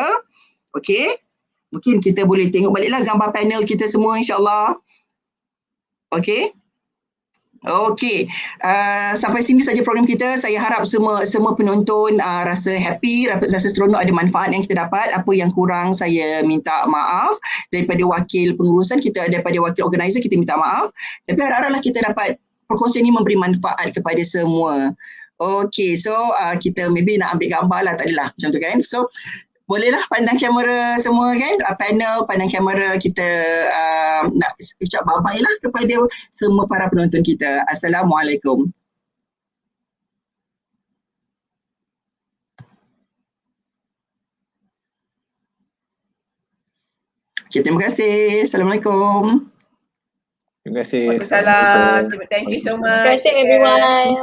Okey, mungkin kita boleh tengok baliklah gambar panel kita semua insyaAllah. Okey. Okey, sampai sini saja program kita. Saya harap semua penonton rasa happy, rasa seronok, ada manfaat yang kita dapat. Apa yang kurang saya minta maaf. Daripada wakil pengurusan kita, daripada wakil organizer kita minta maaf. Tapi harap-haraplah kita dapat perkongsian ini memberi manfaat kepada semua. Okay, so kita maybe nak ambil gambar lah, tak adalah macam tu kan. So bolehlah pandang kamera semua kan, panel pandang kamera, kita nak ucap bye-bye lah kepada semua para penonton kita. Assalamualaikum. Okay, terima kasih. Assalamualaikum. Terima kasih. Waalaikumsalam. Thank you so much. Terima kasih everyone.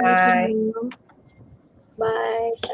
Bye. Bye.